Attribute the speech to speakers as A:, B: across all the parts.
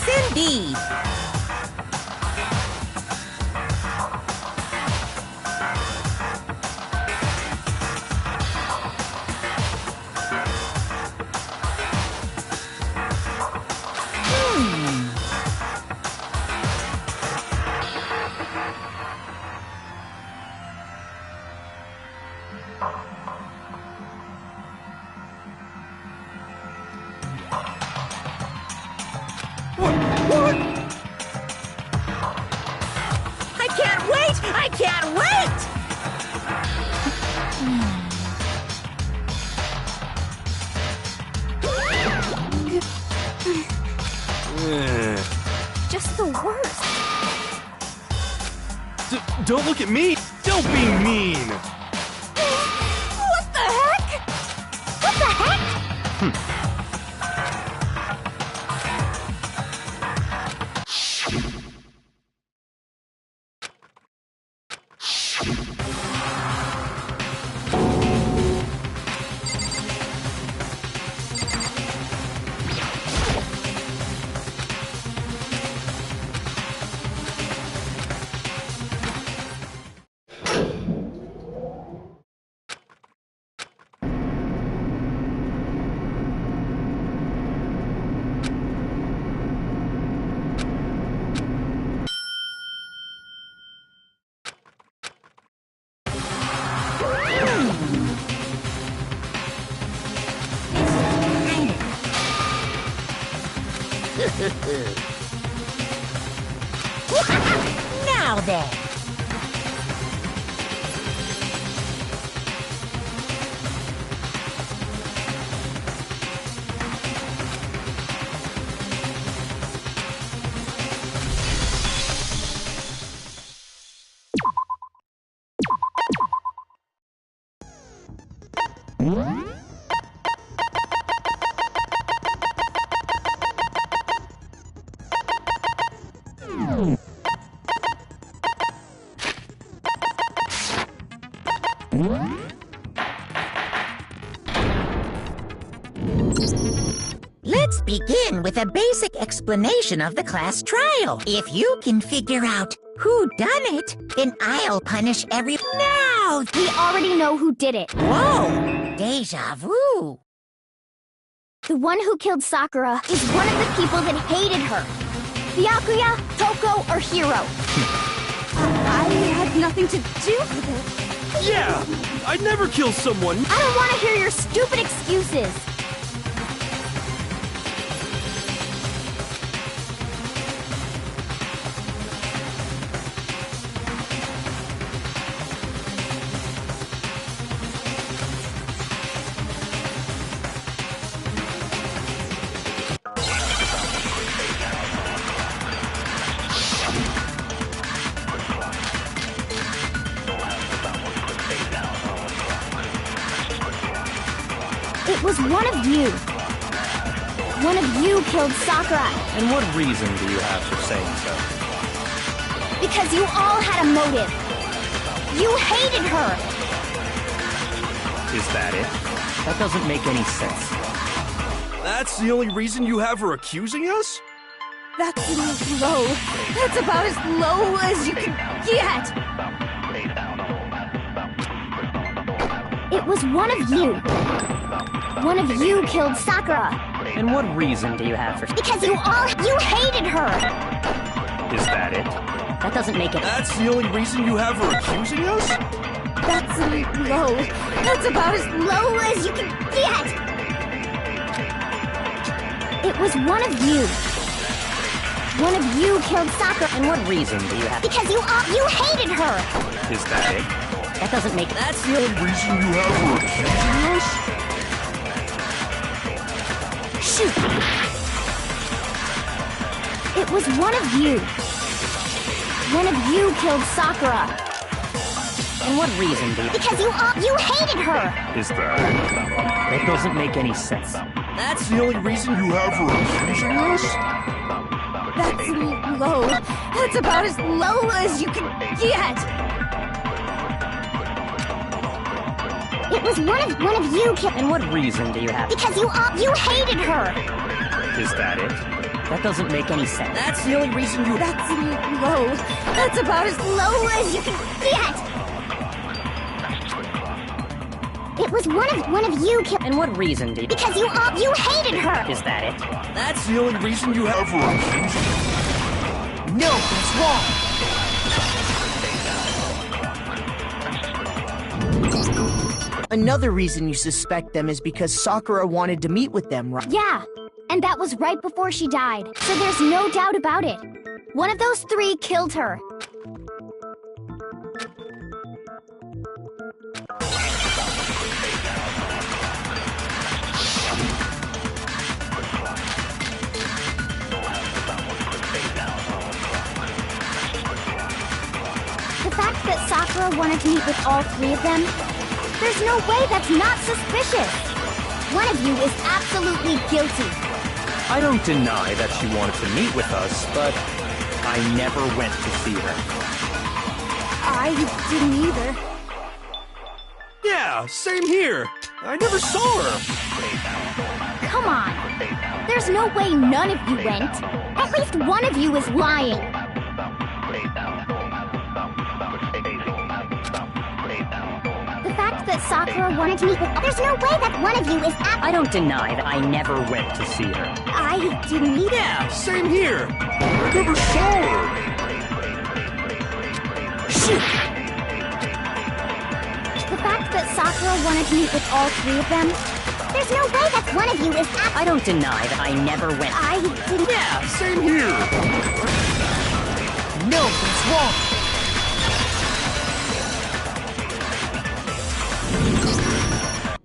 A: Yes, indeed.
B: What?
A: I can't wait! I can't wait!
C: Just the worst.
B: Don't look at me! Don't be mean!
C: What the heck? What the heck?
A: Now then. Let's begin with a basic explanation of the class trial. If you can figure out who done it, then I'll punish every... Now!
C: We already know who did it.
A: Whoa! Deja vu!
C: The one who killed Sakura is one of the people that hated her. Byakuya, Toko, or Hiro.
D: I had nothing to do with it.
B: Yeah! I'd never kill someone!
C: I don't want to hear your stupid excuses. It was one of you. One of you killed Sakura.
E: And what reason do you have for saying so?
C: Because you all had a motive. You hated her.
E: Is that it? That doesn't make any sense.
B: That's the only reason you have her accusing us?
D: That's low. That's about as low as you can get.
C: It was one of you. One of you killed Sakura.
E: And what reason do you have for...
C: Because you hated her.
E: Is that it? That doesn't make it...
B: That's the only reason you have her accusing us?
D: That's low. That's about as low as you can get.
C: It was one of you. One of you killed Sakura.
E: And what reason do you have...
C: Because you hated her.
E: Is that it? That doesn't make...
B: That's the only reason you have her accusing us?
C: Shoot. It was one of you. One of you killed Sakura.
E: And what reason do you...
C: Because you hated her.
E: Is that it? That doesn't make any sense.
B: That's the only reason you have her accusing us?
D: That's low. That's about as low as you can get.
C: It was one of you killed...
E: And what reason do you have?
C: Because you hated her.
E: Is that it? That doesn't make any sense.
B: That's the only reason you...
D: That's low. That's about as low as you can get!
C: It was one of you killed.
E: And what reason did...
C: Because you hated her!
E: Is that it?
B: That's the only reason you have her accused.
F: No, that's wrong! Another reason you suspect them is because Sakura wanted to meet with them, right?
C: Yeah, and that was right before she died, so there's no doubt about it. One of those three killed her. The fact that Sakura wanted to meet with all three of them, there's no way that's not suspicious. One of you is absolutely guilty.
E: I don't deny that she wanted to meet with us, but I never went to see her.
D: I didn't either.
B: Yeah, same here. I never saw her.
C: Come on. There's no way none of you went. At least one of you is lying. The fact that Sakura wanted to meet with... There's no way that one of you is...
E: I don't deny that I never went to see her.
D: I didn't either.
B: Yeah, same here. I never saw her. Shoot!
C: The fact that Sakura wanted to meet with all three of them, there's no way that one of you is...
E: I don't deny that I never went.
C: I didn't...
B: Yeah, same here.
F: No, that's wrong!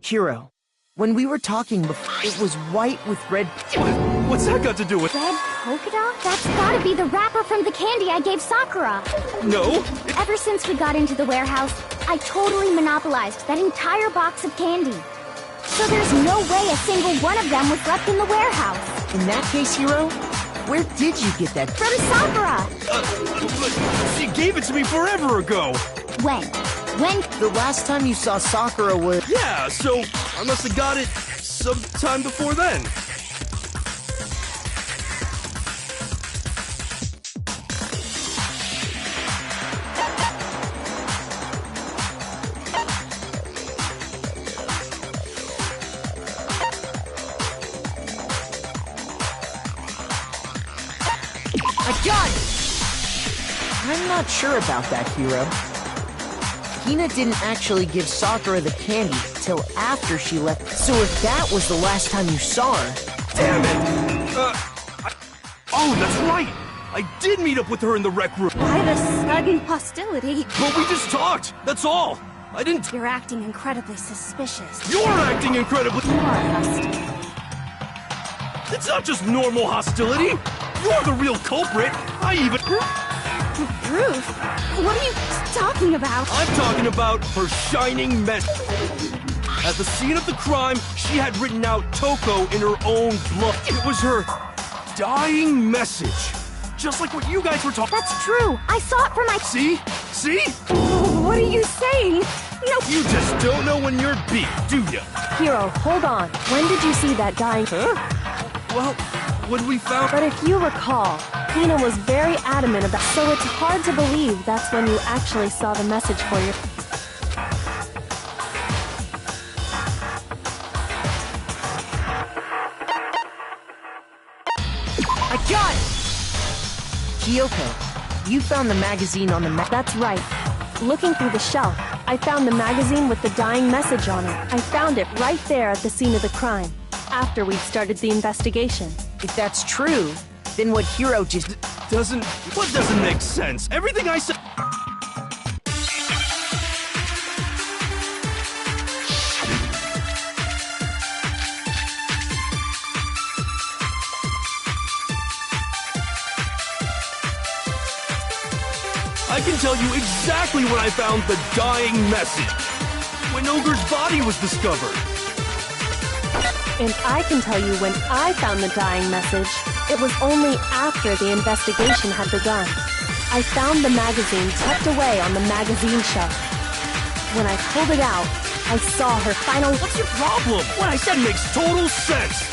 F: Hiro, when we were talking before, it was white with red...
B: What's that got to do with...
C: Red polka dot? That's gotta be the wrapper from the candy I gave Sakura.
B: No.
C: Ever since we got into the warehouse, I totally monopolized that entire box of candy. So there's no way a single one of them was left in the warehouse.
F: In that case, Hiro, where did you get that?
C: From Sakura!
B: But she gave it to me forever ago.
C: When?
F: The last time you saw Sakura was...
B: Yeah, so I must have got it sometime before then.
F: I got it! I'm not sure about that, Hiro. Hina didn't actually give Sakura the candy till after she left. So if that was the last time you saw her...
B: Damn it! Oh, that's right! I did meet up with her in the rec room.
D: Why the sudden hostility?
B: But we just talked, that's all. I didn't...
D: You're acting incredibly suspicious.
B: You're acting incredibly...
D: You are hostile.
B: It's not just normal hostility. You're the real culprit. I even...
D: Ruth, what are you talking about?
B: I'm talking about her shining mess. At the scene of the crime, she had written out Toko in her own blood. It was her dying message. Just like what you guys were talking...
C: That's true. I saw it from my...
B: See? See?
D: What are you saying? No.
B: You just don't know when you're beat, do ya?
G: Hiro, hold on. When did you see that dying?
B: Huh? Well, when we found...
G: But if you recall, Hina was very adamant about, so it's hard to believe that's when you actually saw the message for your...
F: I got it! Kyoko, you found the magazine on the
G: That's right. Looking through the shelf, I found the magazine with the dying message on it. I found it right there at the scene of the crime, after we'd started the investigation.
F: If that's true, then what Hiro just...
B: What doesn't make sense? Everything I said... I can tell you exactly when I found the dying message. When Ogre's body was discovered.
G: And I can tell you when I found the dying message, it was only after the investigation had begun. I found the magazine tucked away on the magazine shelf. When I pulled it out, I saw her final...
B: What's your problem? What I said makes total sense.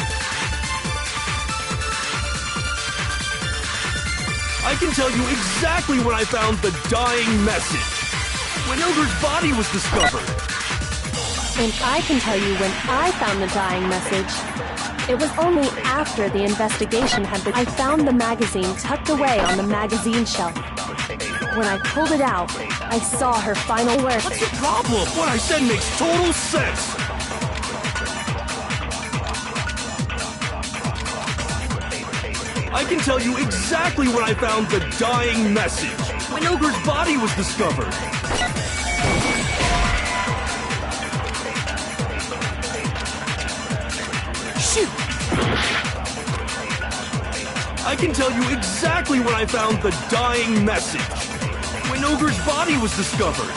B: I can tell you exactly when I found the dying message. When Ogre's body was discovered.
G: And I can tell you when I found the dying message. It was only after the investigation had begun. I found the magazine tucked away on the magazine shelf. When I pulled it out, I saw her final words.
B: What's your problem? What I said makes total sense. I can tell you exactly when I found the dying message. When Ogre's body was discovered.
F: Shoot!
B: I can tell you exactly when I found the dying message. When Ogre's body was discovered.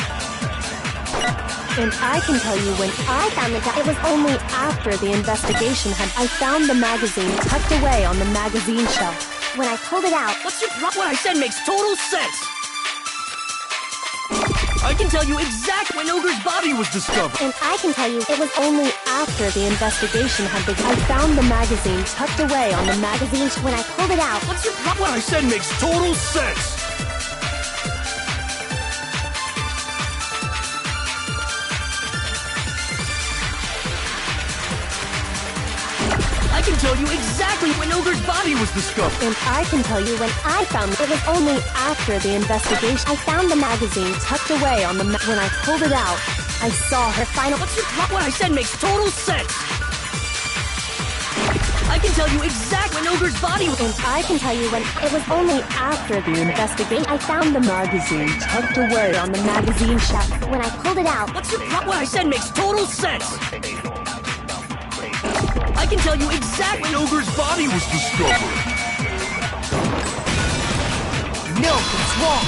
G: And I can tell you when I found it was only after the investigation had. I found the magazine tucked away on the magazine shelf.
C: When I pulled it out,
B: What's your problem? What I said makes total sense. I can tell you exactly when Ogre's body was discovered.
G: And I can tell you it was only after the investigation had begun. I found the magazine tucked away on the magazine
C: when I pulled it out,
B: What's your problem? What I said makes total sense. I can tell you exactly when Ogre's body was discovered.
G: And I can tell you when I found it was only after the investigation. I found the magazine tucked away on the when I pulled it out, I saw her final.
B: What's your problem? What I said makes total sense. I can tell you exactly when Ogre's body was.
G: And I can tell you when it was only after the investigation. I found the magazine tucked away on the magazine shelf.
C: when I pulled it out,
B: What's your problem? What I said makes total sense. I can tell you exactly when Ogre's body was discovered.
F: No, it's wrong.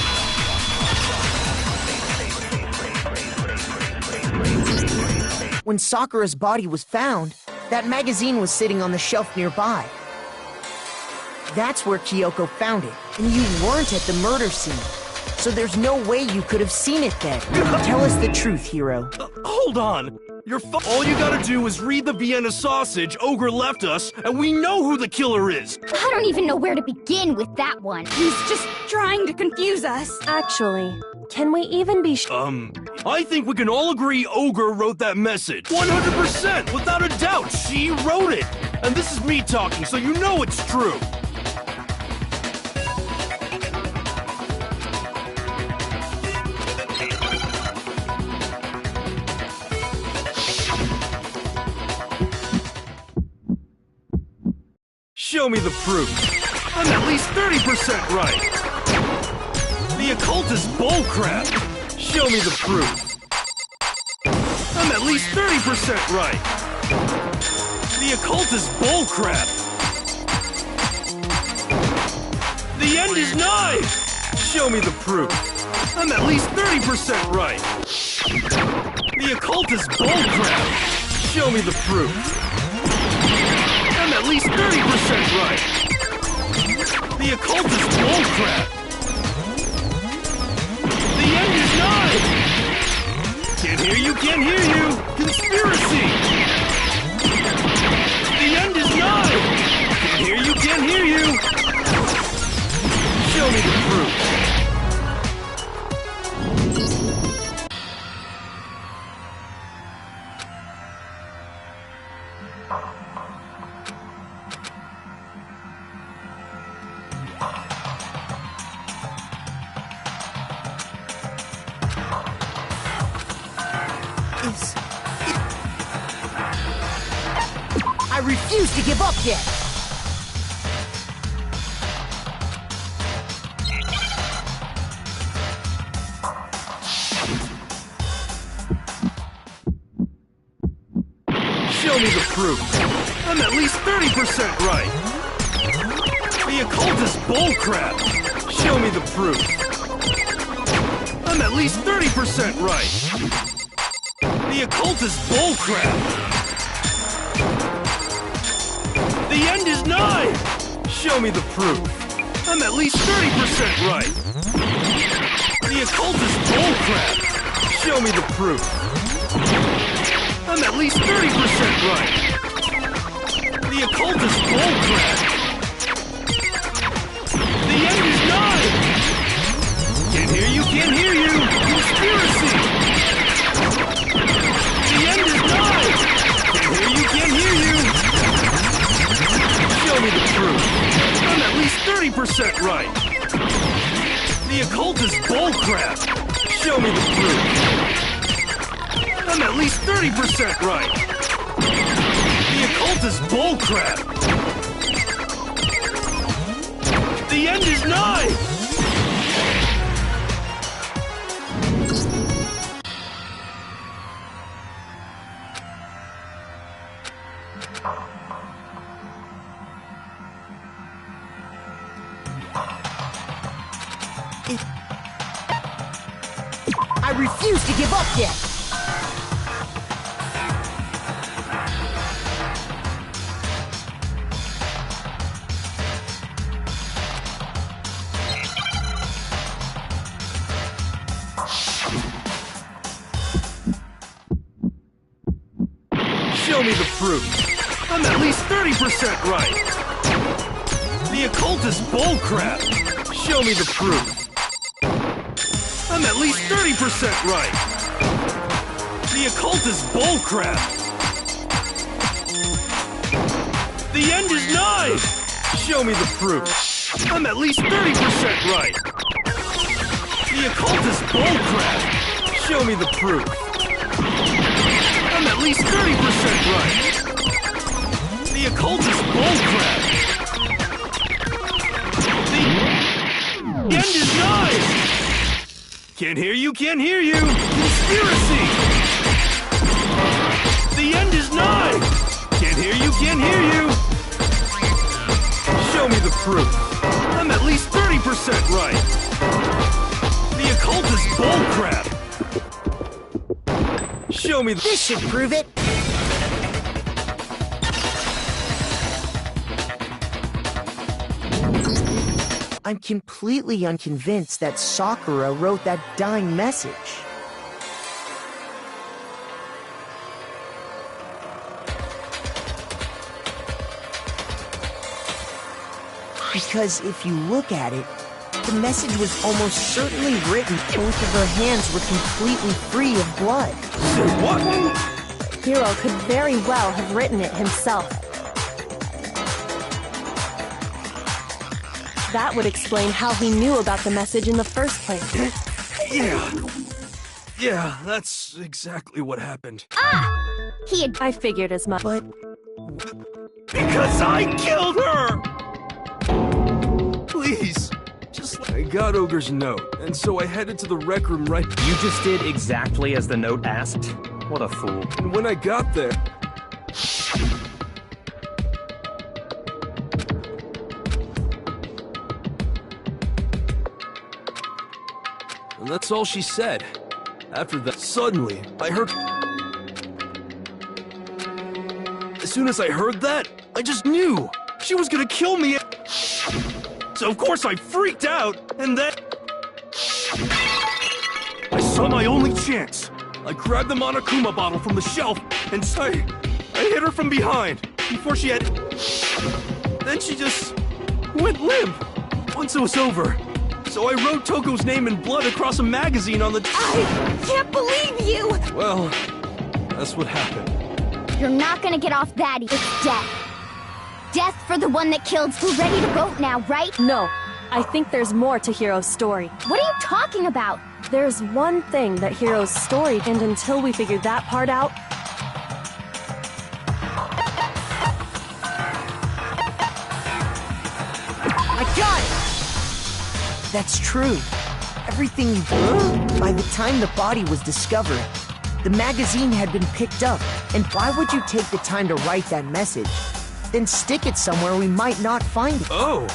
F: When Sakura's body was found, that magazine was sitting on the shelf nearby. That's where Kyoko found it, and you weren't at the murder scene. So there's no way you could have seen it then. Tell us the truth, Hiro.
B: Hold on. All you gotta do is read the Vienna sausage Ogre left us, and we know who the killer is.
C: I don't even know where to begin with that one.
D: He's just trying to confuse us.
G: Actually, can we even be
B: I think we can all agree Ogre wrote that message. 100%, without a doubt, she wrote it. And this is me talking, so you know it's true. Show me the proof. I'm at least 30% right. The occult is bullcrap. Show me the proof. I'm at least 30% right. The occult is bullcrap. The end is nigh. Show me the proof. I'm at least 30% right. The occult is bullcrap. Show me the proof. I'm at least 30% right. The occult is bullcrap. The end is nigh. Can't hear you, can't hear you. Conspiracy. The end is nigh. Can't hear you, can't hear you. Show me the proof.
F: I refuse to give up yet.
B: Show me the proof. I'm at least 30% right. The occult is bullcrap. Show me the proof. I'm at least 30% right. The occult is bullcrap. The end is nigh. Show me the proof. I'm at least 30% right. The occult is bullcrap. Show me the proof. I'm at least 30% right. The occult is bullcrap. The end is nigh. Can't hear you, can't hear you! Conspiracy! The end is nigh! Can't hear you! Show me the truth. I'm at least 30% right. The occult is bullcrap. Show me the truth. I'm at least 30% right. The occult is bullcrap. The end is nigh!
F: I refuse to give up yet!
B: Show me the proof. I'm at least 30% right. The occult is bullcrap. Show me the proof. I'm at least 30% right. The occult is bullcrap. The end is nigh. Show me the proof. I'm at least 30% right. The occult is bullcrap. Show me the proof. I'm at least 30% right. The occult is bullcrap. The end is nigh. Can't hear you, can't hear you. Conspiracy. The end is nigh. Can't hear you, can't hear you. Show me the proof. I'm at least 30% right. The occult is bullcrap. Show me
F: This should prove it! I'm completely unconvinced that Sakura wrote that dying message. Because if you look at it, the message was almost certainly written. Both of her hands were completely free of blood.
B: what?
G: Hiro could very well have written it himself. That would explain how he knew about the message in the first place.
B: Yeah, that's exactly what happened.
C: He had
G: I figured as much.
F: But
B: Because I killed her! Please, just I got Ogre's note, and so I headed to the rec room right.
E: You just did exactly as the note asked? What a fool.
B: And when I got there, and that's all she said. After that, suddenly, I heard... As soon as I heard that, I just knew she was gonna kill me. So of course I freaked out, and then... I saw my only chance. I grabbed the Monokuma bottle from the shelf, and I hit her from behind, before she had... Then she just went limp, once it was over. So I wrote Toko's name in blood across a magazine on the...
C: I can't believe you!
B: Well, that's what happened.
C: You're not gonna get off that. It's death. Death for the one that killed. We're ready to vote now, right?
G: No, I think there's more to Hiro's story.
C: What are you talking about?
G: There's one thing that Hiro's story, and until we figure that part out,
F: I got it! That's true. Everything you... By the time the body was discovered, the magazine had been picked up. And why would you take the time to write that message? Then stick it somewhere we might not find it.
B: Oh,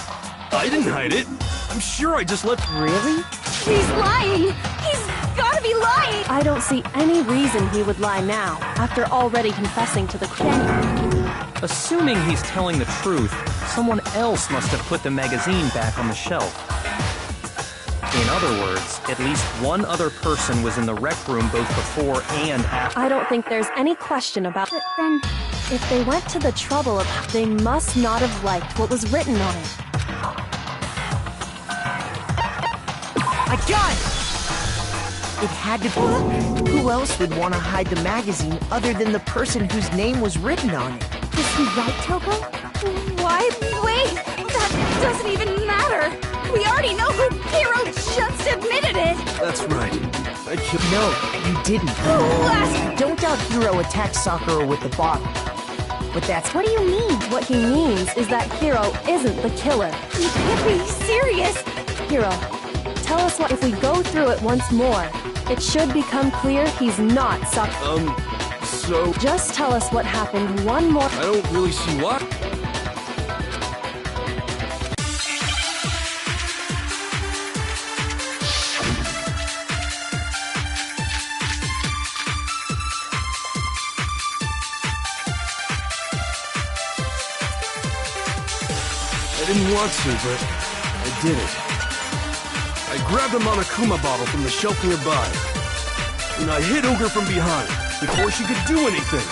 B: I didn't hide it. I'm sure I just left...
F: Really?
C: He's lying! He's gotta be lying!
G: I don't see any reason he would lie now, after already confessing to the crime.
E: Assuming he's telling the truth, someone else must have put the magazine back on the shelf. In other words, at least one other person was in the rec room both before and after.
G: I don't think there's any question about it.
C: Then,
G: If they went to the trouble of... They must not have liked what was written on it.
F: I My gun! It had to be. Who else would want to hide the magazine other than the person whose name was written on it?
C: Is he right, Toko?
D: Why? Wait! That doesn't even matter! We already know who Hiro just admitted it!
B: That's right. I killed.
F: No, you didn't.
D: Blast!
F: Don't doubt Hiro attacked Sakura with the bottle. But that's
C: What do you mean?
G: What he means is that Hiro isn't the killer.
D: You can't be serious!
G: Hiro, tell us what if we go through it once more. It should become clear he's not Sakura.
B: So
G: Just tell us what happened one more.
B: I don't really see what. I didn't want to, but I did it. I grabbed a Monokuma bottle from the shelf nearby, and I hit Ogre from behind before she could do anything.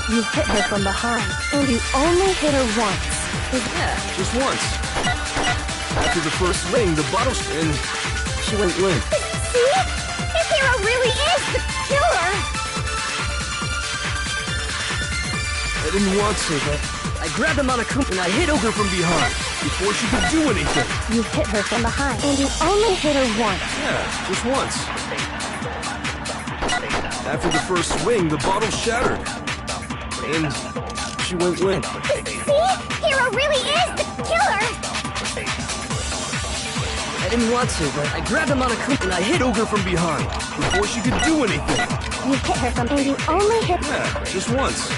G: You hit her from behind, and you only hit her once.
B: Just once. After the first swing, the bottle and she went limp.
D: See? If Hiro really is the killer!
B: I didn't want to, but I grabbed a Monokuma and I hit Ogre from behind before she could do anything.
G: You hit her from behind, and you only hit her once.
B: Yeah, just once. After the first swing, the bottle shattered. And she went limp.
C: See? Hiro really is the killer!
B: I didn't want to, but I grabbed a Monokuma and I hit Ogre from behind before she could do anything.
C: You hit her from, and you only hit.
B: Yeah, just once.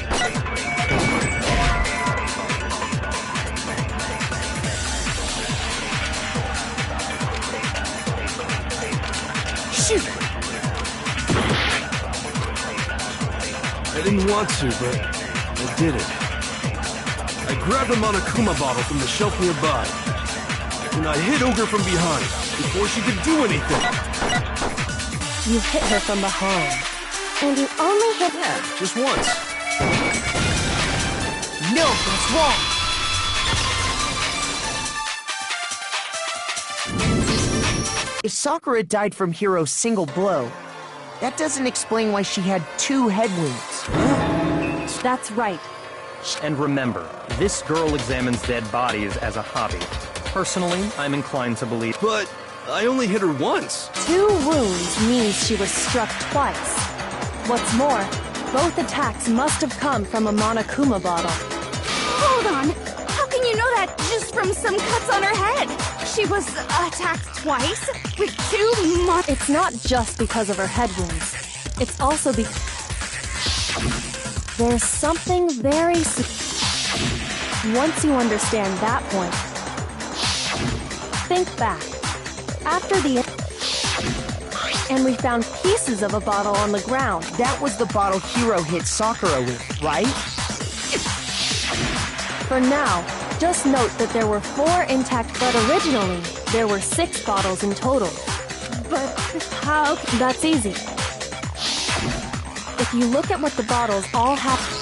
F: Shoot!
B: I didn't want to, but I did it. I grabbed a Monokuma bottle from the shelf nearby, and I hit Ogre from behind before she could do anything.
G: You hit her from behind, and you only hit.
B: Yeah, just once.
F: No, that's wrong! If Sakura died from Hiro's single blow, that doesn't explain why she had 2 head wounds.
G: That's right.
E: And remember, this girl examines dead bodies as a hobby. Personally, I'm inclined to believe.
B: But I only hit her once.
G: 2 wounds means she was struck twice. What's more, both attacks must have come from a Monokuma bottle.
D: Hold on! How can you know that just from some cuts on her head? She was attacked twice? With 2 months?
G: It's not just because of her head wounds. It's also because there's something very once you understand that point, think back. After the and we found pieces of a bottle on the ground.
F: That was the bottle Hiro hit Sakura with, right?
G: For now, just note that there were 4 intact, but originally there were 6 bottles in total.
D: But how?
G: That's easy. If you look at what the bottles all have.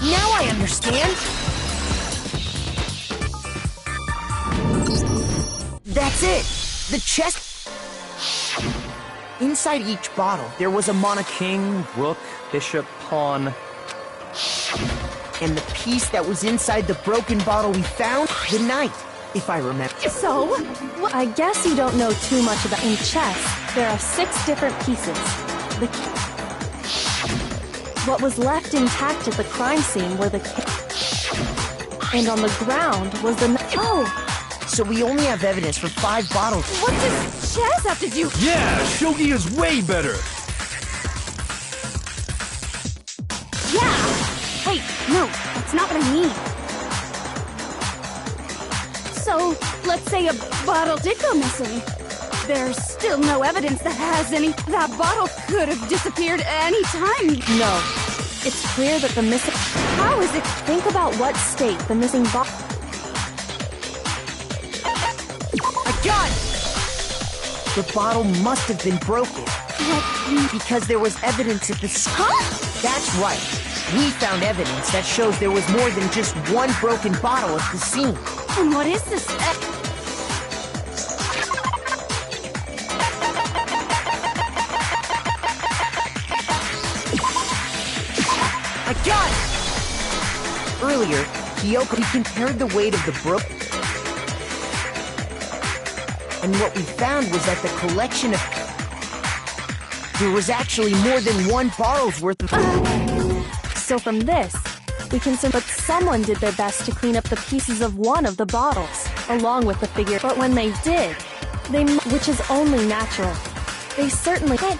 F: Now I understand. That's it. The chest. Inside each bottle, there was a Monokuma,
E: King, rook, bishop, pawn.
F: and the piece that was inside the broken bottle we found, the knight, if I remember.
D: So?
G: I guess you don't know too much about. In chess, there are 6 different pieces. The what was left intact at the crime scene were the and on the ground was the.
F: Oh! So we only have evidence for 5 bottles.
D: What does chess have to do?
B: Yeah, shogi is way better.
D: That's not what I mean. So, let's say a bottle did go missing. There's still no evidence that bottle could have disappeared any time.
G: No. It's clear that the missing...
D: How is it?
G: Think about what state the missing bottle...
F: I got it! The bottle must have been broken.
D: What?
F: Because there was evidence at the...
D: Huh?
F: That's right. We found evidence that shows there was more than just one broken bottle at the scene.
D: And what is this?
F: I got it! Earlier, Kyoko compared the weight of the and what we found was that the collection of... There was actually more than one bottle's worth of...
G: So from this, we can say that someone did their best to clean up the pieces of one of the bottles, along with the figure. But when they did, which is only natural, they certainly did.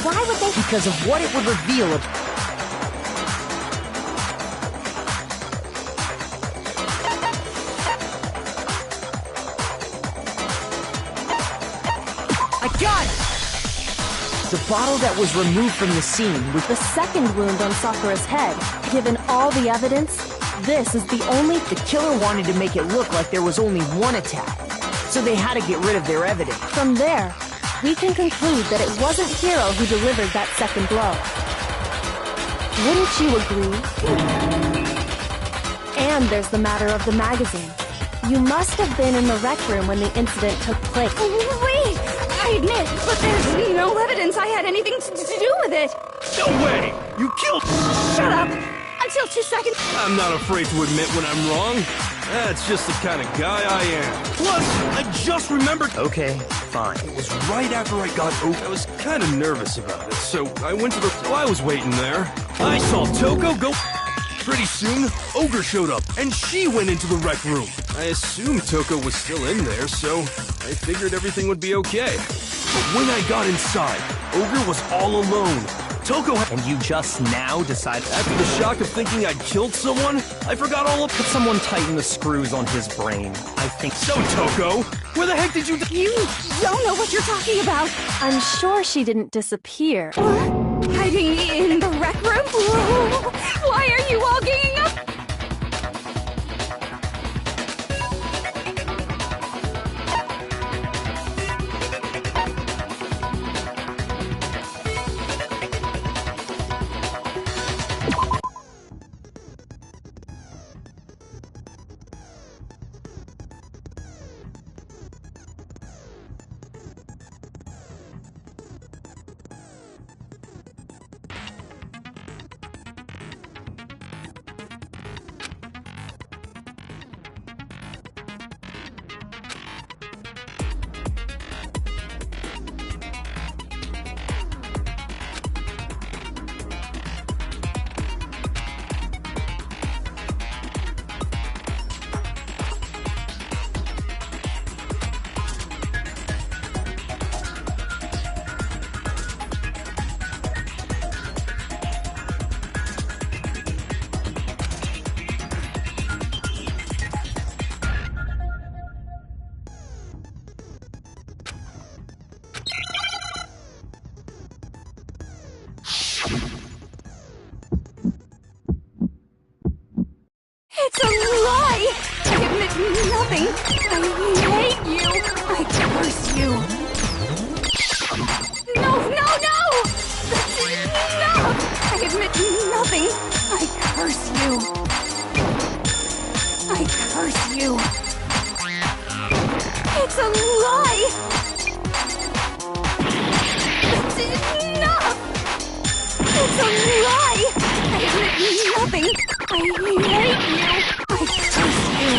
C: Why would they?
F: Because of what it would reveal of... I got it! The bottle that was removed from the scene was
G: The second wound on Sakura's head. Given all the evidence, this is the only...
F: the killer wanted to make it look like there was only one attack, so they had to get rid of their evidence.
G: From there, we can conclude that it wasn't Hiro who delivered that second blow. Wouldn't you agree? And there's the matter of the magazine. You must have been in the rec room when the incident took place.
D: Wait! I admit, but there's no evidence I had anything to do with it.
B: No way! You killed...
D: Shut up! Until 2 seconds.
B: I'm not afraid to admit when I'm wrong. That's just the kind of guy I am. Plus, I just remembered...
E: Okay, fine.
B: It was right after I got over. I was kind of nervous about it, so I went to the... So I was waiting there. I saw Toko go... Pretty soon, Ogre showed up, and she went into the rec room. I assumed Toko was still in there, so I figured everything would be okay. But when I got inside, Ogre was all alone. Toko had...
E: And you just now decided...
B: After the shock of thinking I'd killed someone, I forgot all of...
E: Could someone tighten the screws on his brain? I think...
B: So, Toko, where the heck did you...
D: You don't know what you're talking about.
G: I'm sure she didn't disappear.
D: Hiding in the rec room? Why are you all ganging up? It's a lie! I admit nothing! I hate you! I curse you! No, no, no! That's enough! I admit nothing! I curse you! I curse you! It's a lie! That's enough! It's a lie! I admit nothing! I hate you! I curse you!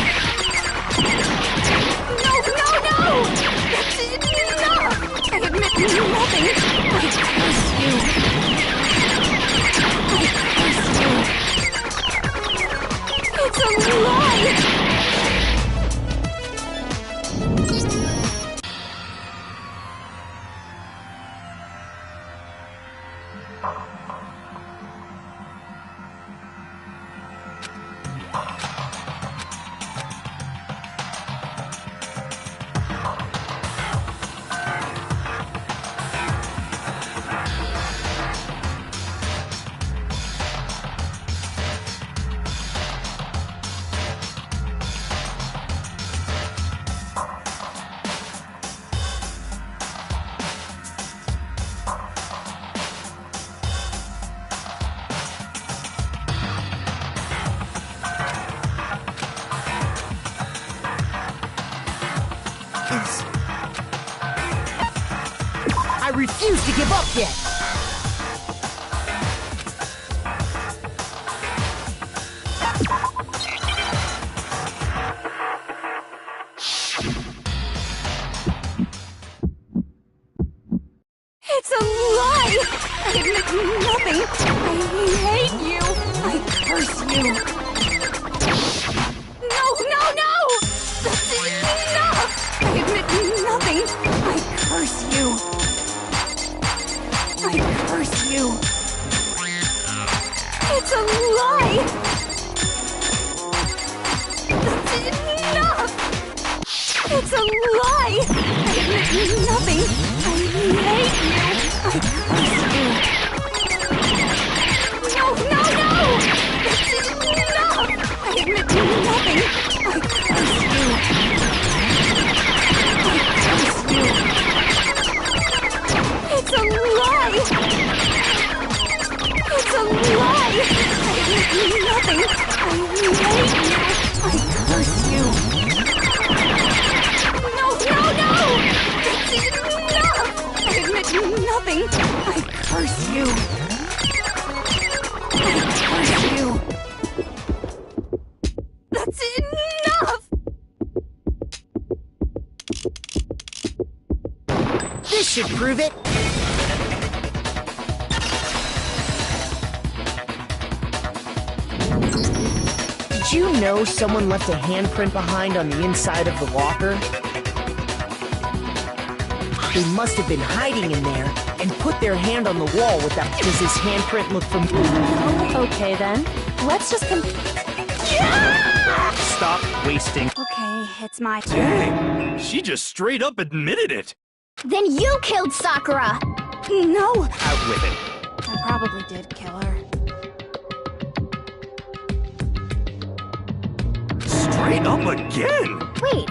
D: No, no, no! That's enough! I admit nothing! I curse you! I curse you! It's a lie! is...
F: I refuse to give up yet!
D: It's a lie! I admit nothing! I hate you! I curse you! No, no, no! That's enough! I admit nothing! I curse you! I curse you! It's a lie! That's enough! It's a lie! I admit nothing! I hate you! I curse you! No, no, no! That's enough! I admit nothing! I curse you! I curse you! It's a lie! It's a lie! I admit nothing! I hate you! I curse you! No, no, no! That's enough! I admit nothing! I curse you! I curse you! That's enough!
F: This should prove it! Did you know someone left a handprint behind on the inside of the locker? They must have been hiding in there and put their hand on the wall with that. Does this handprint look familiar?
G: Okay then, let's just
E: Stop wasting.
D: Okay, it's my turn.
B: Dang, she just straight up admitted it.
C: Then you killed Sakura!
D: No!
E: Out with it.
D: I probably did kill her.
B: Straight up again.
C: Wait,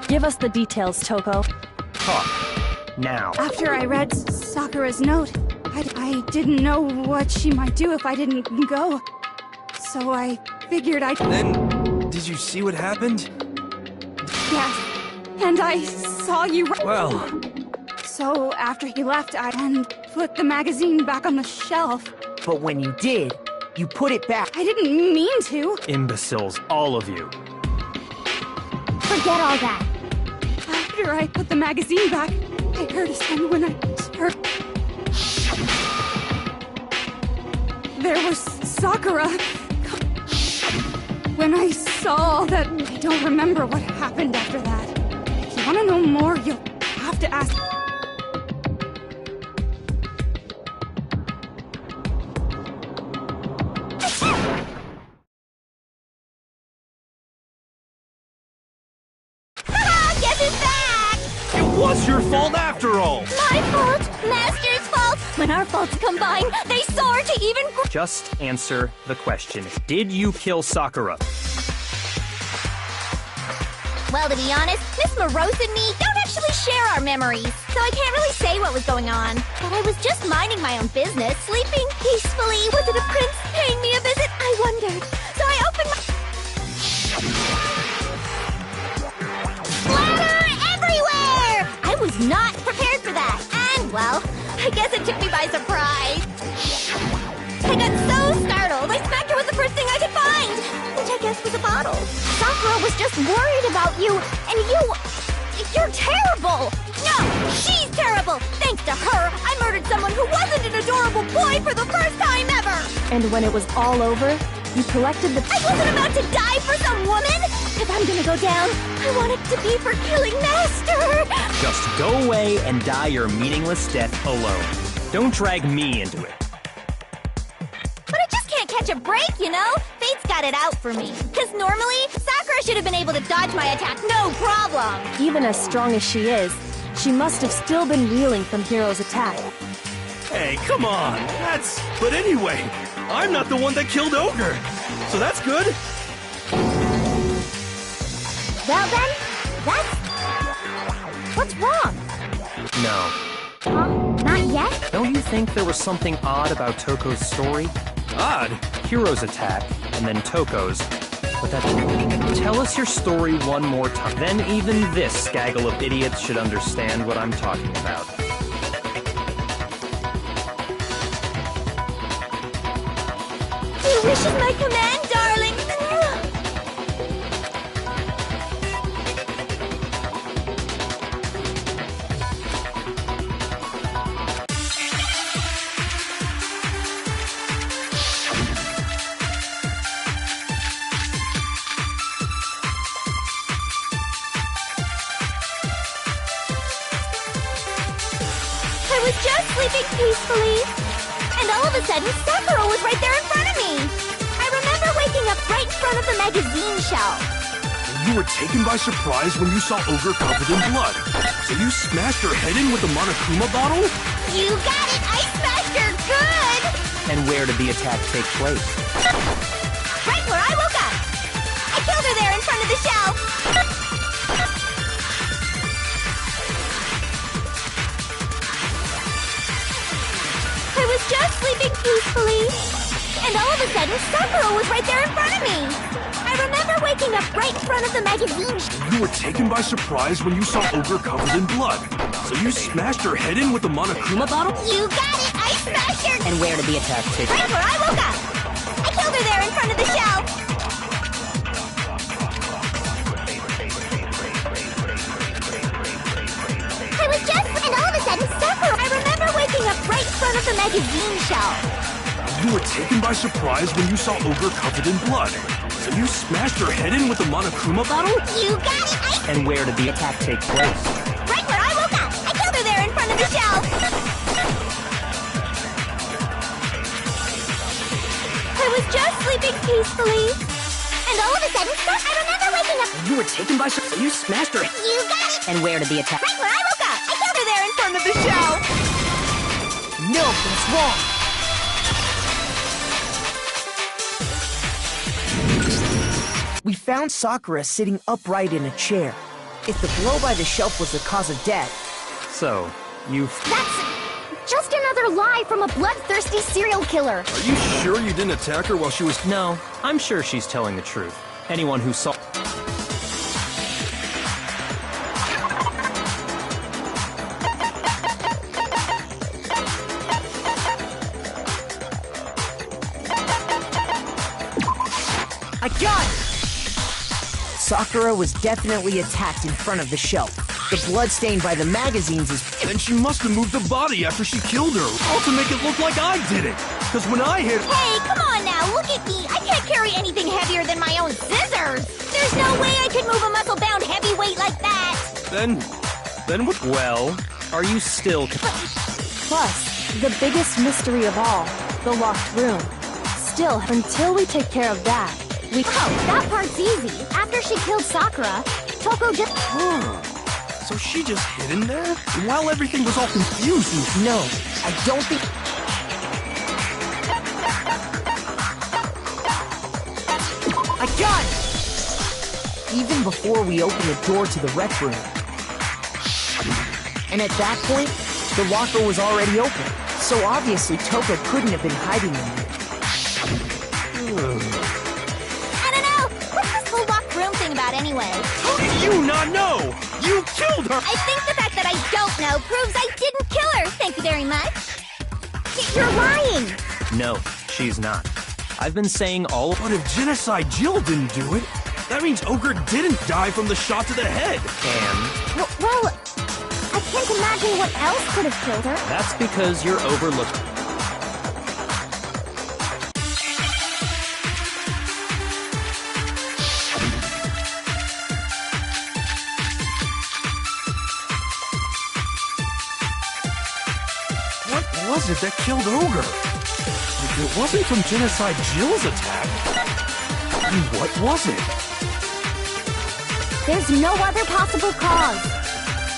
G: give us the details, Toko.
E: Talk. Now.
D: After I read Sakura's note, I didn't know what she might do if I didn't go. So I figured I'd...
B: Then, did you see what happened?
D: Yes. And I saw you...
B: Well,
D: So after you left, I put the magazine back on the shelf.
F: But when you did, you put it back.
D: I didn't mean to.
E: Imbeciles, all of you.
C: forget all that.
D: After I put the magazine back, I heard a sound when I turned. There was Sakura. When I saw all that, I don't remember what happened after that. If you want to know more, you'll have to ask.
C: Guess who's back?
B: it was your fault after all!
C: My fault, Master's fault. When our faults combine, they soar to even.
E: Just answer the question. Did you kill Sakura?
C: Well, to be honest, Miss Morose and me don't actually share our memories, so I can't really say what was going on. But I was just minding my own business, sleeping peacefully. Was it a prince paying me a visit? I wondered. So I opened my... Splatter everywhere! I was not prepared for that. And, well, I guess it took me by surprise. I got so startled, I smacked her with the first thing I could find, which I guess was a bottle. Sakura was just worried about you, and you're terrible! No, she's terrible! Thanks to her, I murdered someone who wasn't an adorable boy for the first time ever!
G: And when it was all over, you collected the...
C: I wasn't about to die for some woman! If I'm gonna go down, I want it to be for killing Master!
E: Just go away and die your meaningless death alone. Don't drag me into it.
C: But I just can't catch a break, you know? Fate's got it out for me. Because normally, Sakura should have been able to dodge my attack no problem!
G: Even as strong as she is, she must have still been reeling from Hiro's attack.
B: Hey, come on! But anyway, I'm not the one that killed Ogre! So that's good!
C: Well then, that's... What's wrong?
E: No.
C: Not yet?
E: Don't you think there was something odd about Toko's story?
B: Odd?
E: Hiro's attack, and then Toko's. But that... Tell us your story one more time. Then even this gaggle of idiots should understand what I'm talking about.
C: Your wish is my command, darling. I was just sleeping peacefully, and all of a sudden, Sakura was right there in front of me. I remember waking up right in front of the magazine shelf.
B: You were taken by surprise when you saw Ogre covered in blood. So you smashed her head in with the Monokuma bottle?
C: You got it! I smashed her good!
E: And where did the attack take place?
C: Right where I woke up! I killed her there in front of the shelf! I was just sleeping peacefully, and all of a sudden, Sakura was right there in front of me. I remember waking up right in front of the magazine.
B: You were taken by surprise when you saw Ogre covered in blood. So you smashed her head in with the Monokuma bottle?
C: You got it! I smashed her!
E: And where did the attack take place?
C: Right where I woke up! I killed her there in front of the shelf! I was just... And all of a sudden, Sakura... I remember waking up right in front of the magazine shelf.
B: You were taken by surprise when you saw Ogre covered in blood. So you smashed her head in with the Monokuma bottle?
C: You got it!
E: And where did the attack take place?
C: Right where I woke up! I killed her there in front of the shelf! I was just sleeping peacefully, and all of a sudden, I remember waking up.
E: You were taken by surprise. You smashed her.
C: You got it!
E: And where did the attack?
C: Right where I woke up! I killed her there in front of the shelf!
F: No, that's wrong. We found Sakura sitting upright in a chair. If the blow by the shelf was the cause of death...
E: So, you...
C: That's just another lie from a bloodthirsty serial killer.
B: Are you sure you didn't attack her while she was...
E: No, I'm sure she's telling the truth. Anyone who saw...
F: I got it! Sakura was definitely attacked in front of the shelf. The blood stained by the magazines is...
B: Then she must have moved the body after she killed her, all to make it look like I did it. Because when I hit...
C: Hey, come on now, look at me. I can't carry anything heavier than my own scissors. There's no way I could move a muscle-bound heavyweight like that.
B: Then what...
E: Well, are you still...
G: Plus, the biggest mystery of all, the locked room. Still, until we take care of that, we...
C: Oh, that part's easy. After she killed Sakura, Toko just...
B: So she just hid in there? And while everything was all confused and...
F: No, I don't think... I got it! Even before we opened the door to the rec room. And at that point, the locker was already open. So obviously Toko couldn't have been hiding in there.
C: I don't know. What's this whole locked room thing about anyway?
B: How did you not know? You killed her!
C: I think the fact that I don't know proves I didn't kill her. Thank you very much. You're lying.
E: No, she's not. I've been saying all...
B: But if Genocide Jill didn't do it, that means Ogre didn't die from the shot to the head.
E: And
C: Well, I can't imagine what else could have killed her.
E: that's because you're overlooked.
B: What was it that killed Ogre? If it wasn't from Genocide Jill's attack, then what was it?
C: There's no other possible cause.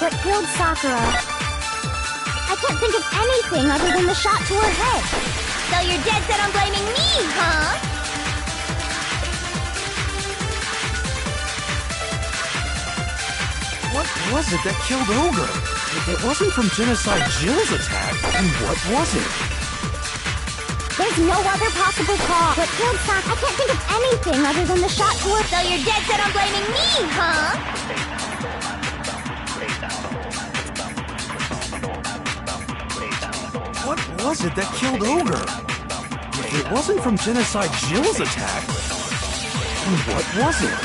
C: What killed Sakura? I can't think of anything other than the shot to her head. So you're dead set on blaming me, huh?
B: What was it that killed Ogre? If it wasn't from Genocide Jill's attack, then what was it?
C: There's no other possible cause. What killed Sock? I can't think of anything other than the shot to her. So you're dead set on blaming me, huh?
B: What was it that killed Ogre? If it wasn't from Genocide Jill's attack, then what was it?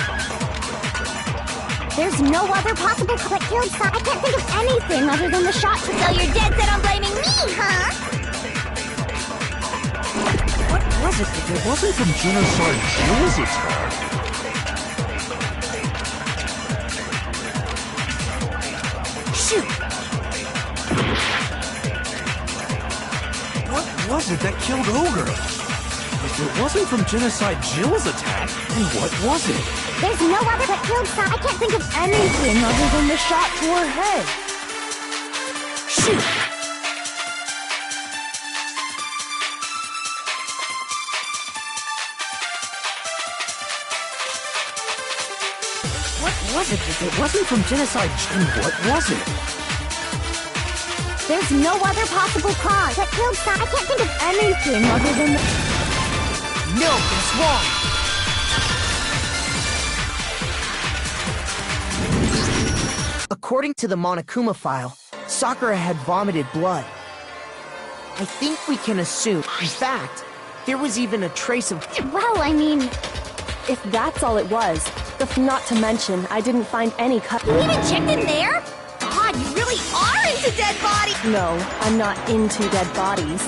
C: There's no other possible cause. What killed Sock? I can't think of anything other than the shot to her. So you're dead set on blaming me, huh?
B: What was it if it wasn't from Genocide Jill's attack?
F: Shoot!
B: What was it that killed Ogre? If it wasn't from Genocide Jill's attack, then what was it?
C: There's no other what killed Sock. I can't think of anything other than the shot to her head.
F: Shoot!
B: What was it if it wasn't from Genocide Jill? What was it?
C: There's no other possible cause. What killed Sock? I can't think of anything other than the...
F: No, that's wrong! According to the Monokuma file, Sakura had vomited blood. I think we can assume, in fact, there was even a trace of...
C: Well, I mean...
G: If that's all it was, not to mention, I didn't find any cut.
C: You even checked in there? God, you really are into dead bodies!
G: No, I'm not into dead bodies.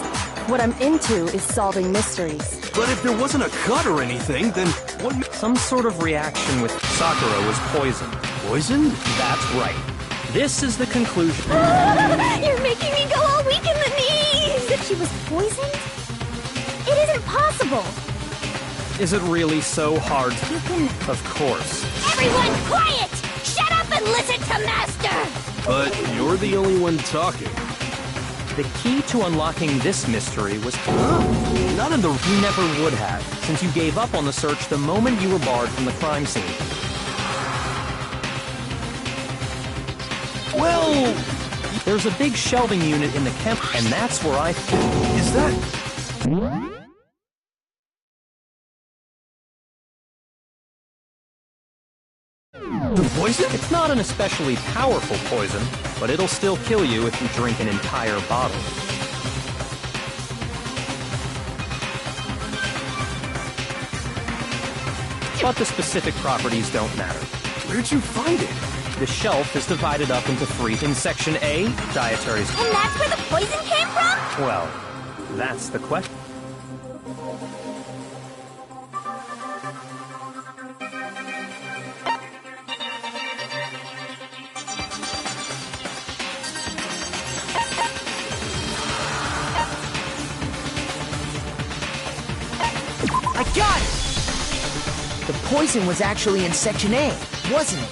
G: What I'm into is solving mysteries.
B: But if there wasn't a cut or anything, then what...
E: Some sort of reaction with Sakura was poison.
B: Poison?
E: That's right. This is the conclusion.
C: You're making me go all weak in the knees! That she was poisoned? It isn't possible!
E: Is it really so hard to...
C: You can...
E: Of course.
C: Everyone quiet! Shut up and listen to Master!
B: But you're the only one talking.
E: The key to unlocking this mystery was...
B: Not in the...
E: You never would have, since you gave up on the search the moment you were barred from the crime scene.
B: Well...
E: There's a big shelving unit in the camp, and that's where I...
B: Is that... The poison?
E: It's not an especially powerful poison, but it'll still kill you if you drink an entire bottle. But the specific properties don't matter.
B: Where'd you find it?
E: The shelf is divided up into 3. In Section A, dietaries...
C: And that's where the poison came from?
E: Well, that's the question.
F: I got it! The poison was actually in Section A, wasn't it?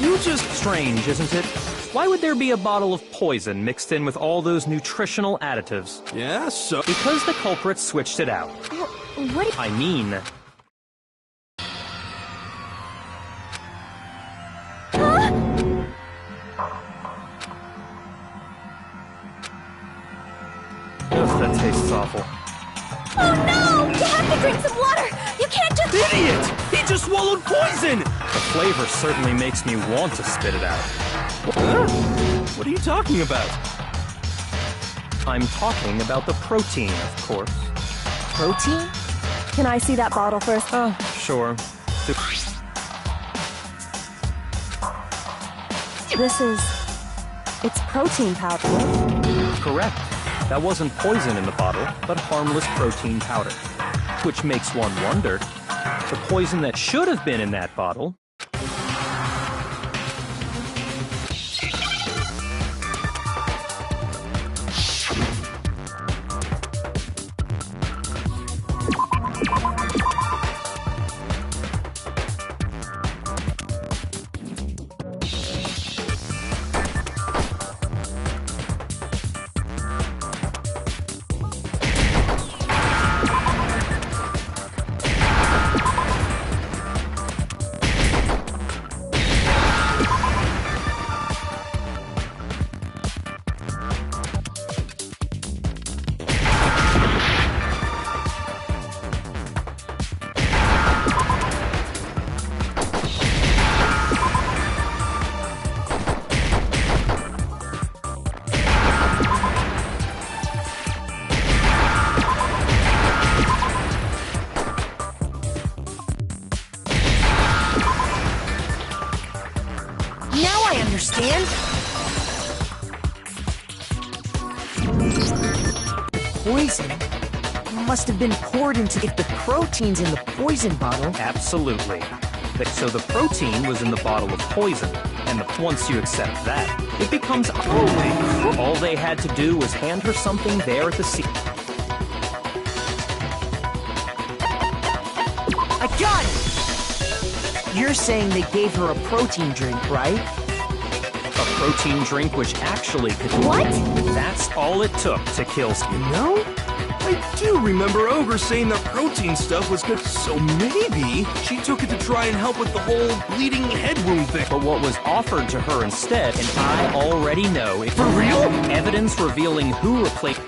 E: You just... Strange, isn't it? Why would there be a bottle of poison mixed in with all those nutritional additives?
B: Yeah, so...
E: Because the culprit switched it out.
C: What?
E: I mean... Ugh, that tastes awful.
C: Oh no! You have to drink some water! You can't just...
B: Idiot! He just swallowed poison!
E: The flavor certainly makes me want to spit it out.
B: Huh? What are you talking about?
E: I'm talking about the protein, of course.
F: Protein?
G: Can I see that bottle first?
E: Sure.
G: This is... It's protein powder.
E: Correct. That wasn't poison in the bottle, but harmless protein powder. Which makes one wonder, the poison that should have been in that bottle...
F: understand? Poison must have been poured into if the protein's in the poison bottle.
E: Absolutely. So the protein was in the bottle of poison, and once you accept that, it becomes holy. All they had to do was hand her something there at the scene.
F: I got it! You're saying they gave her a protein drink, right?
E: A protein drink which actually could...
C: What?
E: That's all it took to kill...
B: No? I do remember Ogre saying that protein stuff was good, so maybe she took it to try and help with the whole bleeding head wound thing.
E: But what was offered to her instead, and I already know...
B: For real?
E: Evidence revealing who replaced...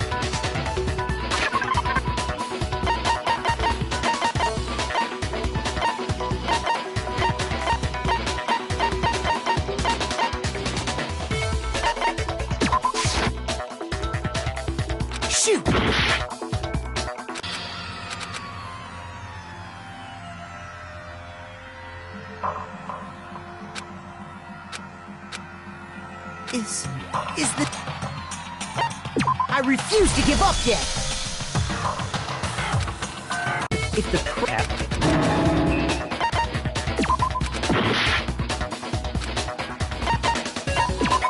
F: Shoot! Is the... I refuse to give up yet! If the crap...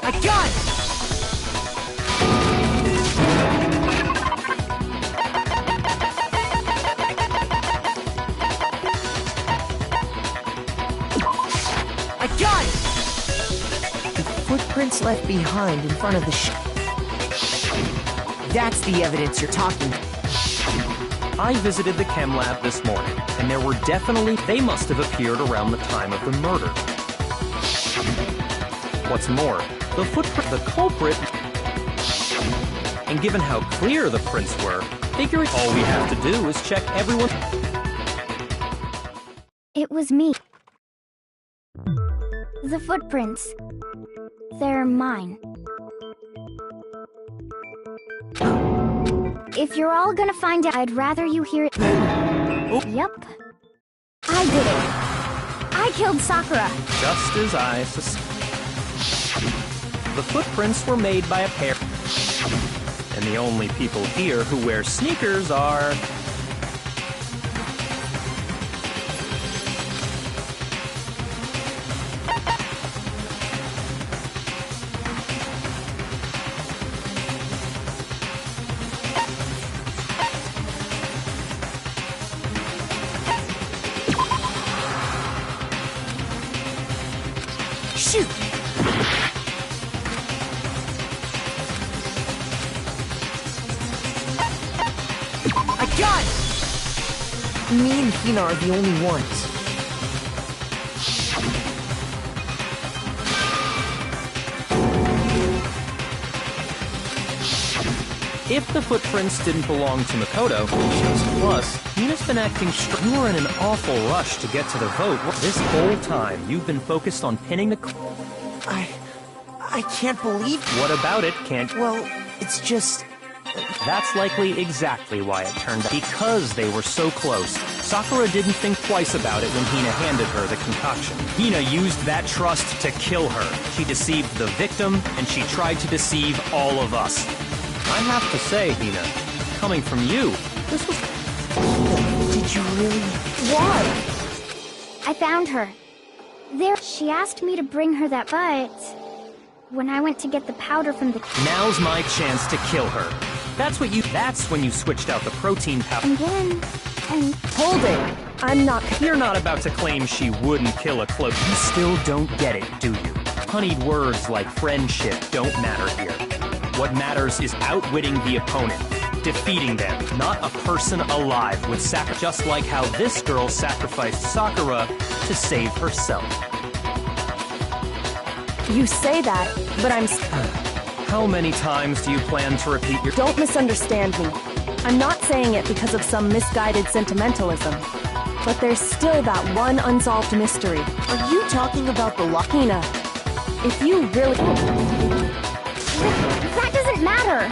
F: I got it! I got it! Footprints left behind in front of the That's the evidence you're talking about.
E: I visited the chem lab this morning, and there were definitely... They must have appeared around the time of the murder. What's more, the footprint... The culprit... And given how clear the prints were, figuring all we have to do is check everyone...
C: It was me. The footprints. They're mine. If you're all gonna find out, I'd rather you hear it. Yep. I did it. I killed Sakura.
E: Just as I suspected. The footprints were made by a pair. And the only people here who wear sneakers are...
F: Shoot! I got it! Me and Hina are the only ones.
E: If the footprints didn't belong to Makoto, plus, Hina's been acting You were in an awful rush to get to the vote. This whole time, you've been focused on pinning the...
F: I can't believe...
E: What about it can't...
F: Well, it's just...
E: That's likely exactly why it turned out. Because they were so close, Sakura didn't think twice about it when Hina handed her the concoction. Hina used that trust to kill her. She deceived the victim, and she tried to deceive all of us. I have to say, Hina, coming from you, this was...
F: Did you really... Why?
C: I found her. There. She asked me to bring her that, but... When I went to get the powder from the...
E: Now's my chance to kill her. That's when you switched out the protein powder.
C: And
G: Hold it! I'm not...
E: You're not about to claim she wouldn't kill a cloak. You still don't get it, do you? Honeyed words like friendship don't matter here. What matters is outwitting the opponent, defeating them, not a person alive with just like how this girl sacrificed Sakura to save herself.
G: You say that, but I'm...
E: How many times do you plan to repeat your...
G: Don't misunderstand me. I'm not saying it because of some misguided sentimentalism. But there's still that one unsolved mystery.
F: Are you talking about the
G: Hina, if you really...
C: that doesn't matter.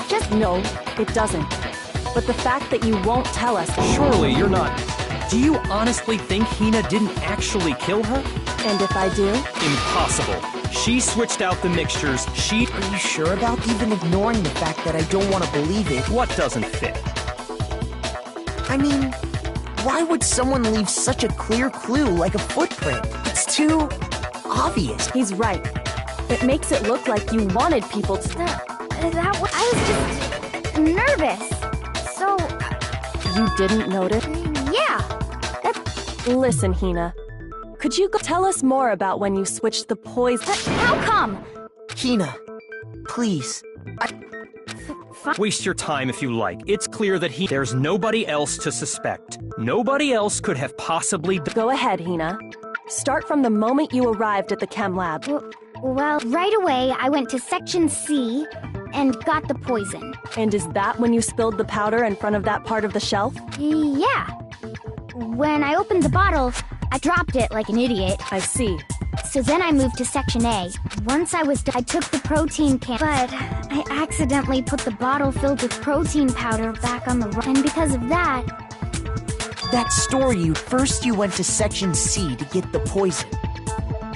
C: Just...
G: No, it doesn't. But the fact that you won't tell us...
E: Surely you're not... Do you honestly think Hina didn't actually kill her?
G: And if I do?
E: Impossible. She switched out the mixtures.
F: Are you sure about even ignoring the fact that I don't want to believe it?
E: What doesn't fit?
F: I mean, why would someone leave such a clear clue like a footprint? It's too obvious.
G: He's right. It makes it look like you wanted people to...
C: I was just nervous. So,
G: You didn't notice?
C: yeah.
G: Listen, Hina. Could you tell us more about when you switched the poison?
C: How come?
F: Hina, please.
E: Waste your time if you like. It's clear that there's nobody else to suspect. Nobody else could have possibly...
G: Go ahead, Hina. Start from the moment you arrived at the chem lab.
C: Well, right away, I went to Section C and got the poison.
G: And is that when you spilled the powder in front of that part of the shelf?
C: Yeah. When I opened the bottle, I dropped it like an idiot.
G: I see.
C: So then I moved to Section A. Once I was done, I took the protein can, but I accidentally put the bottle filled with protein powder back on the and because of that...
F: That story, first you went to Section C to get the poison.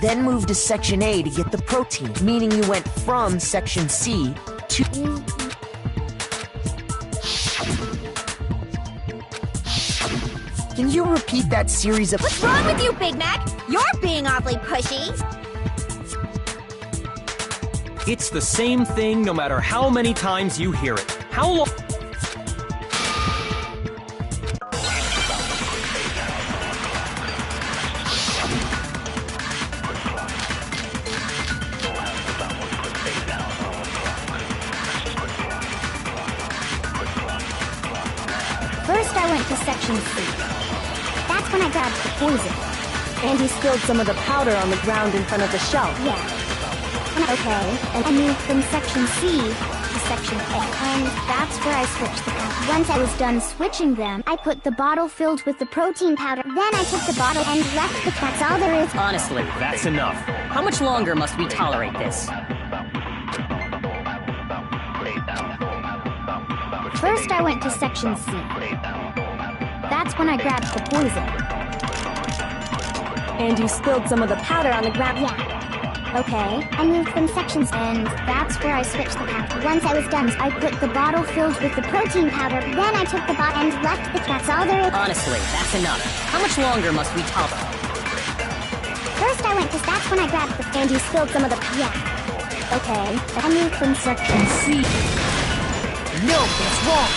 F: Then moved to Section A to get the protein, meaning you went from Section C to... Can you repeat that series of...
C: What's wrong with you, Big Mac? You're being awfully pushy.
E: It's the same thing no matter how many times you hear it. How long...
C: First, I went to Section C. That's when I grabbed the poison.
G: And you spilled some of the powder on the ground in front of the shelf.
C: Yeah. Okay, and I moved from Section C to Section A. And that's where I switched the powder. Once I was done switching them, I put the bottle filled with the protein powder. Then I took the bottle and left the... That's all there is.
H: Honestly,
E: That's enough.
H: how much longer must we tolerate this?
C: First, I went to Section C. That's when I grabbed the poison.
G: And you spilled some of the powder on the ground.
C: Yeah. Okay, I moved from sections, and that's where I switched the powder. Once I was done, I put the bottle filled with the protein powder. Then I took the bottle and left the... That's all there is.
H: Honestly, that's enough. How much longer must we tolerate?
C: First, I went to... That's when I grabbed the...
G: And you spilled some of the...
C: Yeah. Okay, I moved from Section C.
F: No, that's wrong!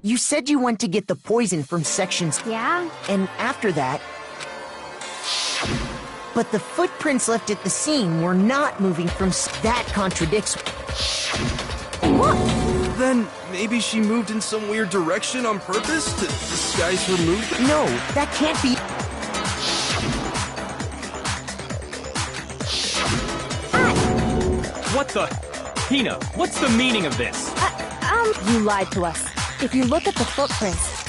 F: You said you went to get the poison from sections...
C: Yeah?
F: And after that... But the footprints left at the scene were not moving from... That contradicts...
B: Then maybe she moved in some weird direction on purpose to disguise her movement?
F: No, that can't be...
E: What the... Hina, what's the meaning of this?
G: You lied to us. If you look at the footprints,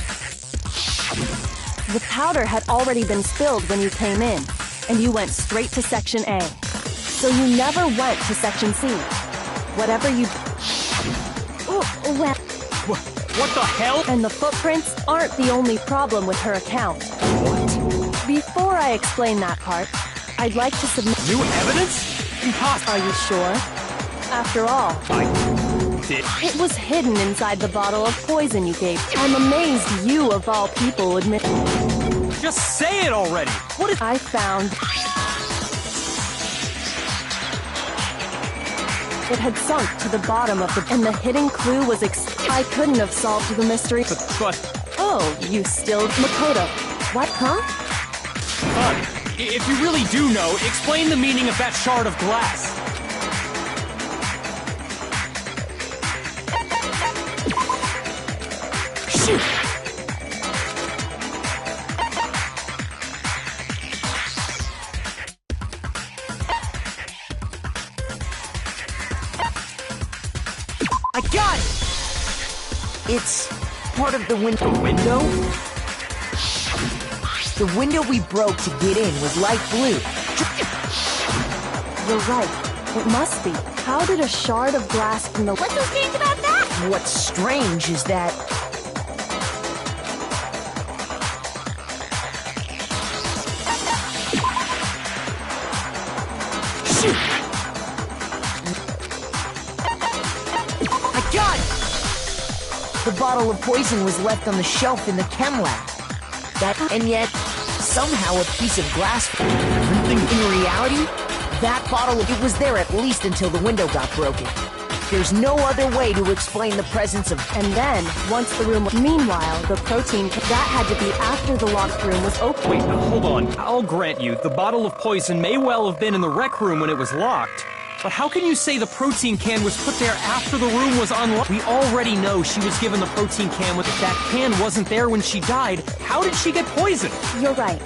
G: the powder had already been spilled when you came in, and you went straight to Section A. So you never went to Section C. Whatever you...
C: Well...
E: What the hell?
G: And the footprints aren't the only problem with her account. What? Before I explain that part, I'd like to submit...
E: New evidence? Impossible.
G: Are you sure? After all, it was hidden inside the bottle of poison you gave. I'm amazed you, of all people, admit...
E: Just say it already! What is...
G: I found... It had sunk to the bottom of the... And the hidden clue was I couldn't have solved the mystery.
E: But...
G: Oh, you still... Makoto. What, huh?
E: If you really do know, explain the meaning of that shard of glass.
F: Shoot! I got it! It's part of the window.
E: The window?
F: The window we broke to get in was light blue.
G: You're right. It must be. How did a shard of glass from the...
C: What's so strange about that?
F: What's strange is that The bottle of poison was left on the shelf in the chem lab. And yet, somehow a piece of glass... In reality, that bottle, it was there at least until the window got broken. There's no other way to explain the presence of...
G: And then, once the room... Meanwhile, the protein... That had to be after the locked room was open.
E: Wait, hold on. I'll grant you, the bottle of poison may well have been in the rec room when it was locked. But how can you say the protein can was put there after the room was unlocked? We already know she was given the protein can with that can wasn't there when she died. How did she get poisoned?
G: You're right.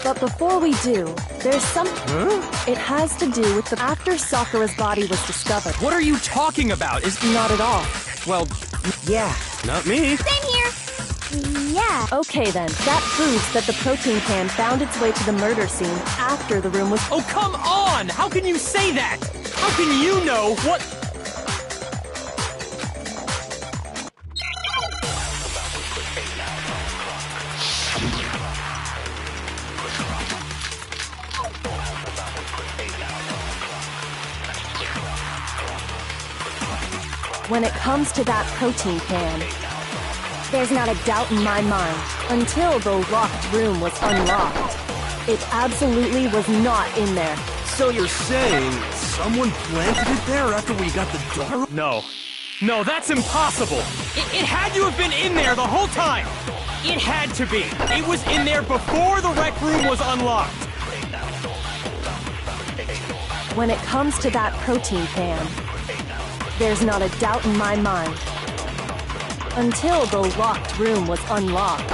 G: But before we do, there's some...
E: Huh?
G: It has to do with the... After Sakura's body was discovered.
E: What are you talking about?
G: Not at all.
E: Well,
F: Yeah.
B: Not me.
C: Same here. Yeah.
G: Okay then, that proves that the protein can found its way to the murder scene after the room was...
E: oh, come on! How can you say that? How can you know what...
G: When it comes to that protein can, there's not a doubt in my mind, until the locked room was unlocked. It absolutely was not in there.
B: So you're saying someone planted it there after we got the door?
E: No. No, that's impossible! It had to have been in there the whole time! It had to be! It was in there before the rec room was unlocked!
G: When it comes to that protein can, there's not a doubt in my mind. Until the locked room was unlocked,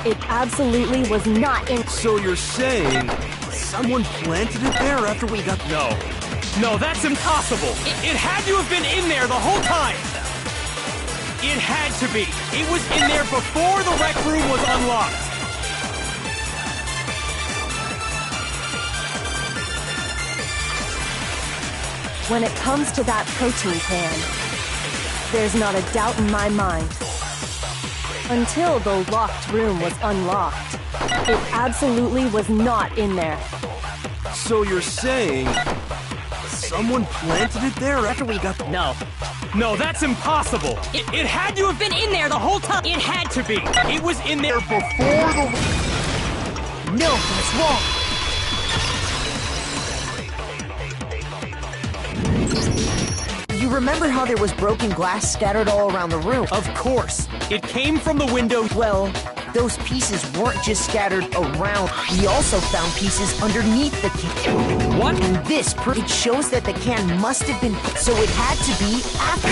G: it absolutely was not in...
B: So you're saying someone planted it there after we got...
E: No. No, that's impossible! It had to have been in there the whole time! It had to be! It was in there before the rec room was unlocked!
G: When it comes to that protein can, there's not a doubt in my mind. Until the locked room was unlocked, it absolutely was not in there.
B: So you're saying someone planted it there after we got...
E: No. No, that's impossible! It had to have been in there the whole time! It had to be! It was in there before the...
F: No, that's wrong. You remember how there was broken glass scattered all around the room?
E: Of course! It came from the window...
F: Well, those pieces weren't just scattered around. We also found pieces underneath the can.
E: What?
F: And this, it shows that the can must have been... So it had to be after...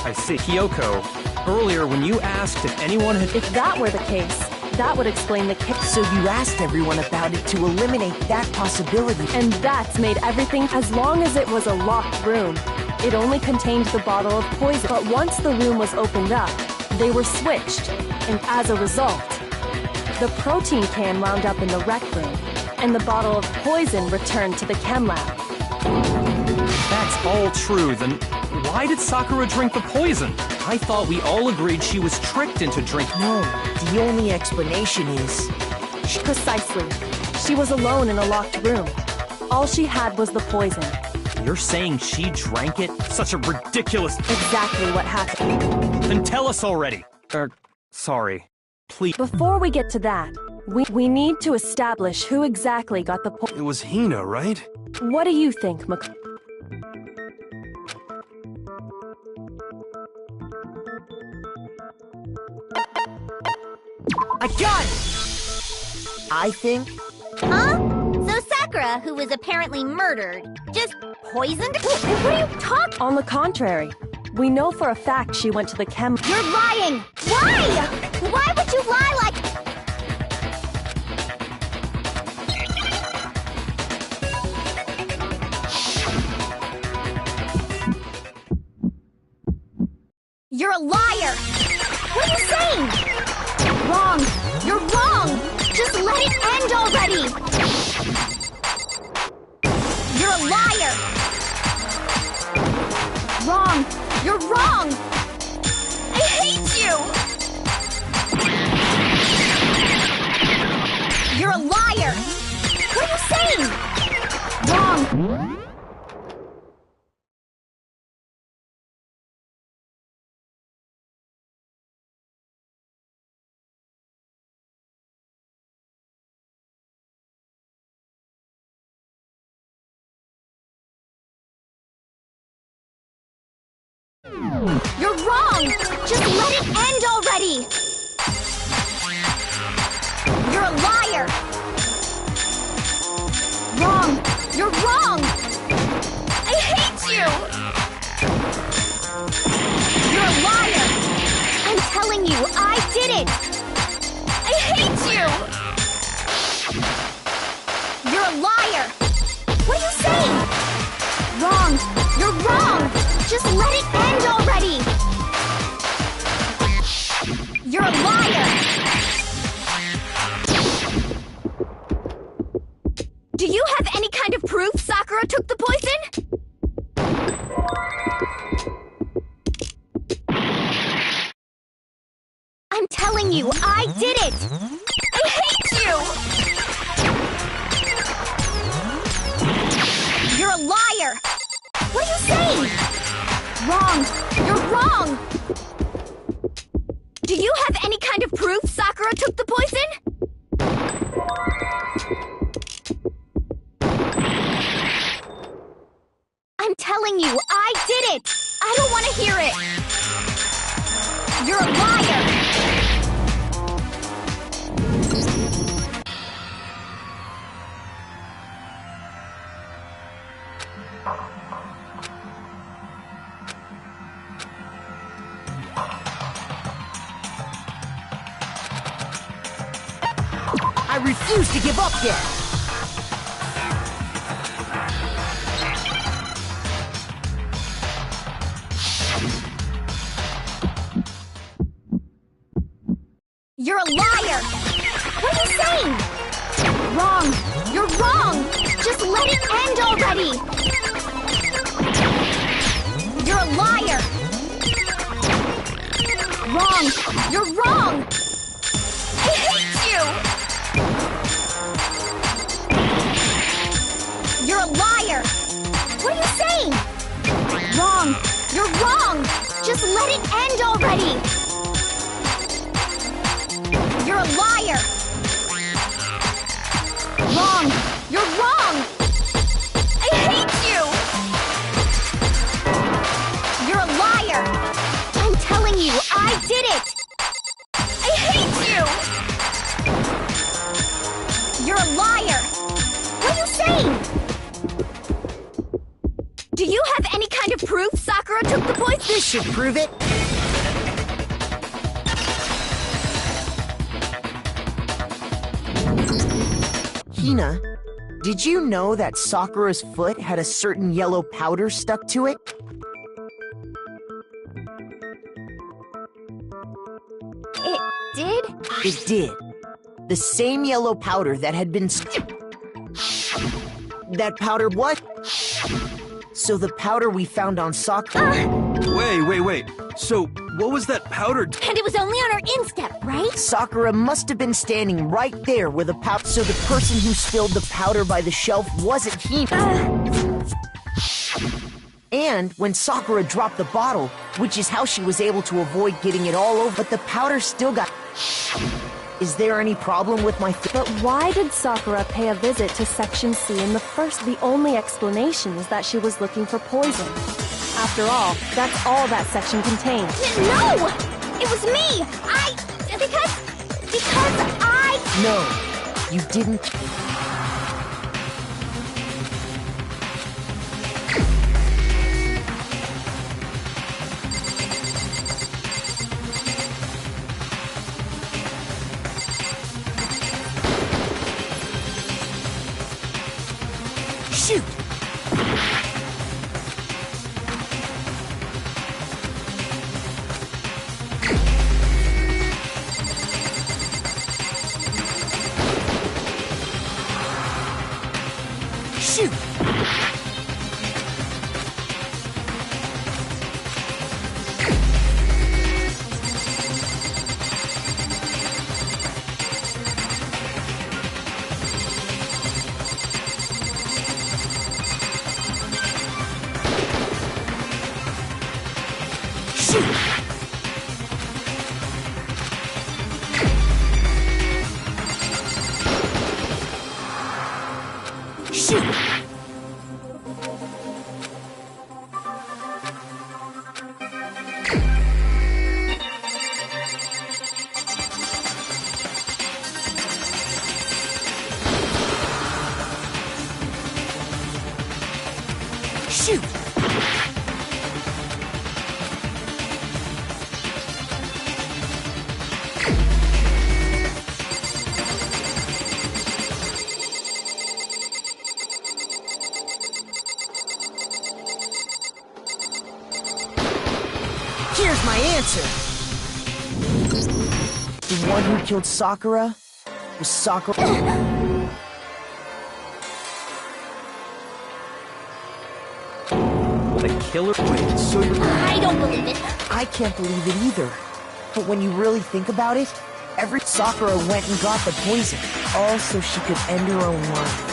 E: I see. Kyoko, earlier when you asked if anyone had...
G: If that were the case, that would explain the case.
F: So you asked everyone about it to eliminate that possibility.
G: And that's made everything, as long as it was a locked room. It only contained the bottle of poison. But once the room was opened up, they were switched. And as a result, the protein can wound up in the rec room, and the bottle of poison returned to the chem lab.
E: That's all true, then why did Sakura drink the poison? I thought we all agreed she was tricked into drinking.
F: No, the only explanation is...
G: Precisely. She was alone in a locked room. All she had was the poison.
E: You're saying she drank it? Such a ridiculous...
G: Exactly what happened.
E: Then tell us already. Sorry. Please.
G: Before we get to that, we need to establish who exactly got the poison.
B: It was Hina, right?
G: What do you think, Mako?
F: I got it! I think...
C: Huh? So Sakura, who was apparently murdered, just poisoned? What are you talking?
G: On the contrary, we know for a fact she went to the chem...
C: You're lying! Why? Why would you lie like... You're a liar! What are you saying? Wrong! You're wrong! Just let it end already! You're a liar! Wrong! You're wrong! I hate you! You're a liar! What are you saying? Wrong! wrong! Just let it end already! You're a liar! Wrong! You're wrong! I hate you! You're a liar! I'm telling you, I did it! I hate you! You're a liar! What are you saying? Wrong! You're wrong! Just let it end already! You're a liar! Do you have any kind of proof Sakura took the poison? I'm telling you, I did it! I hate you! You're a liar! What are you saying? Wrong! You're wrong! Do you have any kind of proof Sakura took the poison? I'm telling you, I did it! I don't want to hear it! You're a liar!
F: I refuse to give up yet!
C: You're a liar! What are you saying? Wrong! You're wrong! Just let it end already! You're a liar! Wrong! You're wrong! I hate you! You're a liar! What are you saying? Wrong! You're wrong! Just let it end already! You're a liar! Wrong! You're wrong! I hate you! You're a liar! I'm telling you, I did it! I hate you! You're a liar! What are you saying? Do you have any kind of proof Sakura took the poison?
F: This should prove it! Hina, did you know that Sakura's foot had a certain yellow powder stuck to it?
C: It did?
F: It did. The same yellow powder that had been That powder what? So the powder we found on Sakura...
B: Wait. So, what was that powder?
C: And it was only on her instep, right?
F: Sakura must have been standing right there with a powder, so the person who spilled the powder by the shelf wasn't Hina. And when Sakura dropped the bottle, which is how she was able to avoid getting it all over, but the powder still got... Is there any problem with my...
G: But why did Sakura pay a visit to Section C in the first? The only explanation is that she was looking for poison. After all, that's all that section contained.
C: No! It was me! Because I...
F: No, you didn't... Shoot! Shoot! Shoot! answer! The one who killed Sakura was Sakura.
E: The killer?
B: Wait, so you're...
C: I don't believe it.
F: I can't believe it either. But when you really think about it, every Sakura went and got the poison, all so she could end her own life.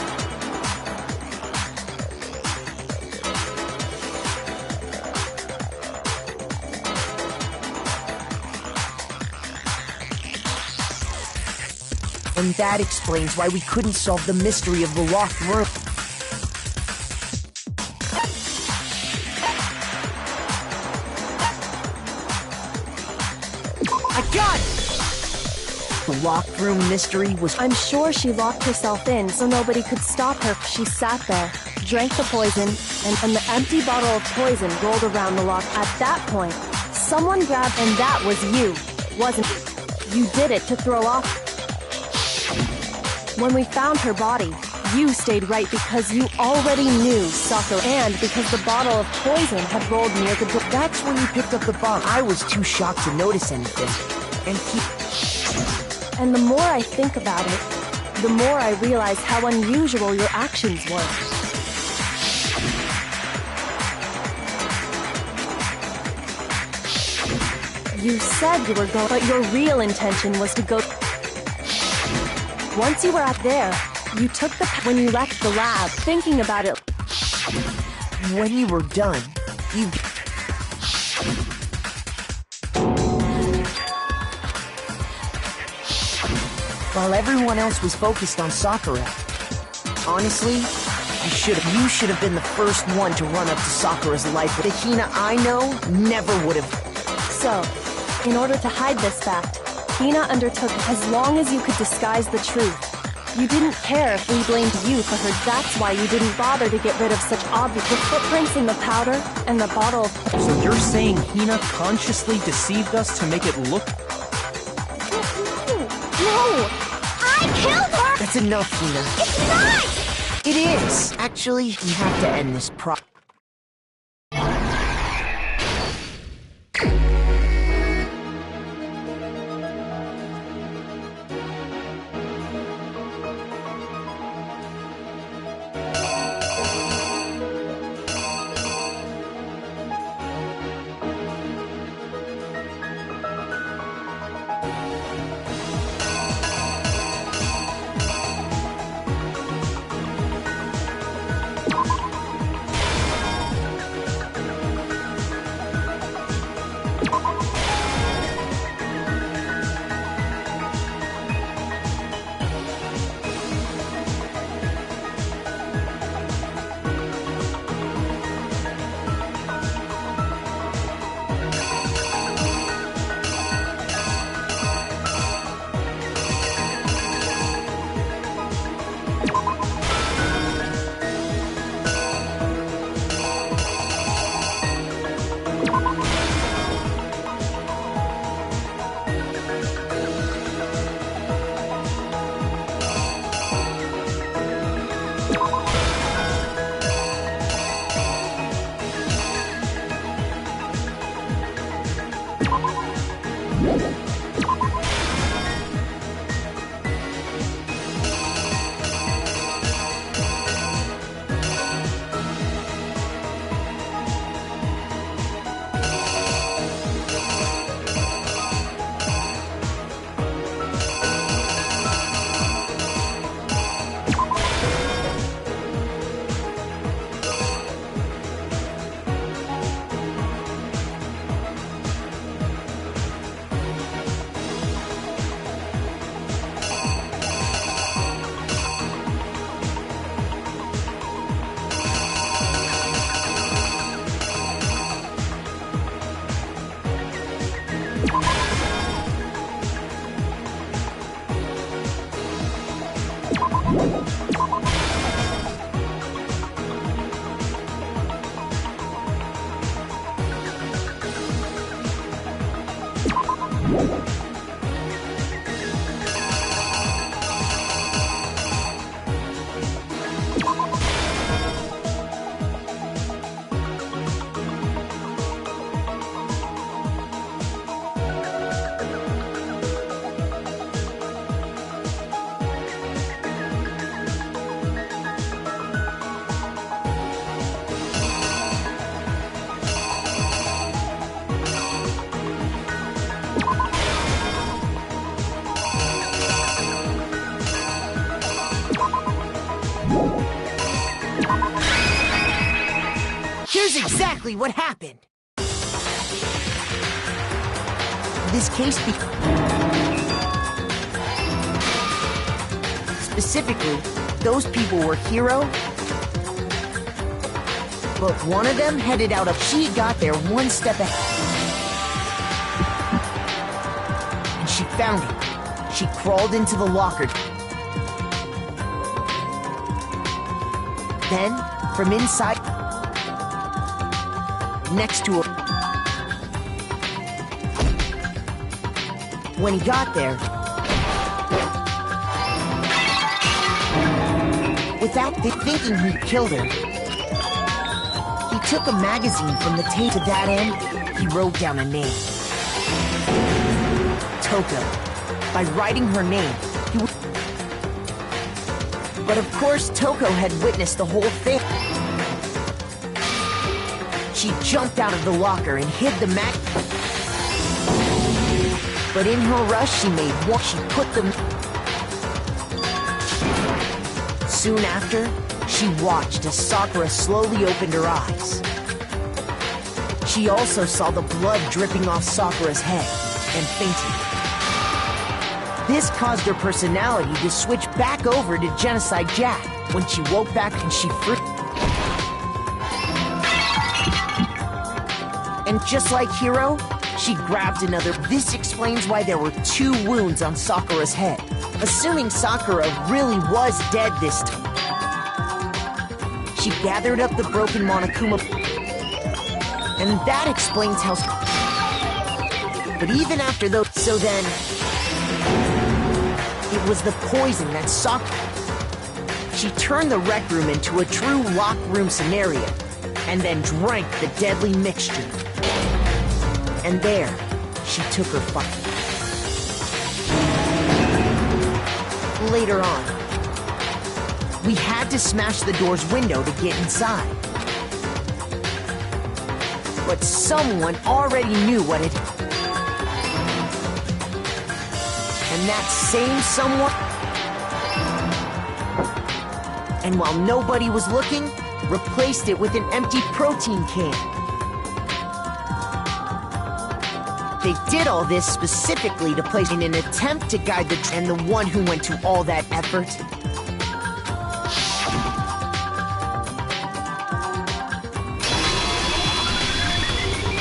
F: And that explains why we couldn't solve the mystery of the locked room. I got it! The locked room mystery was...
G: I'm sure she locked herself in so nobody could stop her. She sat there, drank the poison, and the empty bottle of poison rolled around the lock. At that point, someone grabbed, and that was you, wasn't it? You did it to throw off. When we found her body, you stayed right because you already knew Sakura, and because the bottle of poison had rolled near the door.
F: That's when you picked up the bomb. I was too shocked to notice anything.
G: And the more I think about it, the more I realize how unusual your actions were. You said you were going, but your real intention was to go. Once you were out there, you took the when you left the lab, thinking about it.
F: When you were done, you... While everyone else was focused on Sakura. Honestly, you should have been the first one to run up to Sakura's life. The Hina I know never would have.
G: So, in order to hide this fact, Hina undertook as long as you could disguise the truth. You didn't care if we blamed you for her. That's why you didn't bother to get rid of such obvious footprints in the powder and the bottle of...
E: So you're saying Hina consciously deceived us to make it look...
C: No! I killed her!
F: That's enough, Hina.
C: It's not!
F: It is! Actually, we have to end this exactly what happened. This case specifically, those people were Hiro, but one of them headed out of. She got there one step ahead. And she found him. She crawled into the locker. Then, from inside, next to her. When he got there, without thinking he'd killed her, he took a magazine from the tape. To that end, he wrote down a name. Toko. By writing her name, he would... But of course, Toko had witnessed the whole thing. She jumped out of the locker and hid the mag... But in her rush, she made one. She put them... Soon after, she watched as Sakura slowly opened her eyes. She also saw the blood dripping off Sakura's head and fainted. This caused her personality to switch back over to Genocide Jack. When she woke back and she freaked. And just like Hiro, she grabbed another. This explains why there were 2 wounds on Sakura's head. Assuming Sakura really was dead this time. She gathered up the broken Monokuma. And that explains how... But even after those... So then... It was the poison that Sakura... She turned the rec room into a true locked room scenario. And then drank the deadly mixture. And there, she took her fight. Later on, we had to smash the door's window to get inside. But someone already knew what it... And that same someone... And while nobody was looking, replaced it with an empty protein can. They did all this specifically to place in an attempt to guide the... And the one who went to all that effort...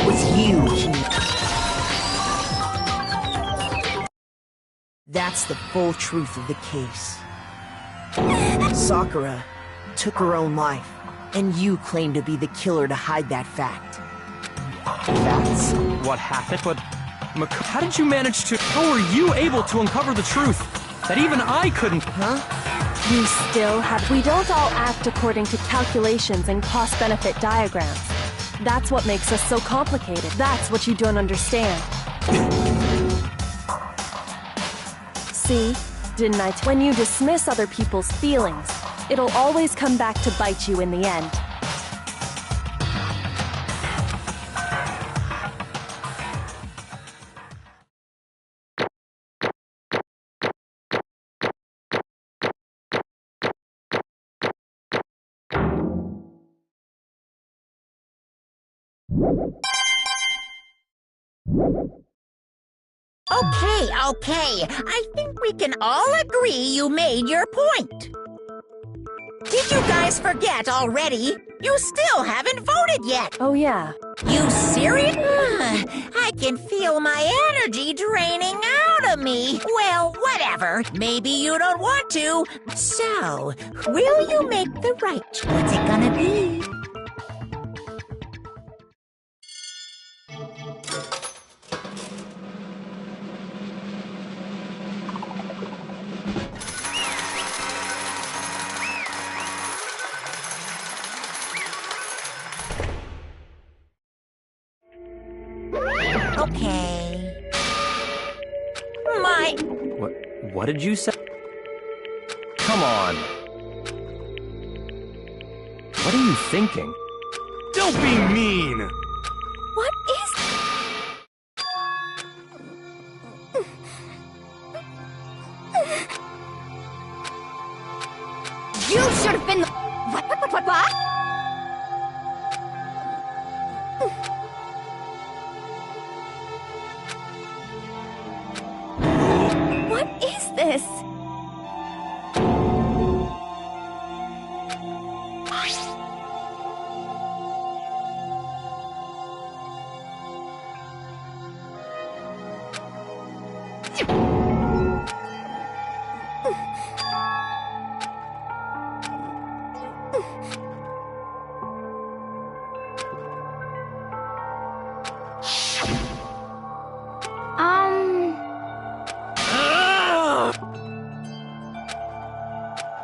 F: was you. That's the full truth of the case. Sakura took her own life, and you claim to be the killer to hide that fact. That's...
E: What happened? But... How did you manage to... How were you able to uncover the truth? That even I couldn't...
F: Huh?
G: You still have... We don't all act according to calculations and cost-benefit diagrams. That's what makes us so complicated. That's what you don't understand. See? Didn't I... When you dismiss other people's feelings, it'll always come back to bite you in the end.
A: Okay. I think we can all agree you made your point. Did you guys forget already? You still haven't voted yet.
G: Oh, yeah.
A: You serious? I can feel my energy draining out of me. Well, whatever. Maybe you don't want to. So, will you make the right choice? What's it gonna be? Okay.
E: What did you say? Come on. What are you thinking?
B: Don't be mean!
C: What is... You should have been the... What?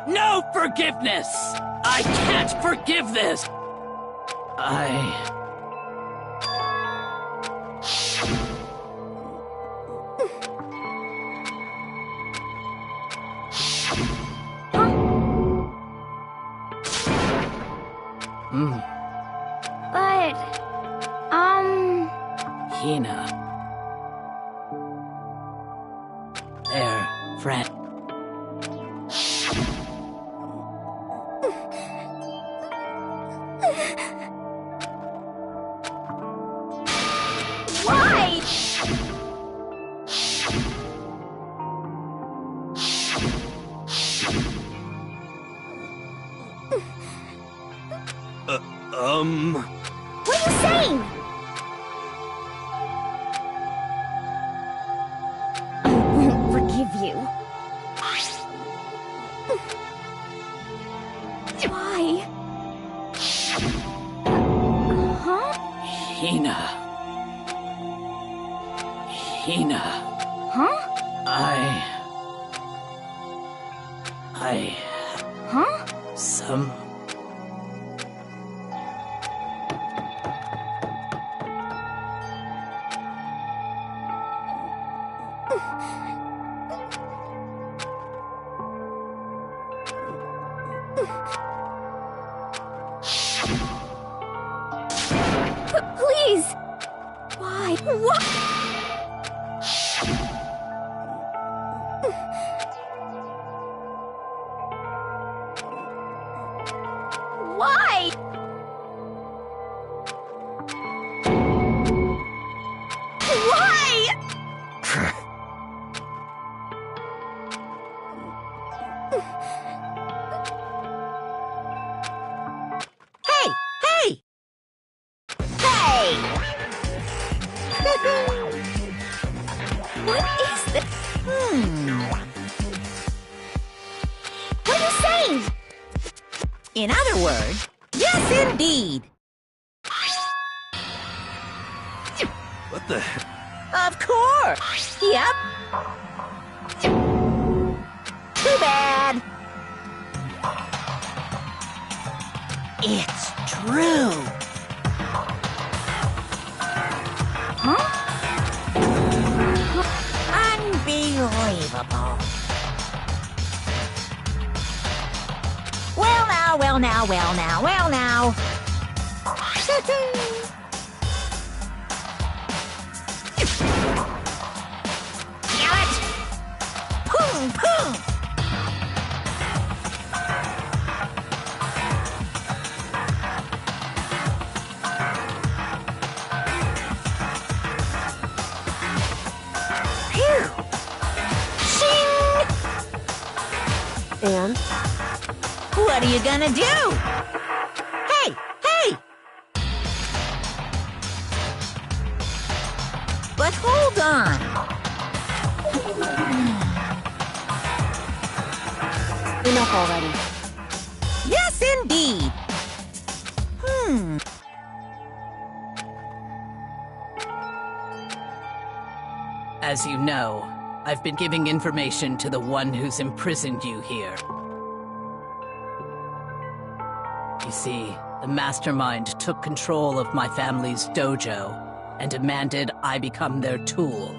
I: No forgiveness! I can't forgive this!
D: But,
I: Hina. Their friend.
C: Why? What are you saying? I won't forgive you. Why? Huh?
I: Hina. Hina.
C: Huh? Huh?
I: Some...
C: Please! Why? What? Why? Why?
A: Hey! Hey! Hey!
C: What is this? What are you saying?
A: In other words, yes, indeed.
B: What the?
A: Of course. Yep. Too bad. It's true. Unbelievable. Well now, well now, well now, well now. Damn it! Boom, boom! Phew! Shing!
G: And?
A: What are you gonna do? Hey! Hey! But hold on.
G: Enough already.
A: Yes, indeed.
I: As you know, I've been giving information to the one who's imprisoned you here. You see, the mastermind took control of my family's dojo and demanded I become their tool.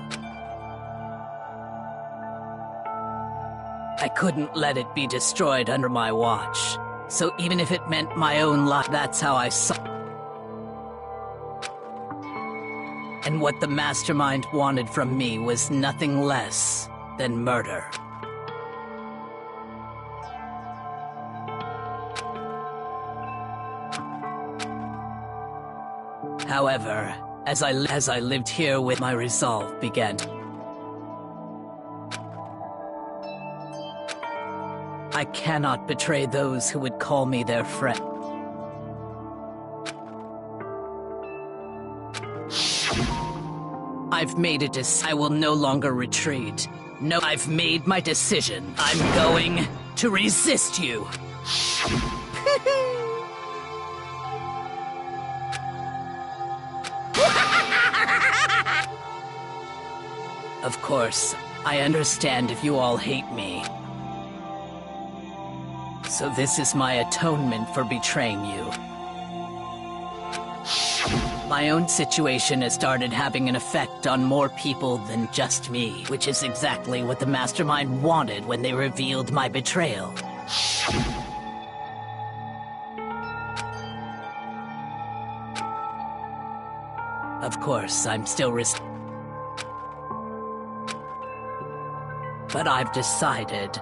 I: I couldn't let it be destroyed under my watch, so even if it meant my own life, that's how I saw. And what the mastermind wanted from me was nothing less than murder. However, as I lived here with my resolve began. I cannot betray those who would call me their friend. I've made a I will no longer retreat. No, I've made my decision. I'm going to resist you. Of course, I understand if you all hate me. So this is my atonement for betraying you. My own situation has started having an effect on more people than just me, which is exactly what the Mastermind wanted when they revealed my betrayal. Of course, I'm still but I've decided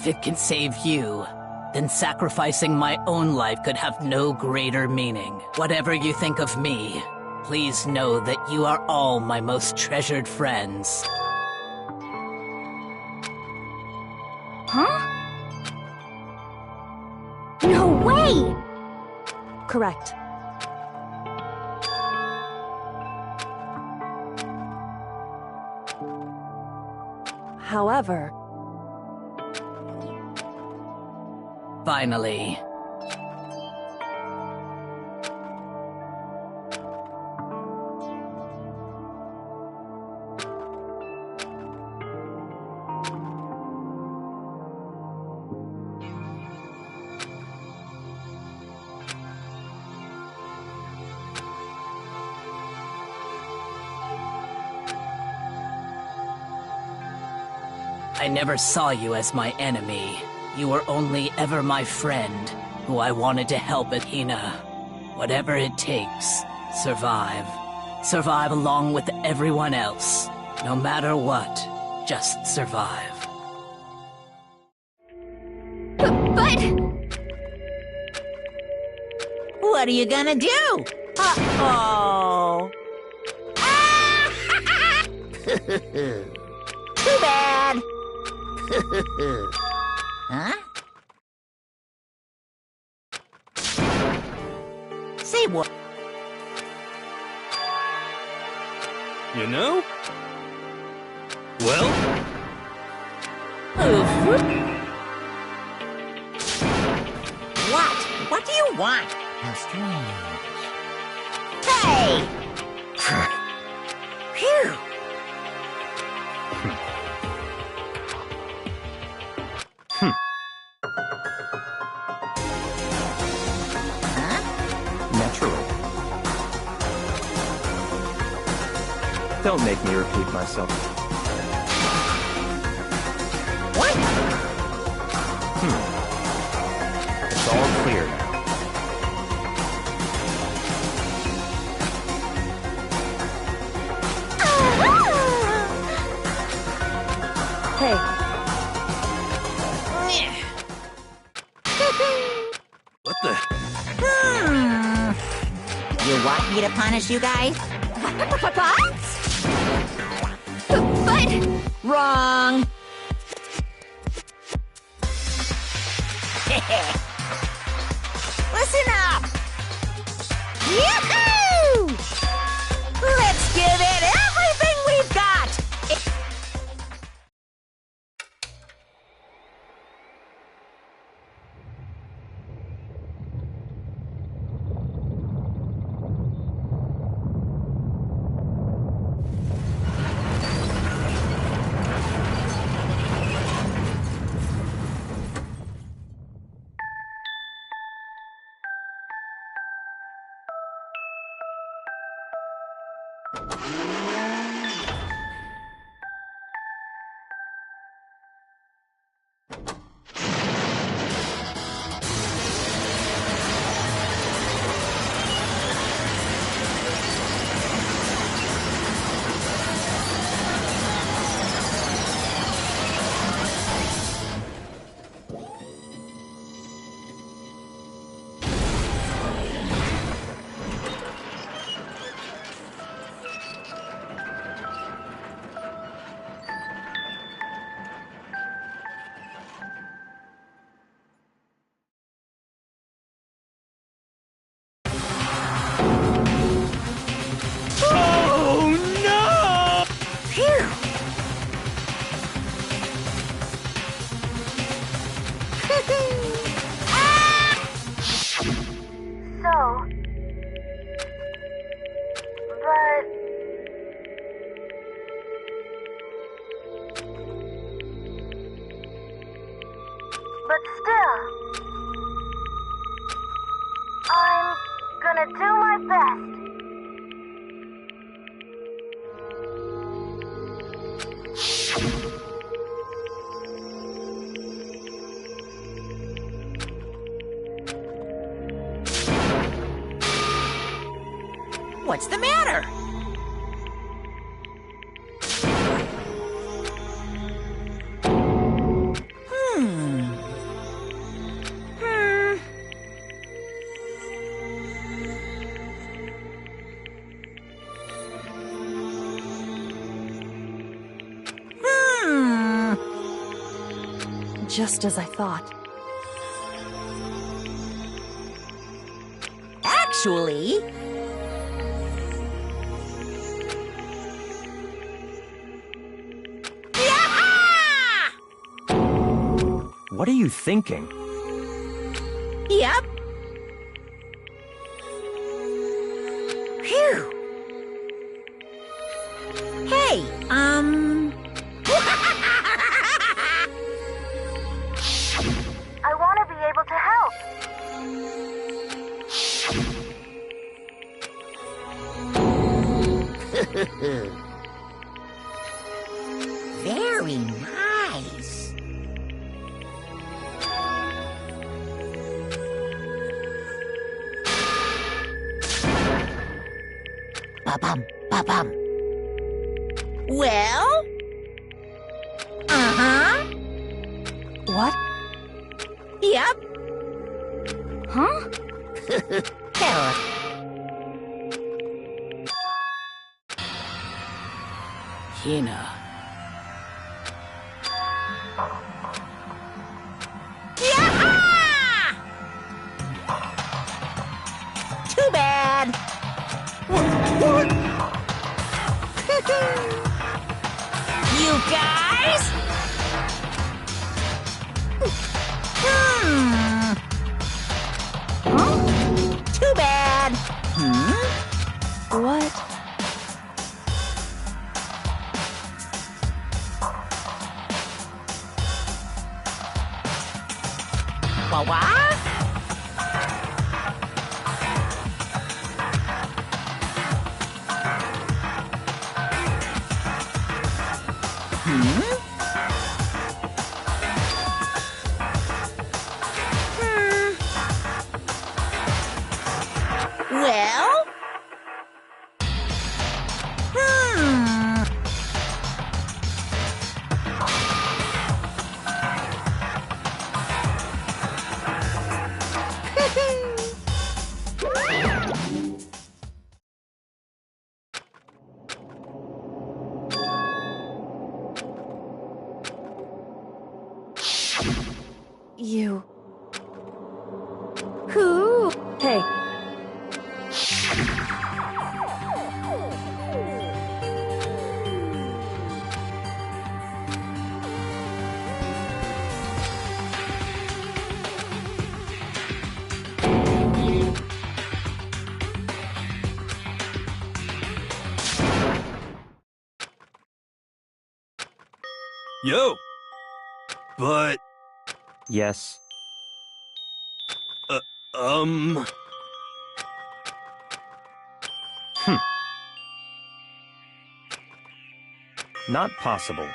I: if it can save you, then sacrificing my own life could have no greater meaning. Whatever you think of me, please know that you are all my most treasured friends.
D: Huh? No way!
G: Correct. However...
I: Finally. I never saw you as my enemy. You were only ever my friend, who I wanted to help at Hina. Whatever it takes, survive. Survive along with everyone else. No matter what, just survive.
C: But...
A: What are you gonna do? Uh-oh. Too bad. Huh? Say what?
B: You know? Well?
A: What? What do you want? How strange. Hey! Phew!
E: Naturally. Don't make me repeat myself.
A: What?
E: It's all clear now.
G: Hey,
B: What the?
A: You want me to punish you guys?
C: What? But...
A: Wrong! Listen up! Yahoo! Let's give it everything we've got!
B: Oh no!
A: Phew!
C: So... But... But still... I'm gonna do my best.
A: What's the matter?
G: Just as I thought.
A: Actually...
E: What are you thinking?
A: Yep. Phew. Hey,
C: I want to be able to help.
A: Very nice. Ba-bum, ba-bum. Well? Uh-huh.
G: What?
A: Yep.
G: Huh?
A: Hell.
I: Hina.
A: Yeah! Too bad.
B: What?
A: You guys? Too bad.
G: What?
A: What? Well?
G: You... Who? Hey.
B: Yo! But,
E: Yes. Not possible.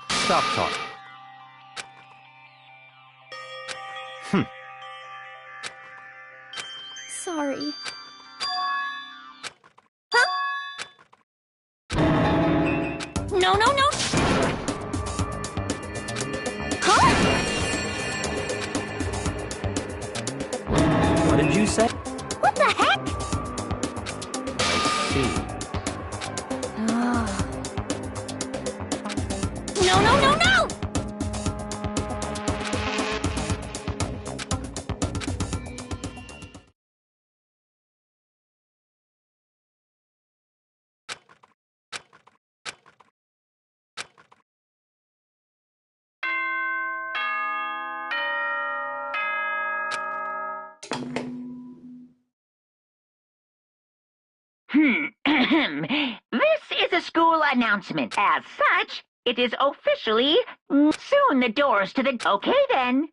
E: Stop talking.
D: Sorry.
C: No, no, no! Huh?
E: What did you say?
C: What the heck?
E: I see.
C: No, no, no, no!
A: This is a school announcement. As such, it is officially soon the doors to the... Okay, then.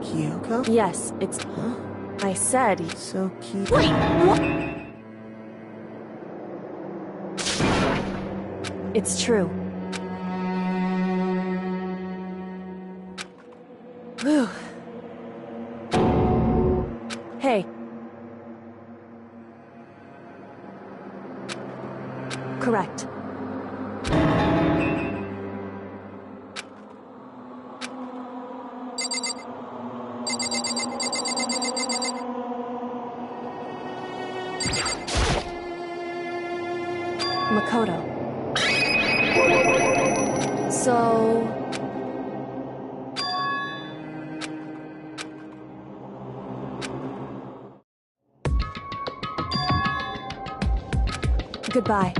F: Kyoko?
G: Yes, it's...
F: Huh?
G: I said...
F: So cute.
A: Wait, what?
G: It's true. Whew. Hey. Correct. Makoto. So... Goodbye.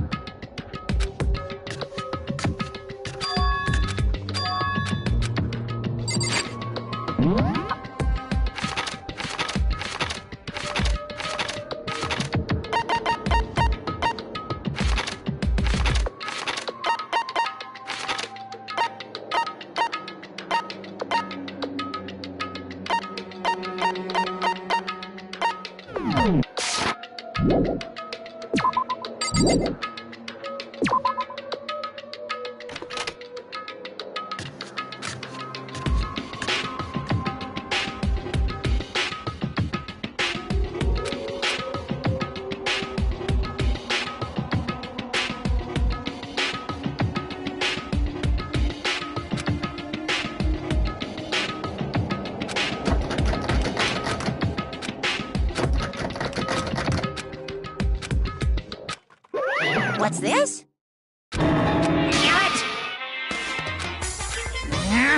A: What's this? Damn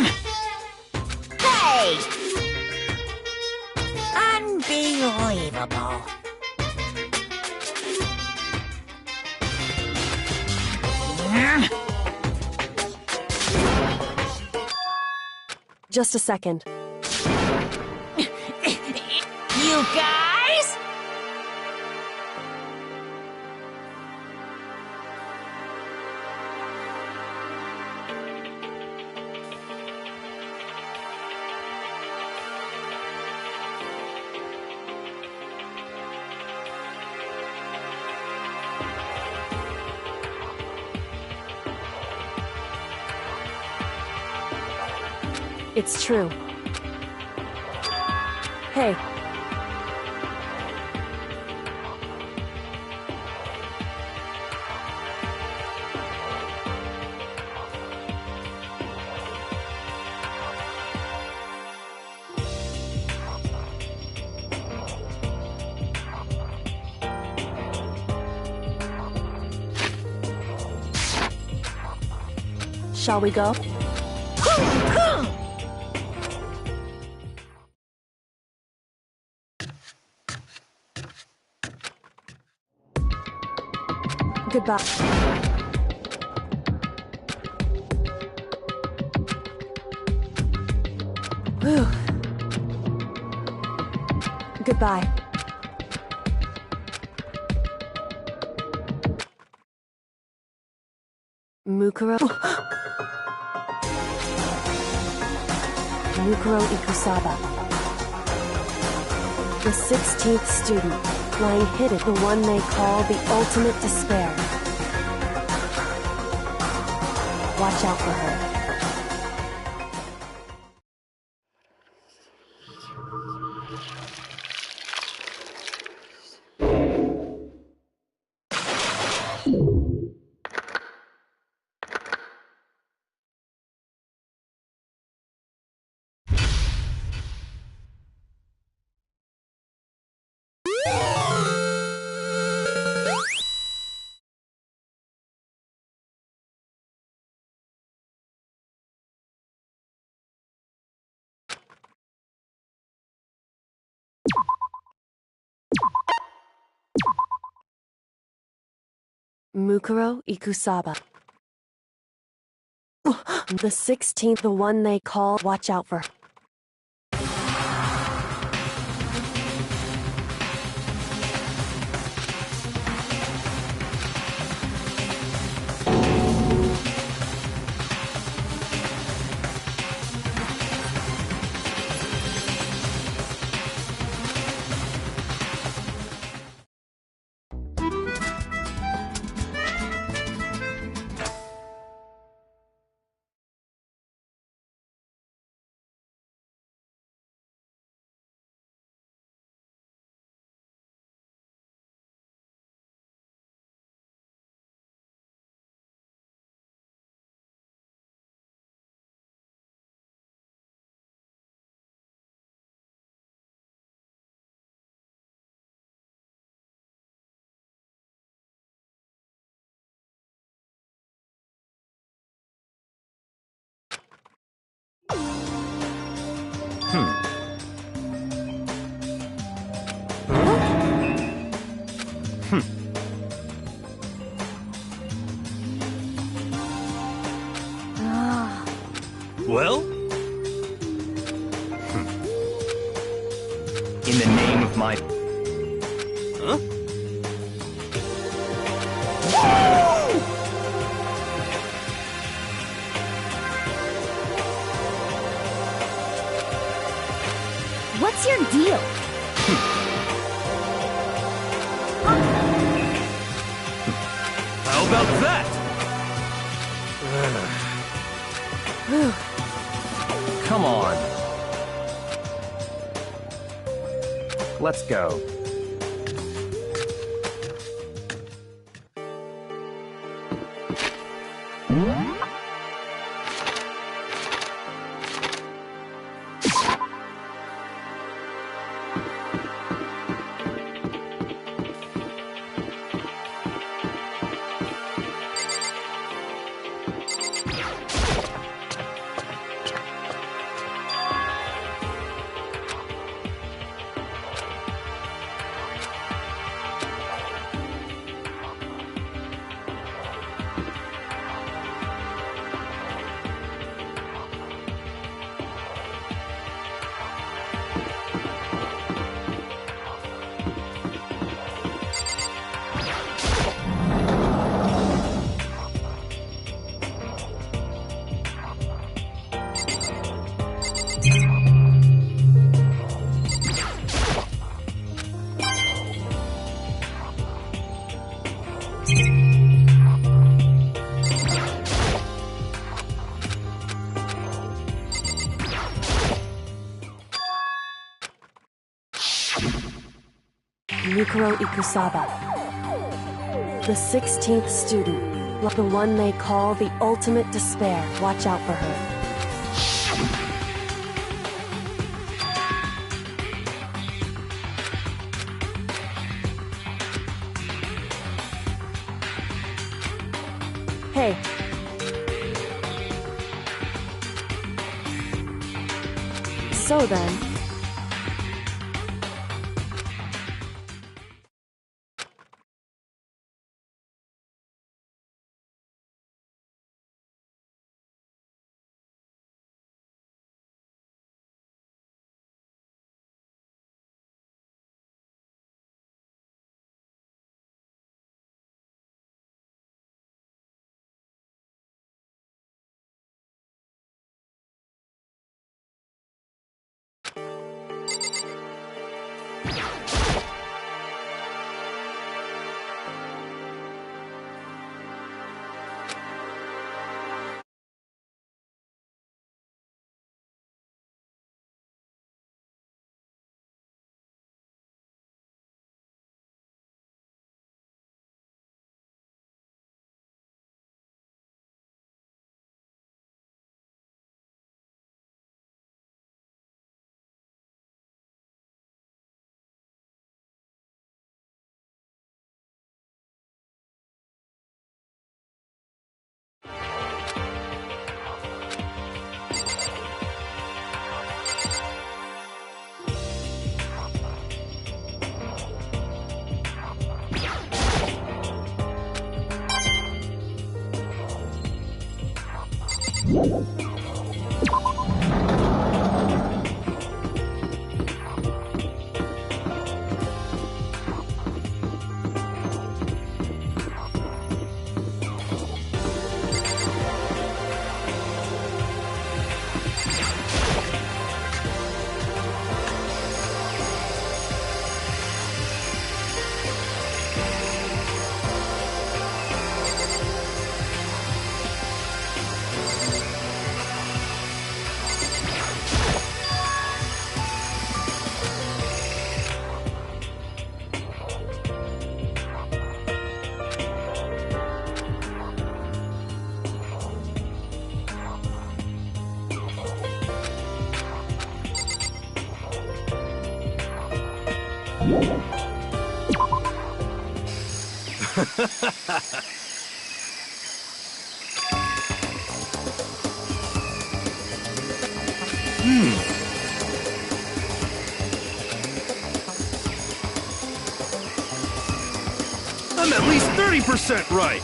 A: it! Hey! Unbelievable.
G: Just a second.
A: You guys?
G: It's true. Hey. Shall we go? Goodbye. Whew. Goodbye. Mukuro? Mukuro Ikusaba. The 16th student, lying hidden, the one they call the ultimate despair. Watch out for her. Mukuro Ikusaba. The 16th, the one they call, watch out for.
B: Well?
E: In the name of my...
B: Huh?
D: What's your deal?
B: How about that?
E: Come on. Let's go.
G: Mukuro Ikusaba. The 16th student, the one they call the ultimate despair. Watch out for her. Hey. So then...
B: I'm at least 30% right.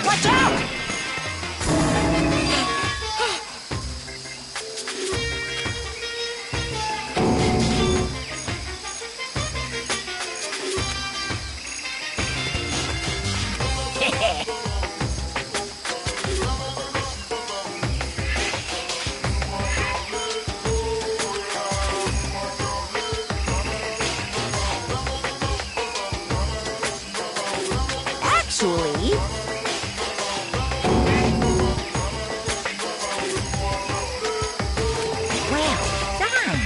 A: Watch out! Actually... well done.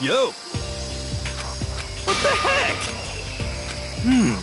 B: Yo! What the heck? Hmm.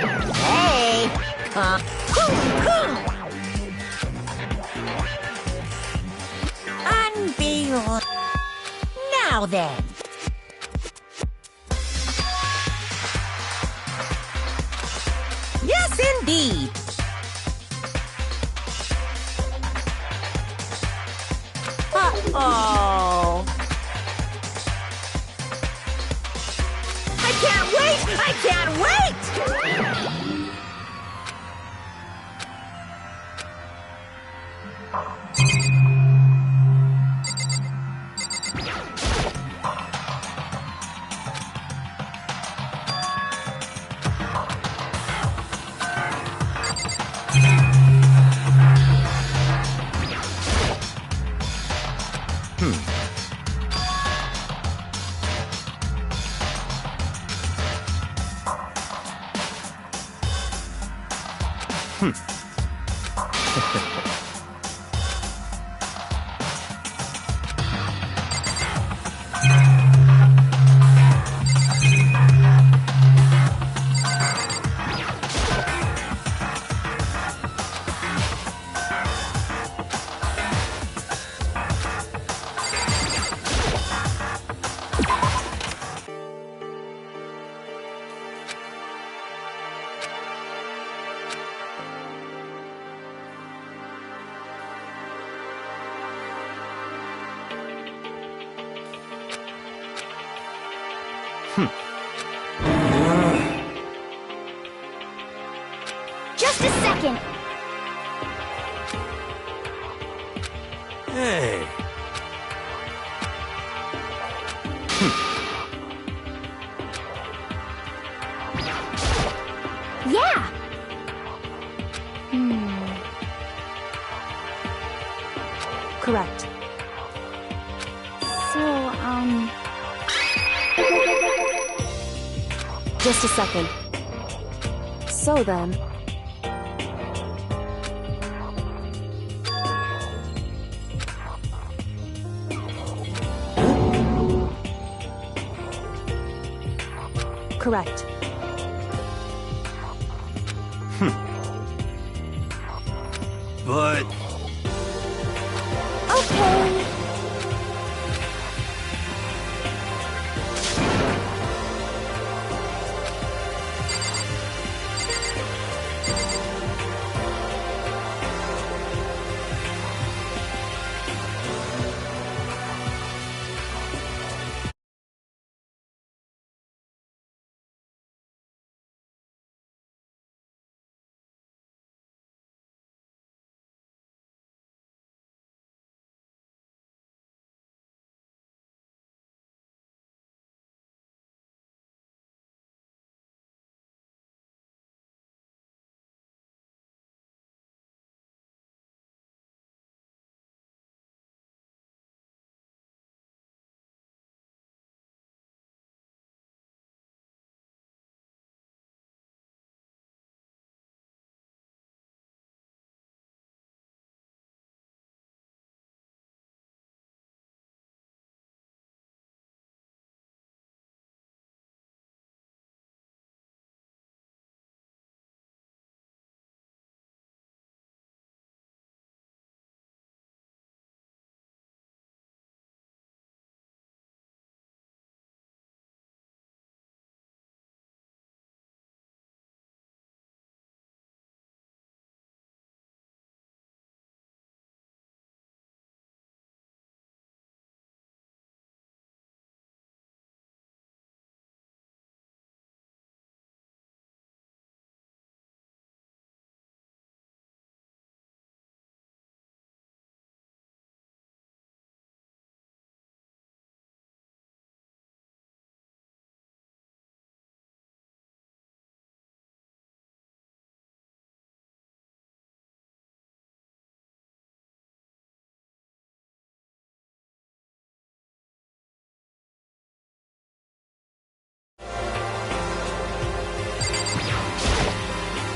A: Hey! Unbelievable. Now then. Yes, indeed. Uh-oh. I can't wait! I can't wait!
C: Just a second.
B: Hey.
C: Yeah.
G: Correct.
D: So,
G: Just a second. So then... Correct.
B: But
C: Okay.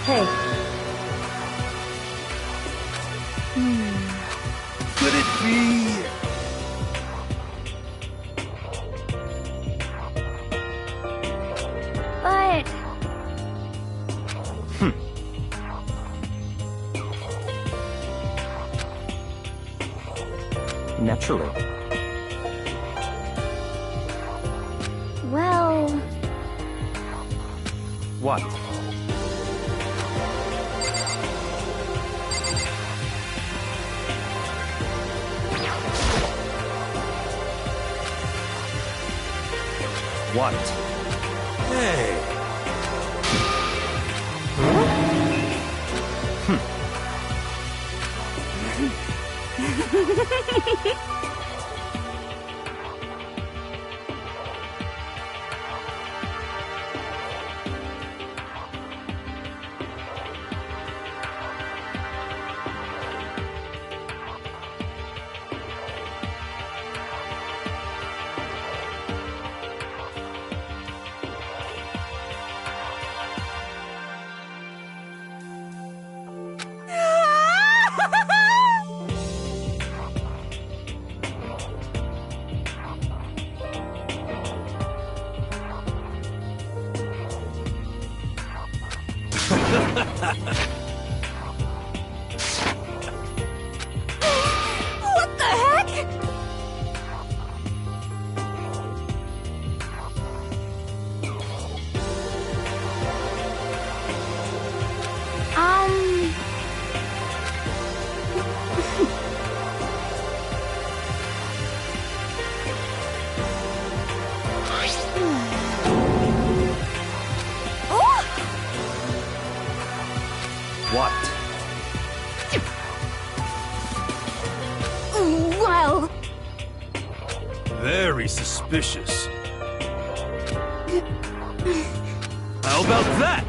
G: Hey,
B: could it be?
C: But
E: Naturally.
C: well,
E: What? What?
B: Hey.
C: what the heck?
B: Very suspicious. How about that?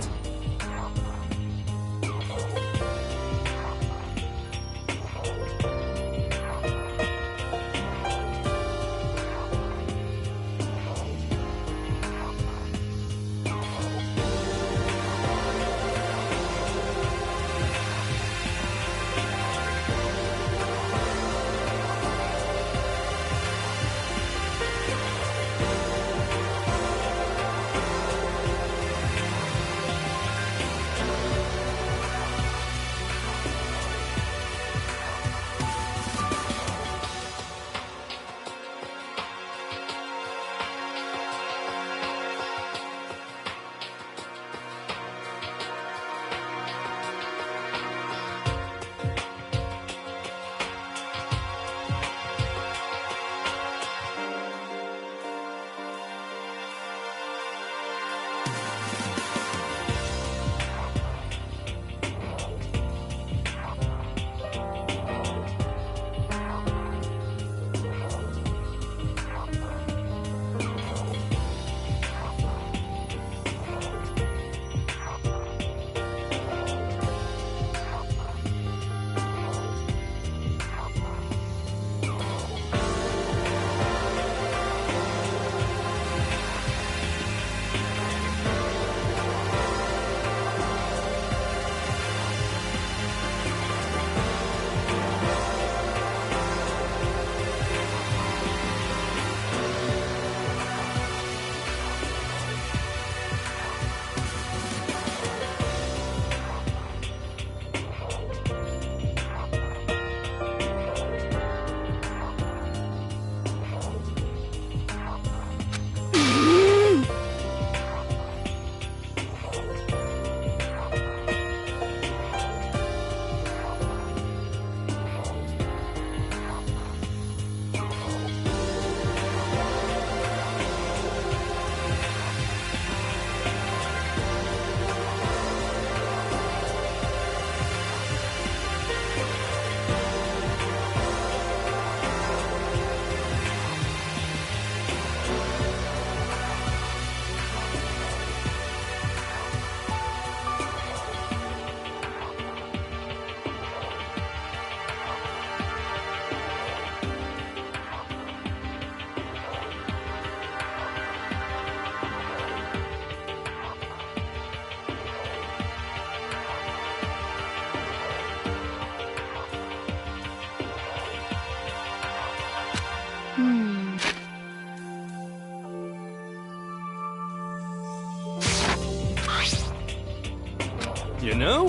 B: You know?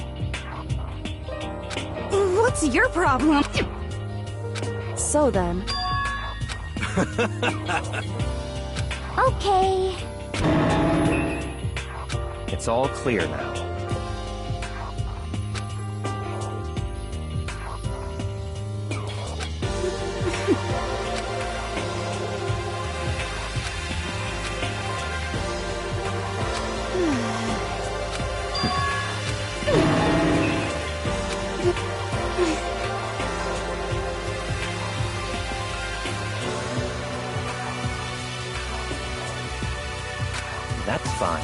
D: What's your problem?
G: So then,
C: Okay.
E: it's all clear now. That's fine.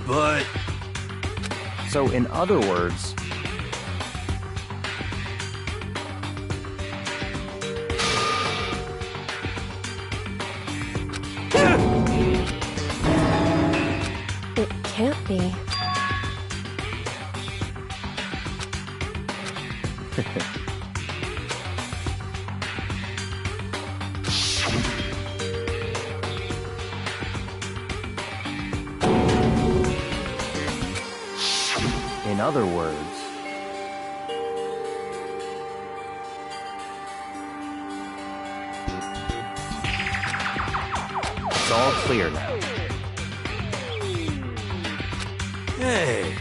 B: But
E: So, in other words,
G: it be.
E: In other words, it's all clear now.
B: Hey.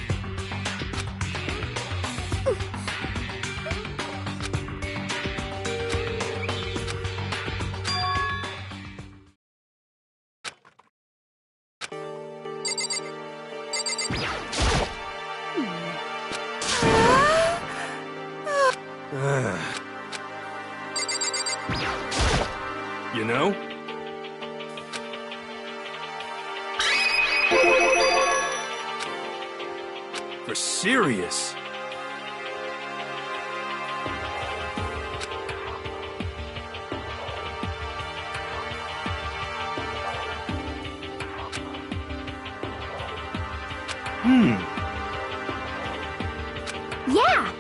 B: You know? For serious.
C: Yeah!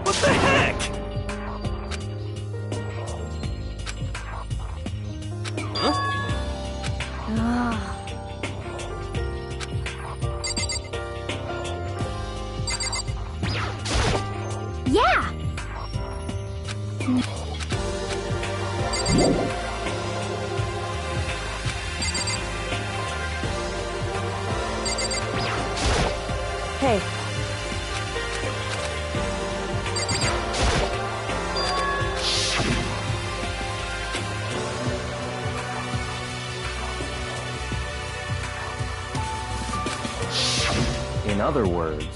B: What the heck? Huh?
C: Yeah!
G: Hey,
E: In other words,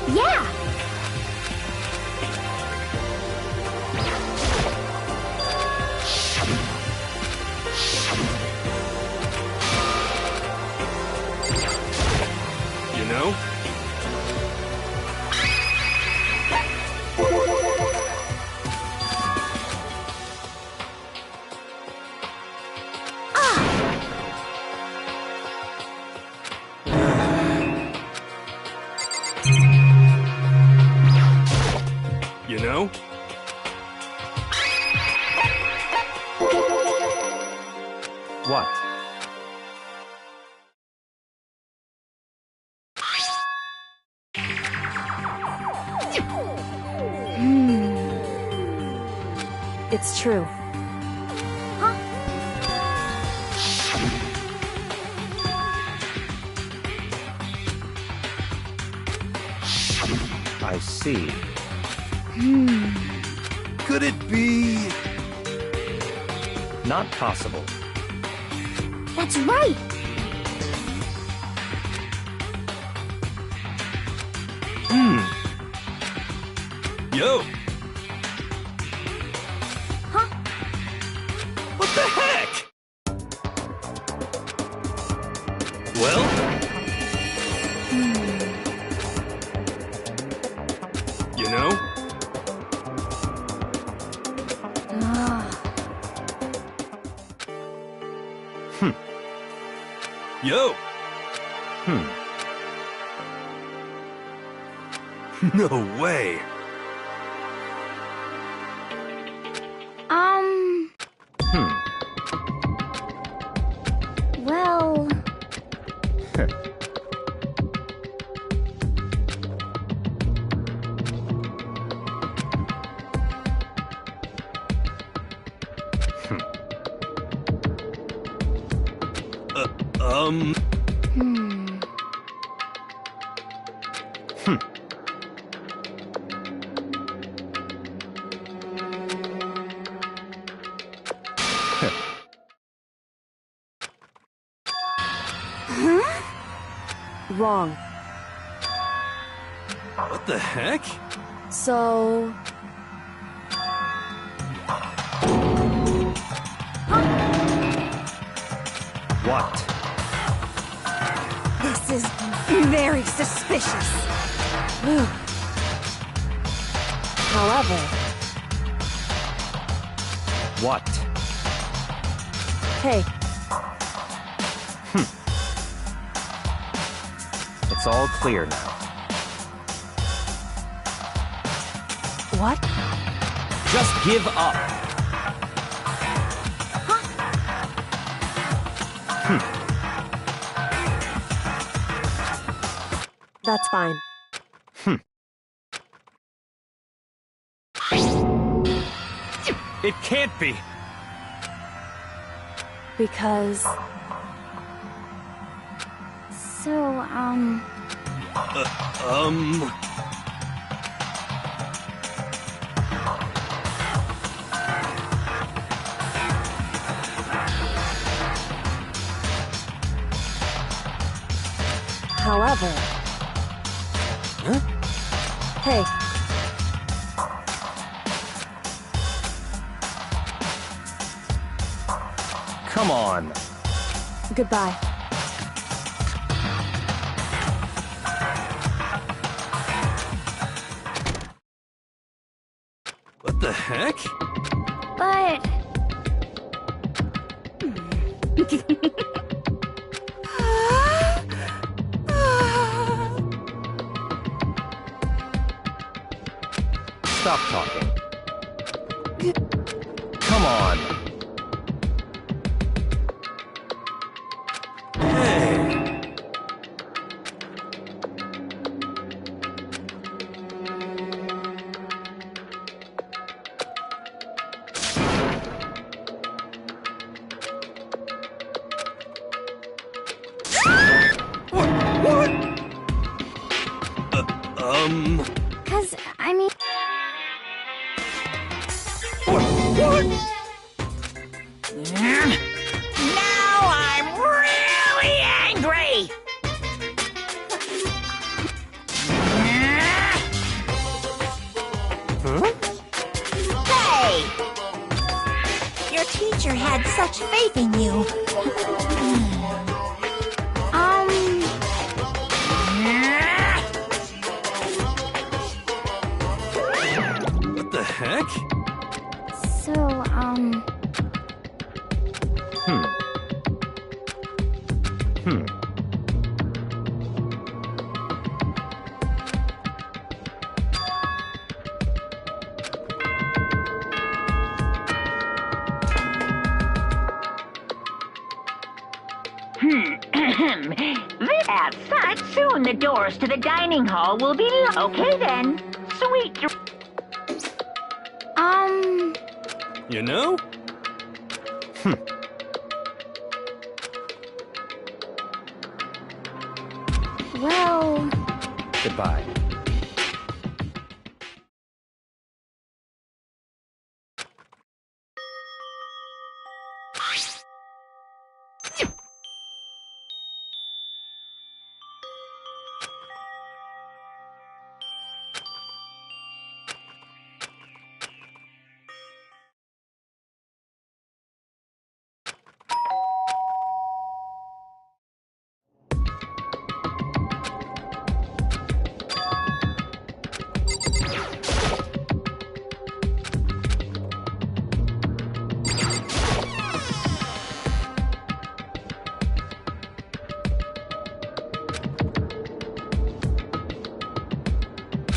C: Yeah!
B: You know? You know?
E: what?
G: it's true.
E: I see.
B: Could it be?
E: Not possible.
C: That's right!
B: Yo!
C: Huh?
B: What the heck? Well? You know? Yo! No way!
C: Well...
G: Wrong.
B: What the heck?
G: So...
E: What?
D: This is very suspicious.
G: However,
E: What?
G: hey,
E: It's all clear now.
G: what?
E: Just give up.
G: That's fine.
E: It can't be.
G: Because...
D: So,
G: However... Hey,
E: Come on.
G: goodbye.
B: What the heck?
D: but...
E: Stop talking. Come on.
B: Hey! What?
D: Cause, I mean...
B: What?
A: Now I'm really angry! Hey! Your teacher had such faith in you.
B: What the heck?
D: So,
A: As such, soon the doors to the dining hall will be locked. Okay then. Sweet
B: You know?
D: well...
E: Goodbye.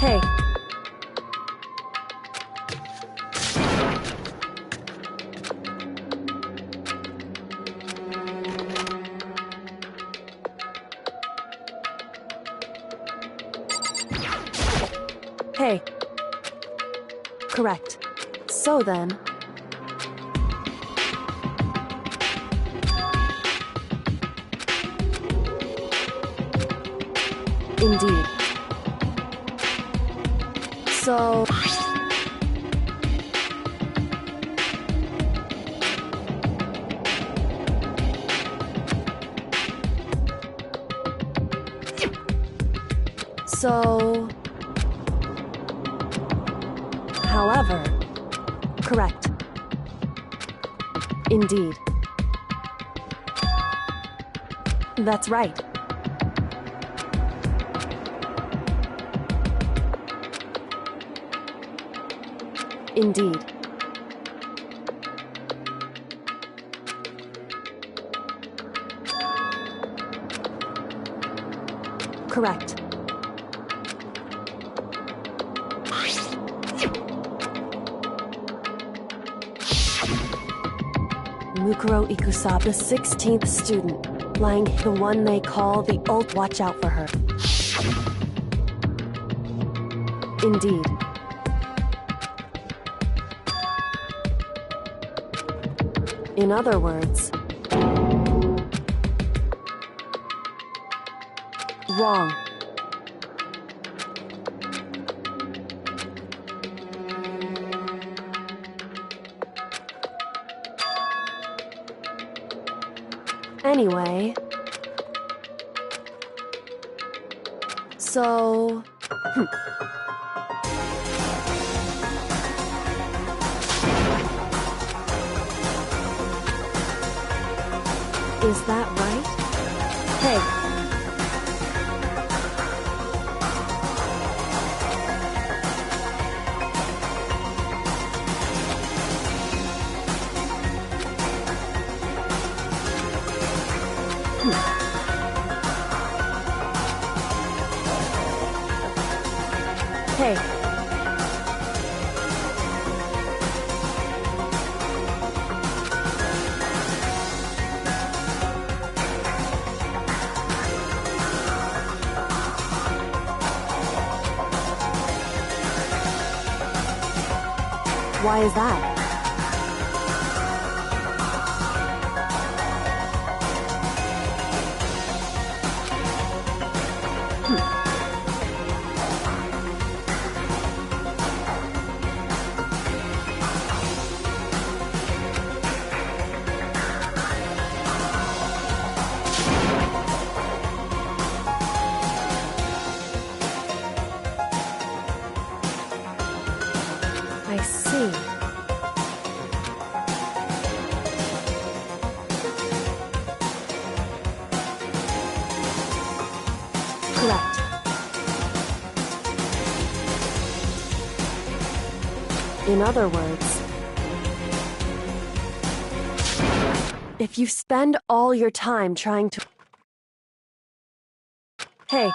G: Hey, hey. Correct. So then... Indeed. So... So... However... Correct. Indeed. That's right. Indeed. Correct. Mukuro Ikusaba, 16th student, lying the one they call the Ult. Watch out for her. Indeed. In other words... Wrong. Anyway... So... Is that right? Hey. Hey. Why is that? I see. Correct. In other words, if you spend all your time trying to... Hey.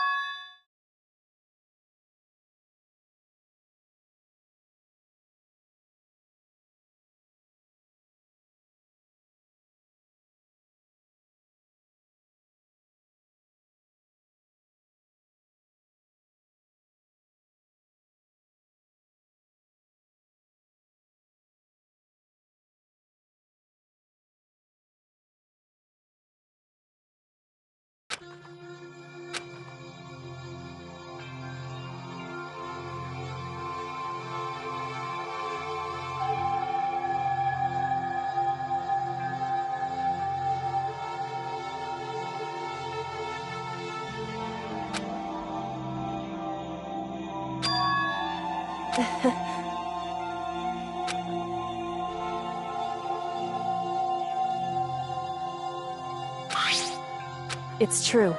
G: It's true.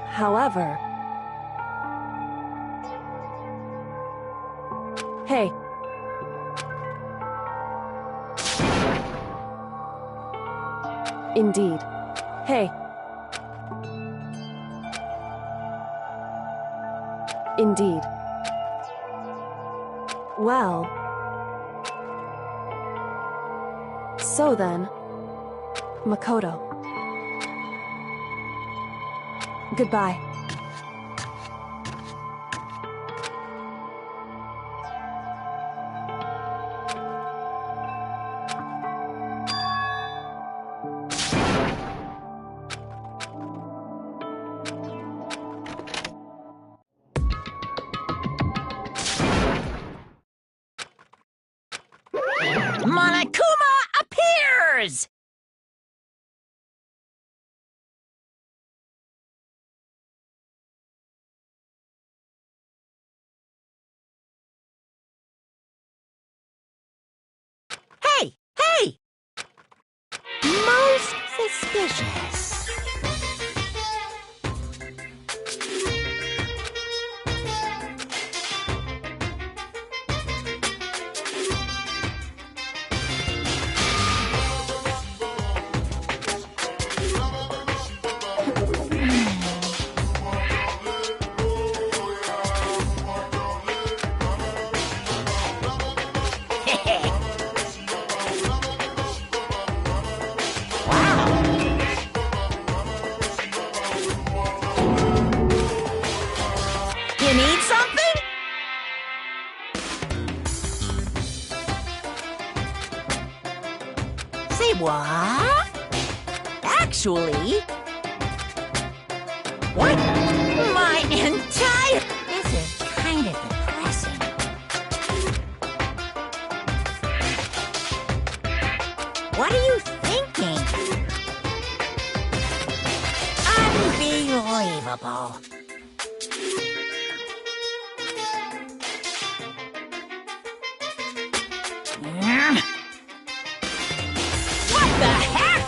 G: However... Hey. Indeed. Hey. Indeed. Well... So then... Makoto. Goodbye.
A: Monokuma appears! Hey! Most suspicious. You need something? Say what? Actually... What? My entire... This is kind of depressing. What are you thinking? Unbelievable. What the heck?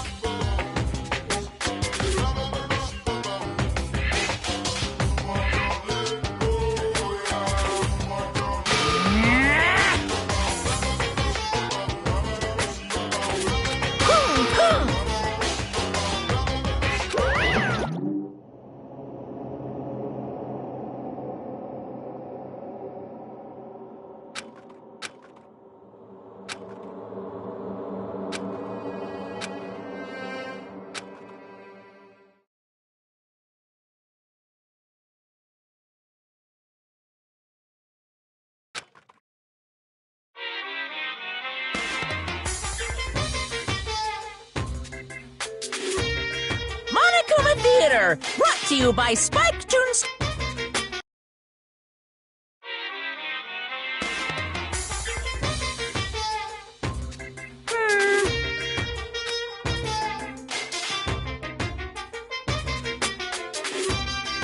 A: Monokuma Theater, brought to you by Spike Tunes.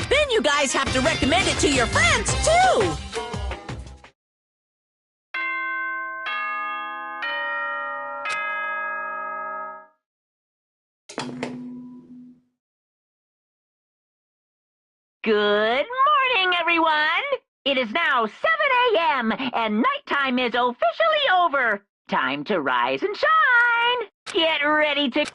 A: Then you guys have to recommend it to your friends, too!
J: Good morning, everyone! It is now 7 a.m. and nighttime is officially over. Time to rise and shine! Get ready to...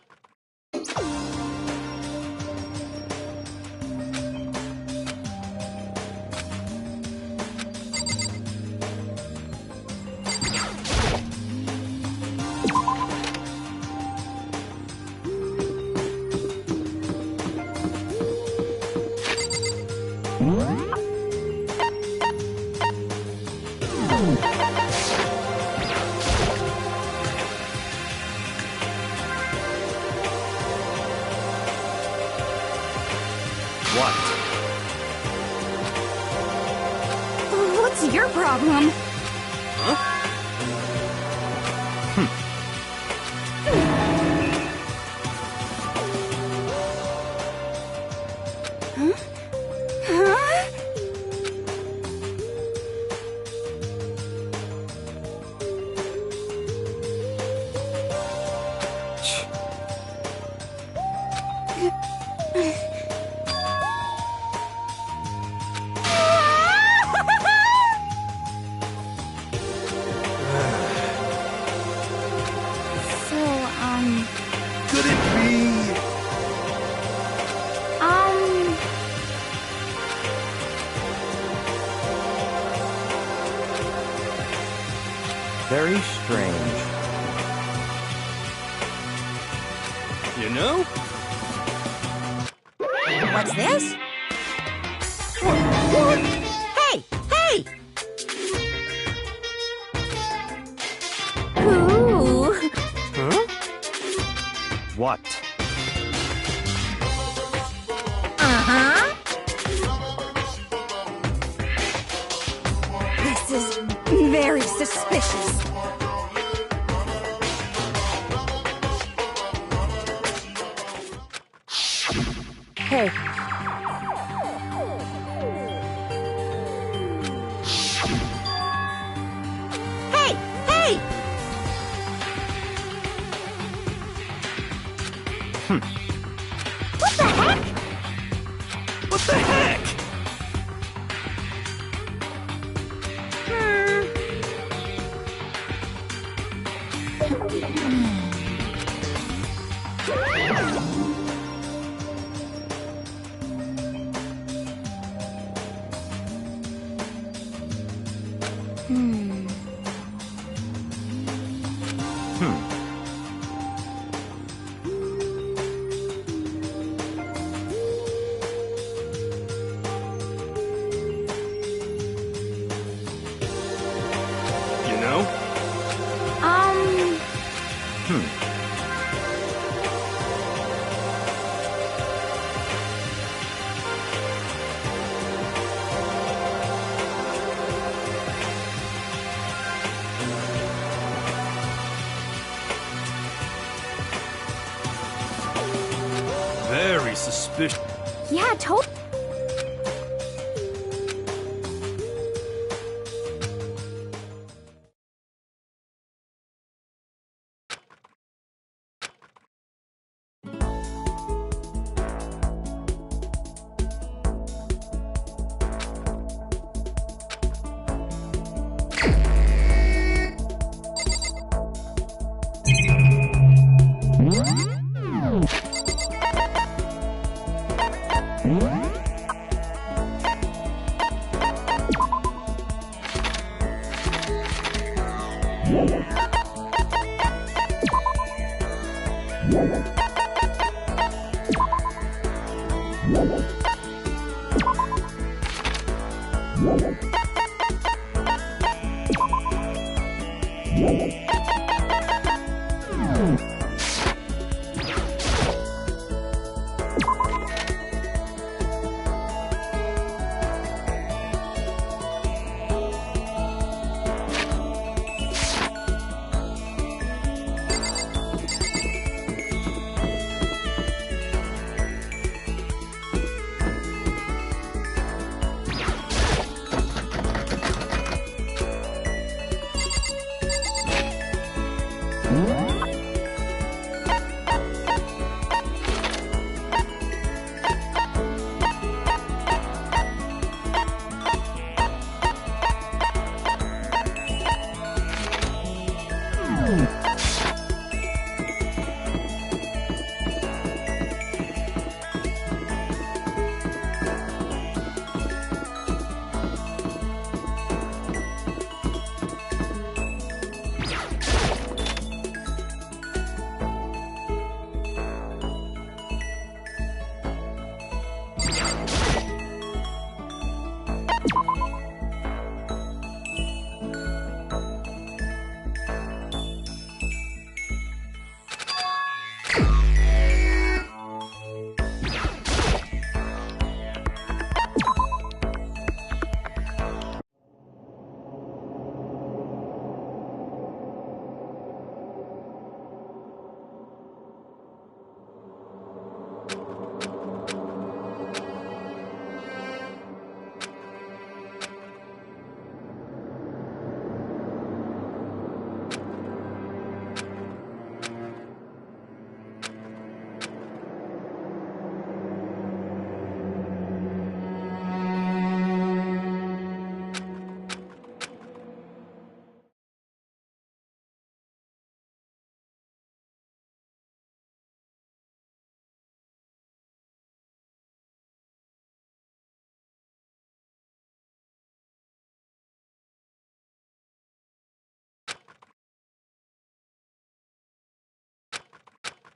E: What?
D: What's your problem?
B: Could it be?
E: Very strange.
B: You know?
A: What's this? What? Hey! Hey! Ooh!
B: Huh?
E: What?
A: Uh-huh.
D: This is very suspicious.
F: Hey,
A: Hey! Hey!
B: You know? Very suspicious.
D: Yeah, totally.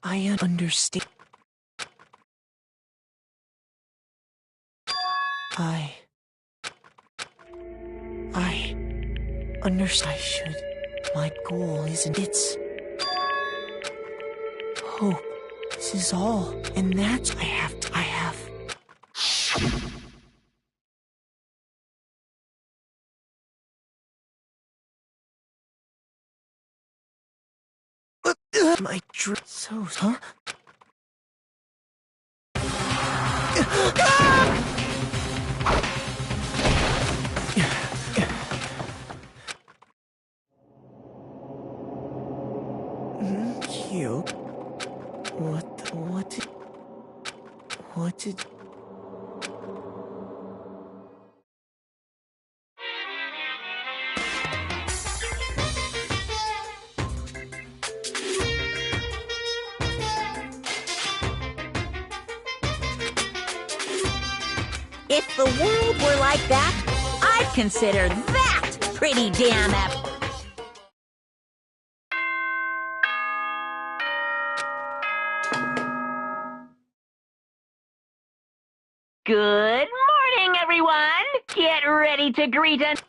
F: I understand. I understand. I should. My goal isn't. It's hope. This is all, and that's I have. My dream. So, huh? Cute. What did...
A: If the world were like that, I'd consider that pretty damn epic.
J: Good morning, everyone! Get ready to greet us.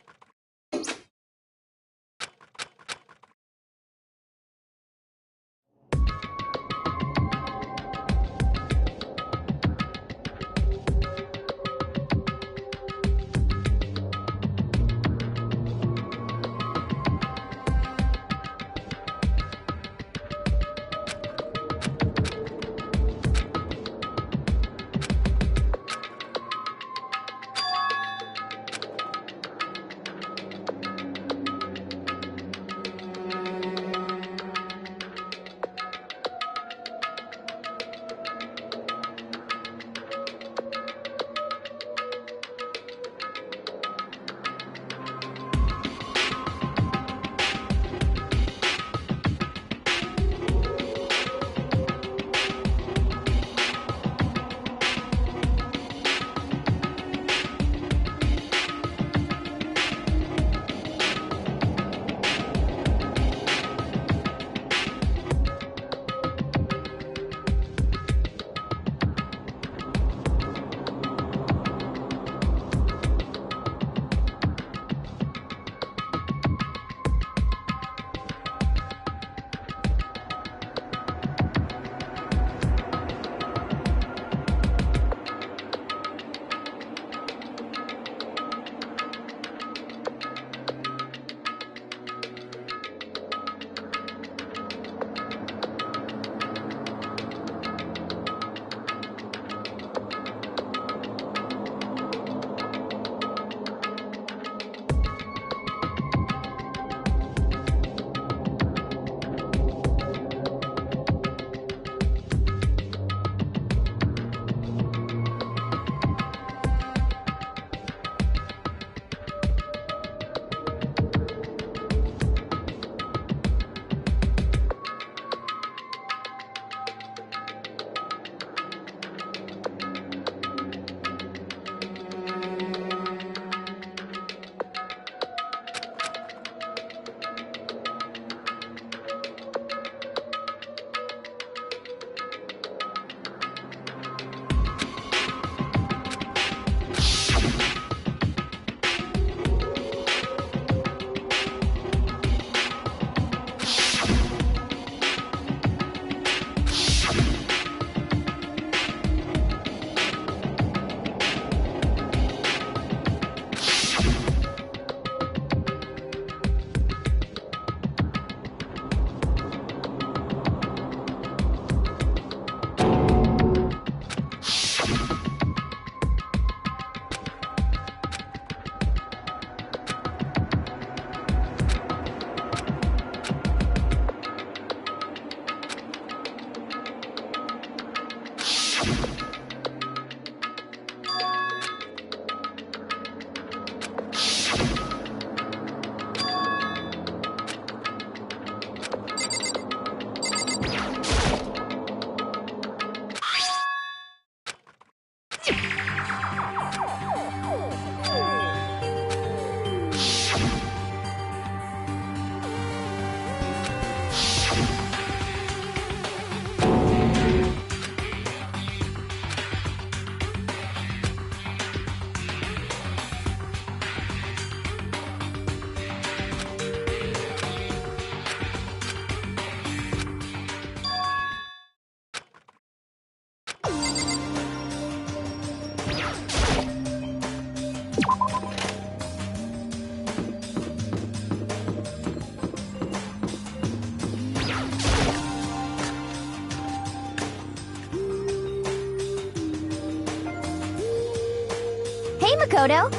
C: Hey, Makoto.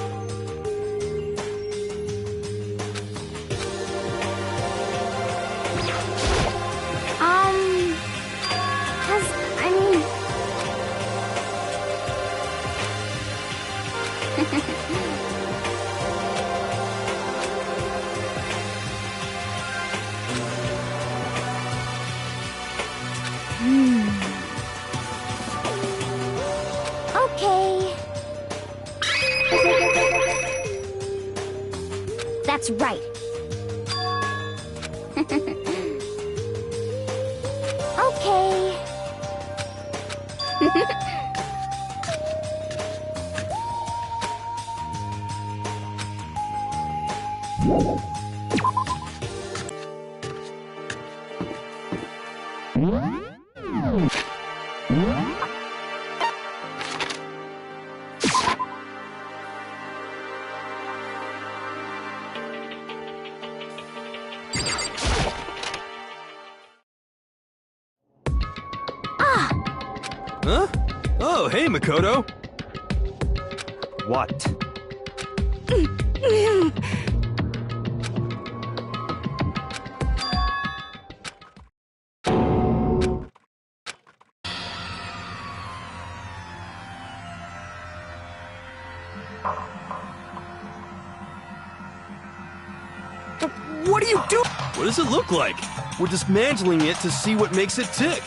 C: I mean... Okay. That's right. Okay.
B: Huh? Oh, hey, Makoto.
E: What?
B: What are you doing? What does it look like? We're dismantling it to see what makes it tick.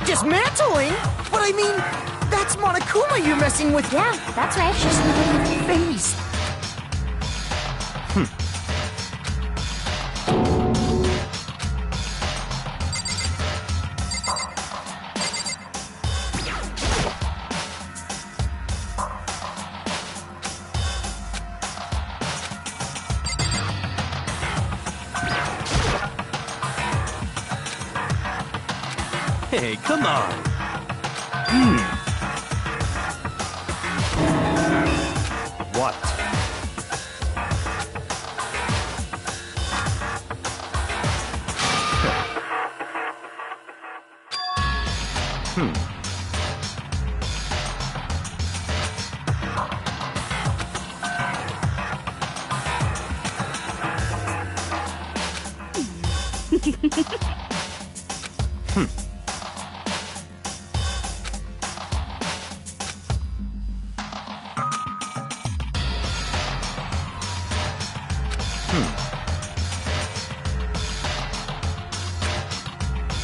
F: Dismantling? But I mean, that's Monokuma you're messing with.
C: Yeah, that's right.
F: Just look at her face.
B: Hey, come on.
E: What?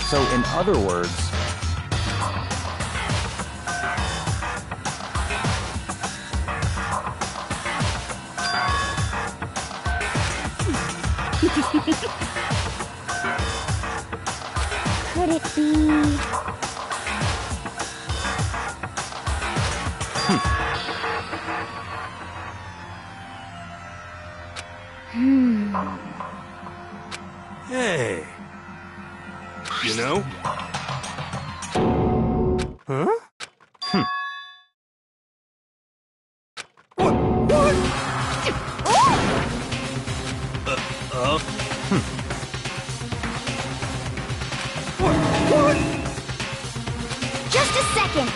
E: So, in other words,
C: Could it be...
B: Hey. You know? Huh? What? What? What?
C: Just a second.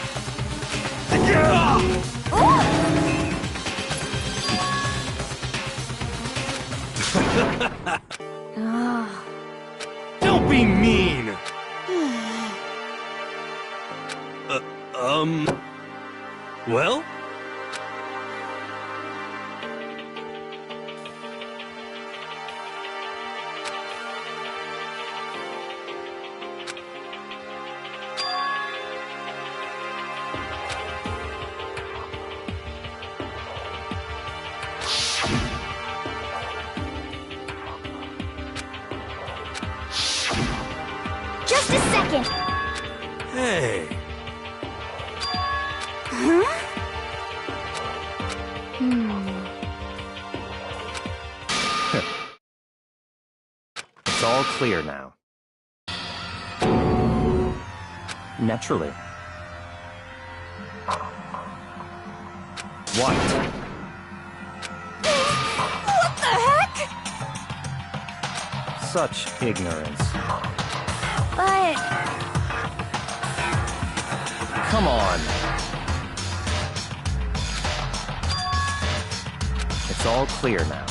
B: Don't be mean! Well?
C: Just a second.
B: Hey.
E: it's all clear now. Naturally. What?
C: What the heck?
E: Such ignorance.
C: But...
E: Come on. It's all clear now.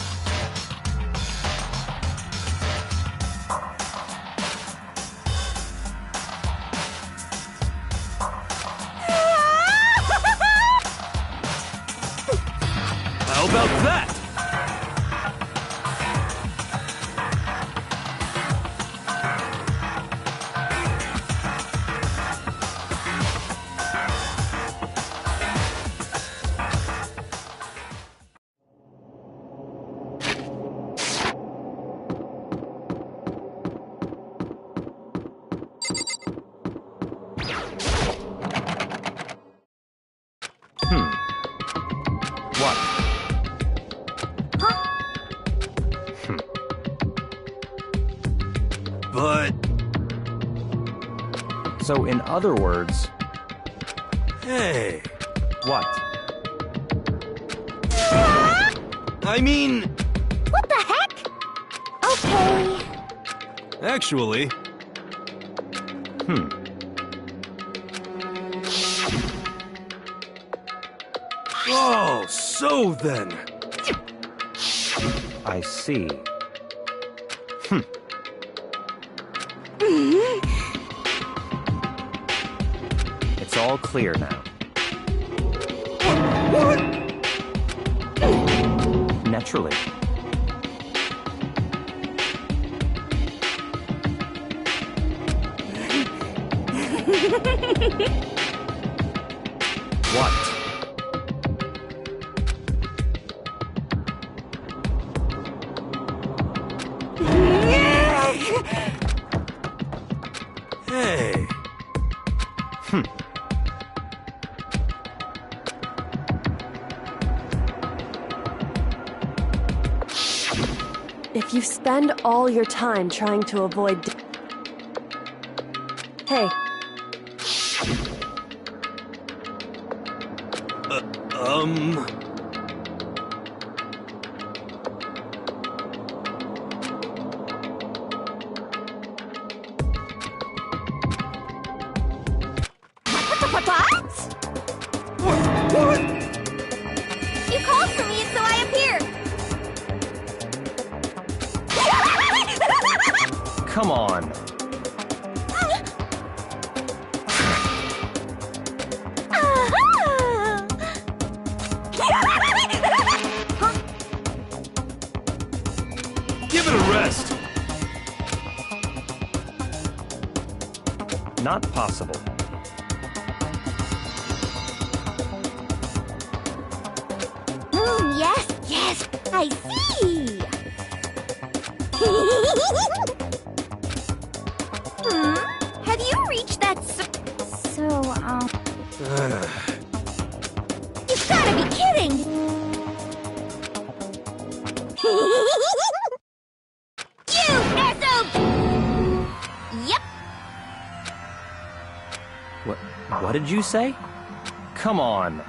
B: How about that? but...
E: So, in other words,
B: Hey,
E: what?
B: I mean,
C: What the heck? Okay.
B: actually, Oh, so then.
E: I see. It's all clear now.
B: What?
E: Naturally. What?
B: Hey.
G: If you spend all your time trying to avoid... Hey,
C: What? You called for me, so I appeared.
E: Come on.
B: Give it a rest.
E: Not possible.
C: Yes, I see. Have you reached that You've gotta be kidding! You SOB! Yep.
E: What did you say? Come on.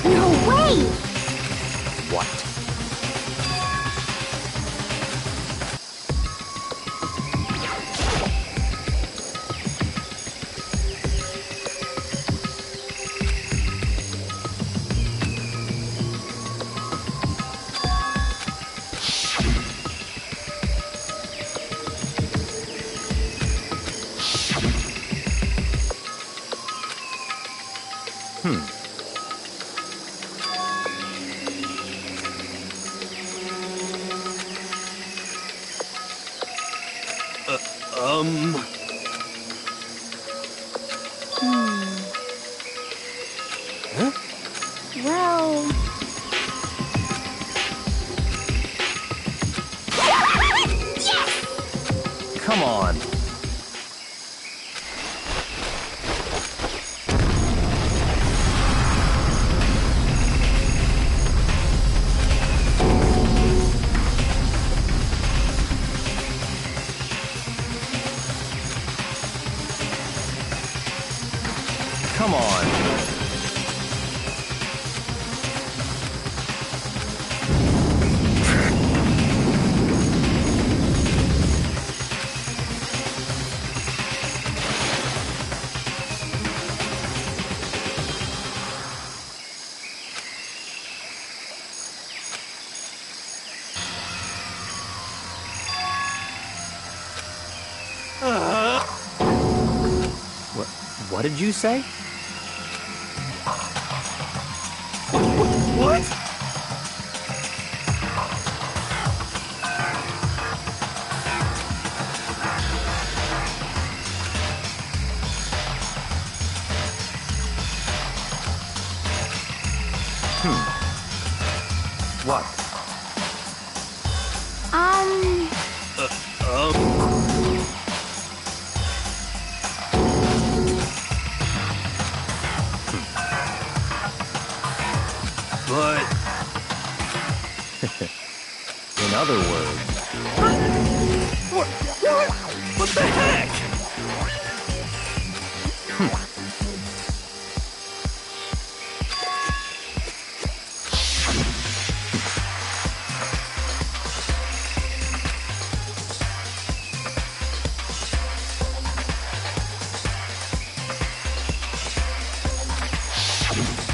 C: No way!
E: What?
C: Well... Yes!
E: Come on. Come on. What did you say?
B: What?
E: What?
B: But...
E: In other words...
B: What the heck?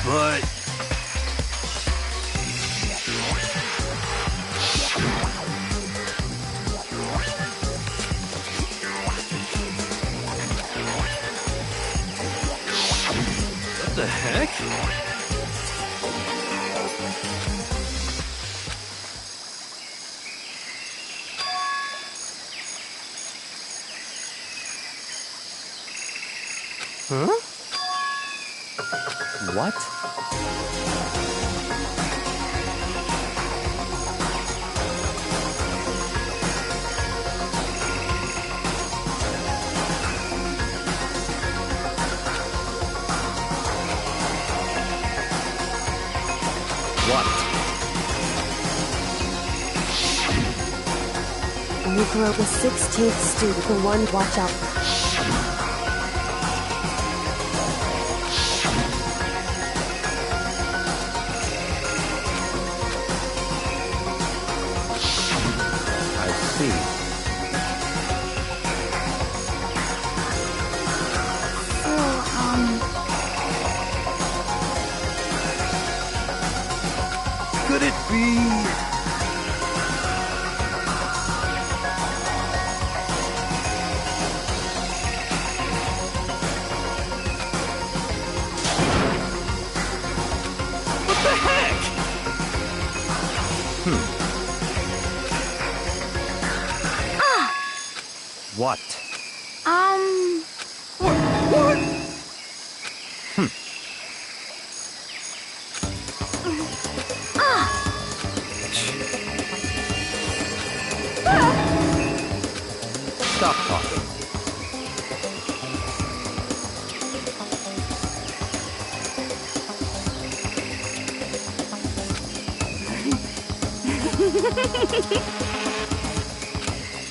B: But... What the heck?
E: Huh? What?
G: Mukuro was 16th student, the one watch out for.
E: I see.
B: Could it be... What the heck?
E: What?
B: What?
E: Stop talking.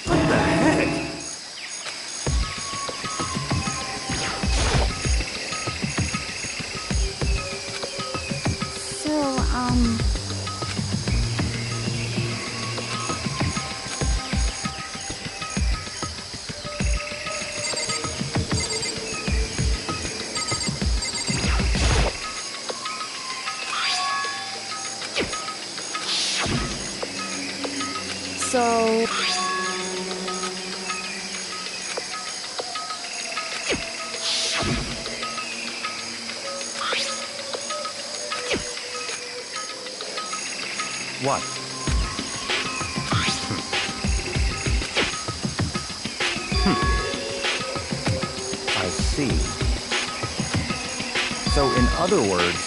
B: What the heck?
G: So...
E: What? I see. So, in other words...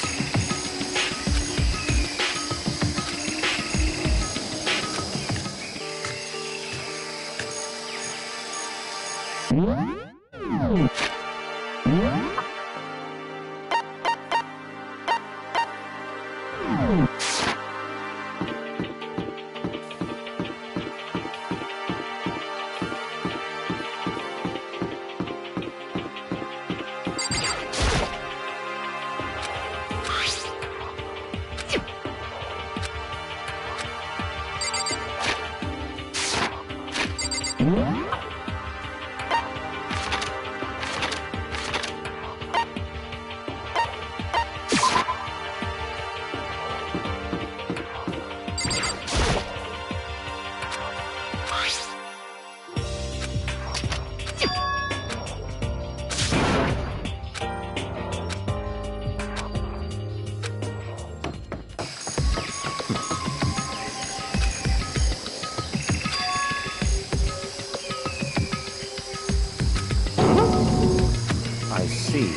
E: see.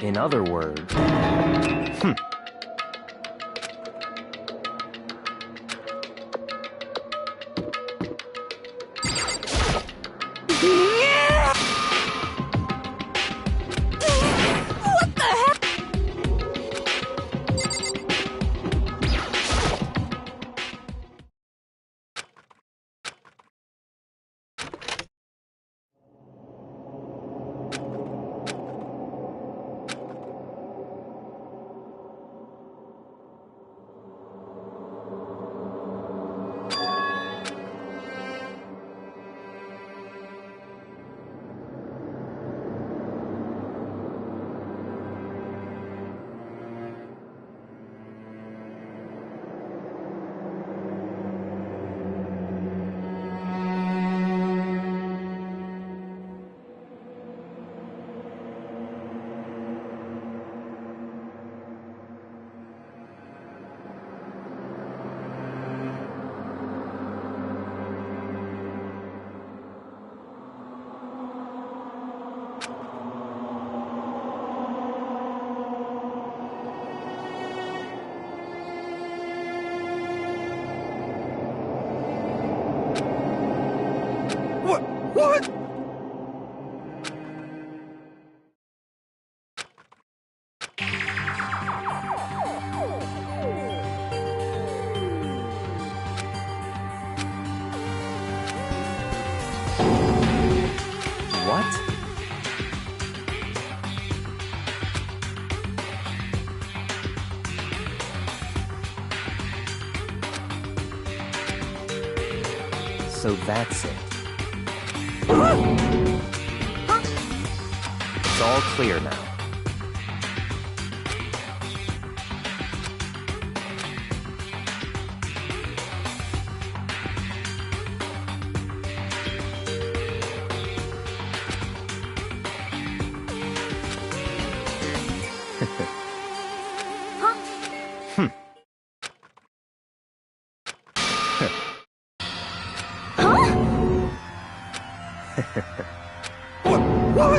E: In other words...
D: What the heck?
B: What?
E: What? So that's it. It's all clear now.
B: What?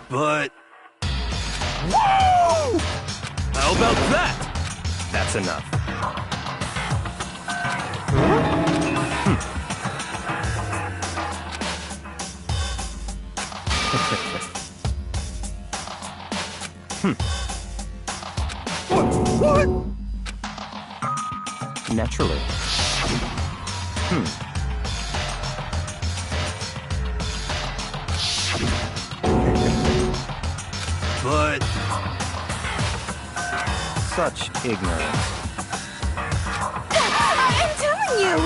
B: But... Whoa! How about that?
E: That's enough.
B: What?
E: Naturally.
B: But...
E: Such ignorance.
D: I'm telling you!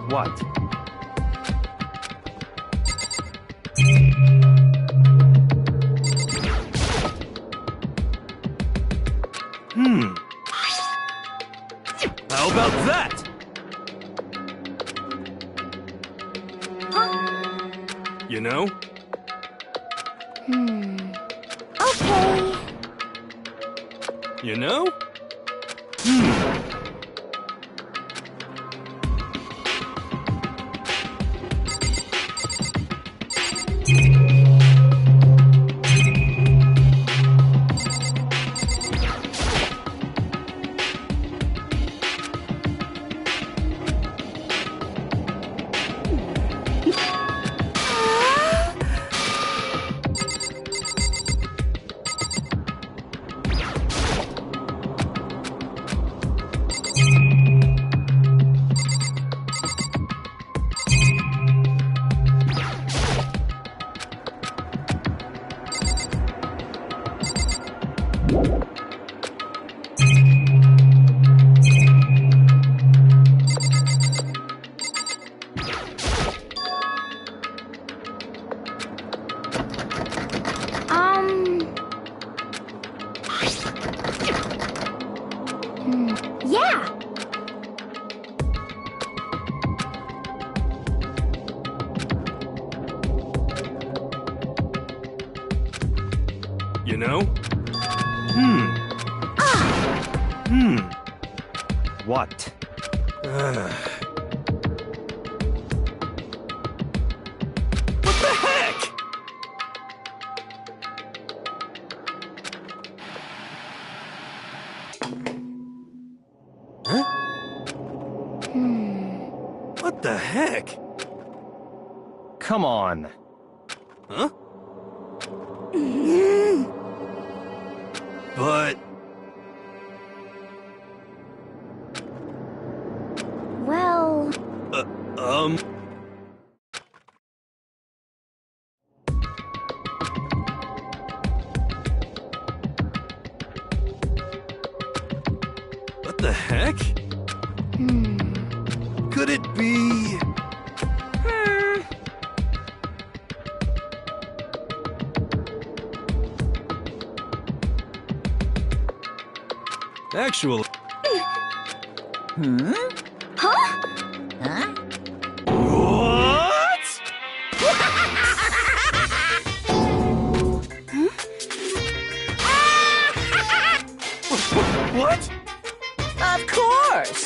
E: What?
B: How about that? You know?
C: Okay.
B: You know?
C: Yeah.
B: You know?
E: What?
B: What the heck? Huh? What the heck?
E: Come on.
B: Huh? But...
C: Well...
B: What the heck? Could it be... Actually...
C: Huh?
A: Huh?
B: What? What?
A: Of course!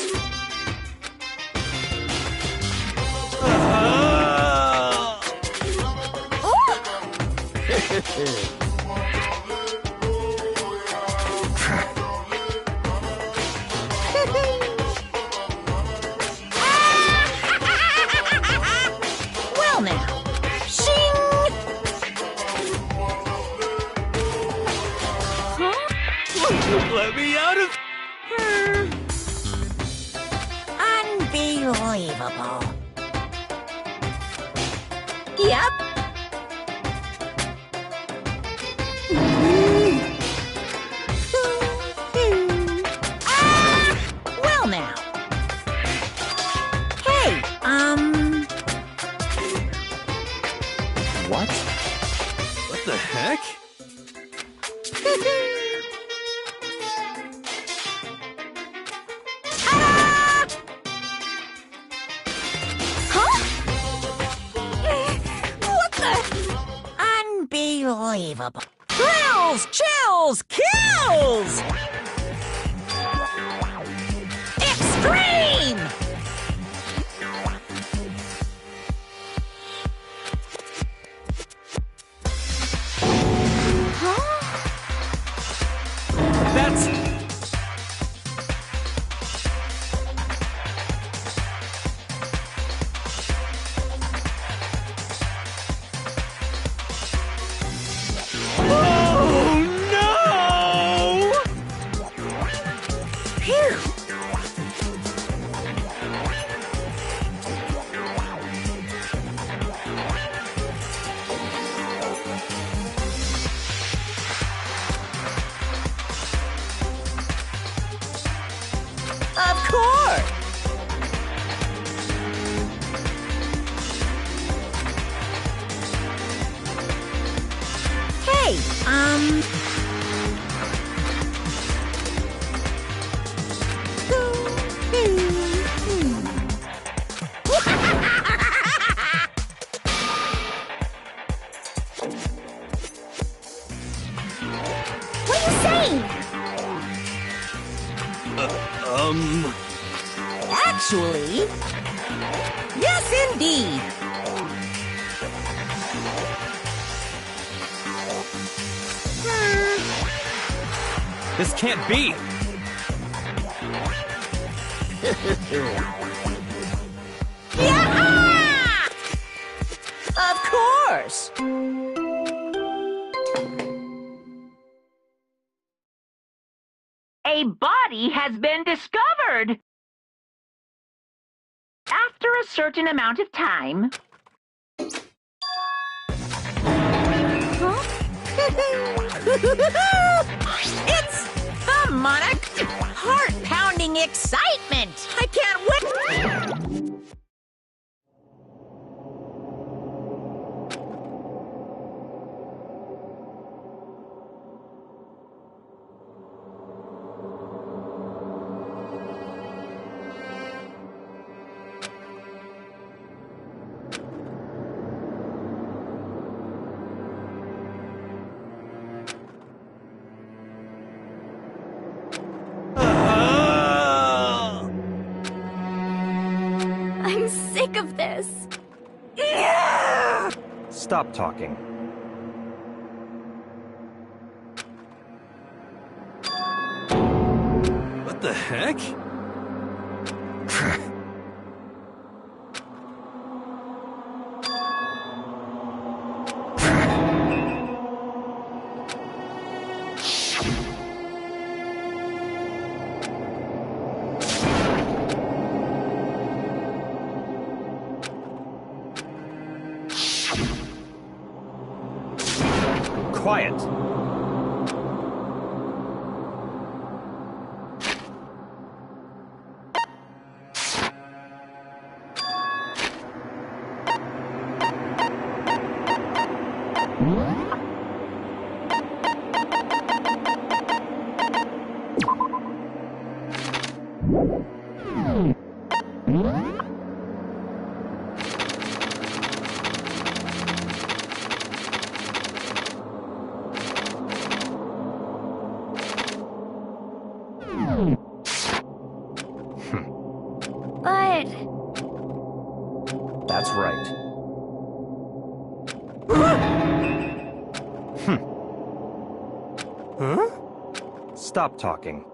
A: Well now, shing!
B: Let me out of...
A: Unbelievable. Yep. Well now. Hey,
E: What?
B: What the heck?
A: what the? Unbelievable. Thrills, chills, kills! Extreme!
B: That's... Oh, no!
A: Phew! Of course! Hey,
C: What are you saying?
A: Actually, yes indeed.
E: This can't be!
A: Yeah! Of course!
J: A body has been discovered! After a certain amount of time,
A: It's the Monarch! Heart-pounding excitement! I can't wait!
D: I'm sick of this.
E: Stop talking.
B: What the heck?
E: Quiet!
D: But
E: That's right.
B: Huh?
E: Stop talking.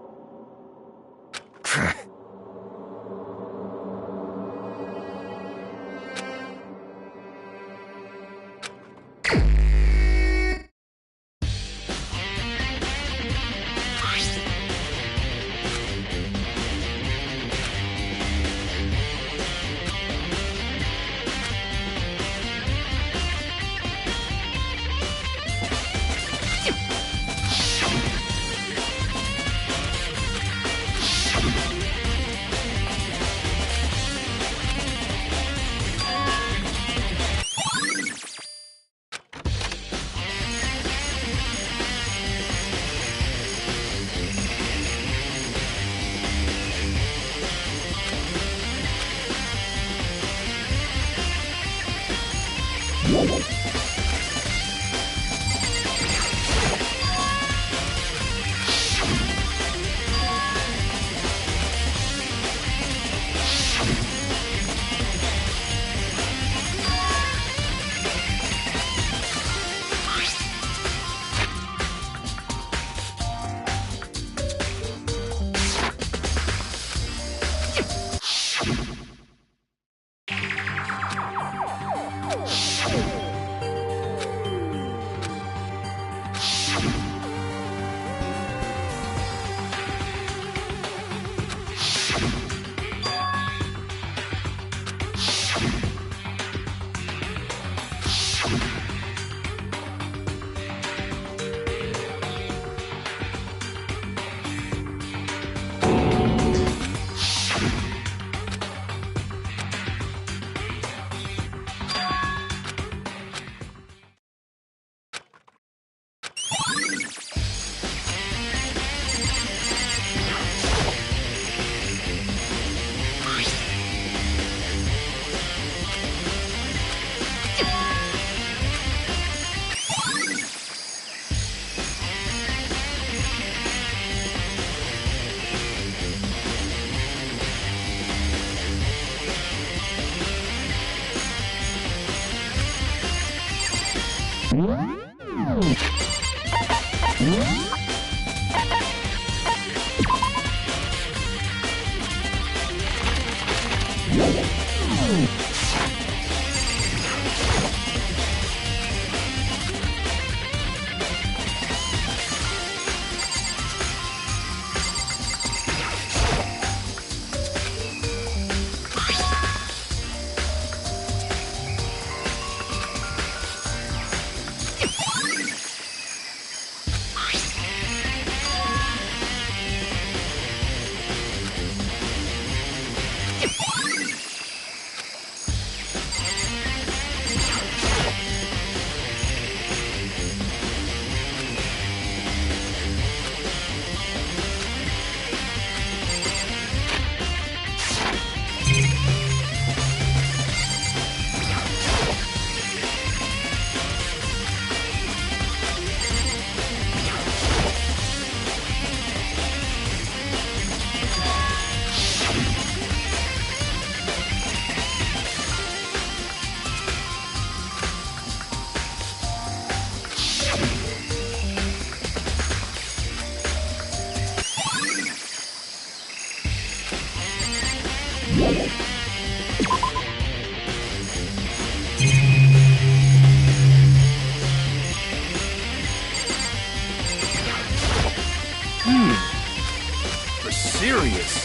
B: For serious.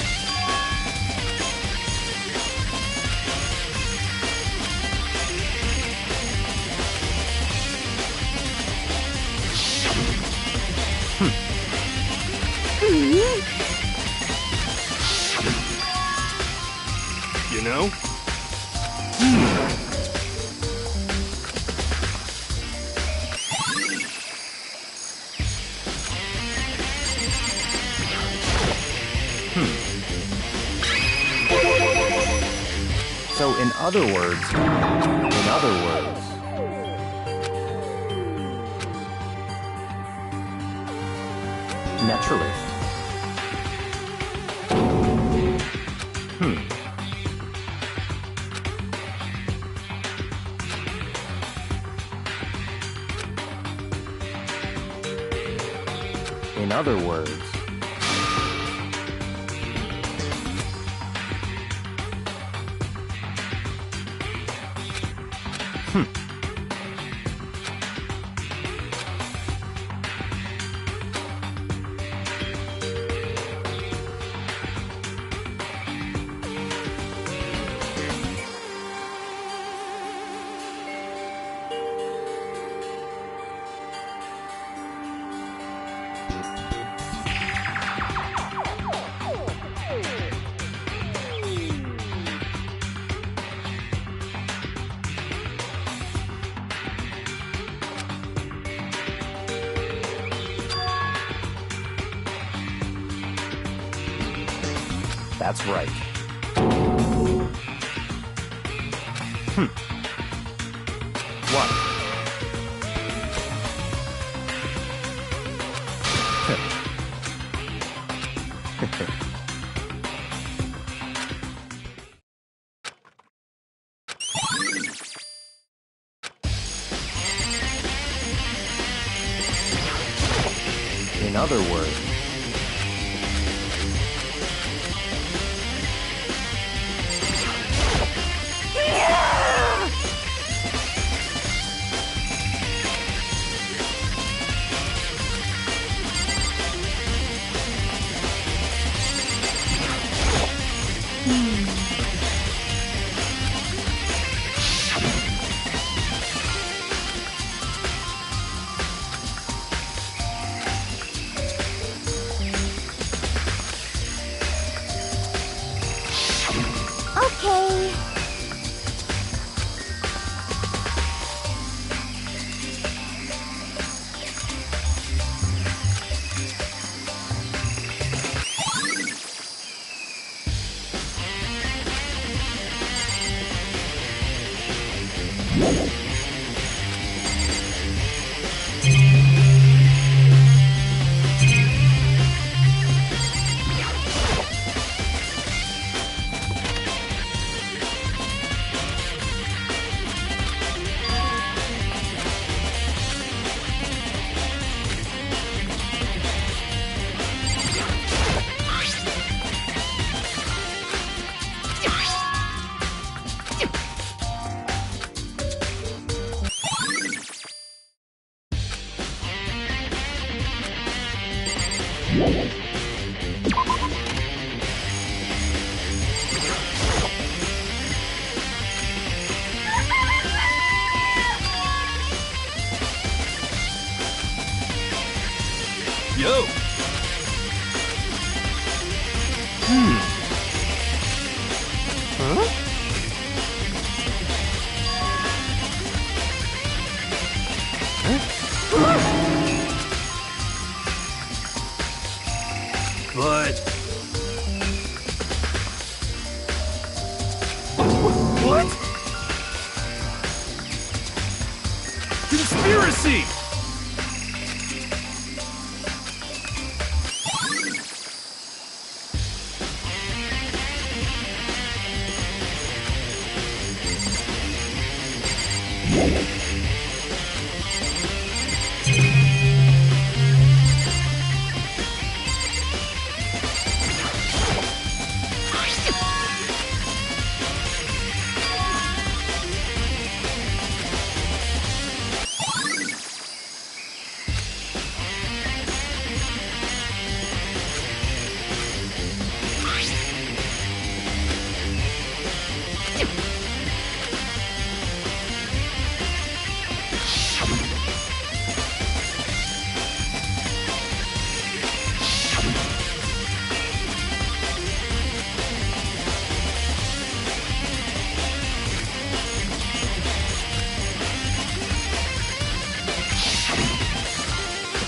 B: You know?
E: So, in other words, naturally. In other words, that's right. What? In other words,
C: Okay.
B: Yo! Huh? But... What? Conspiracy!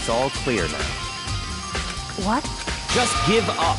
E: It's all clear now.
G: What?
E: Just give up.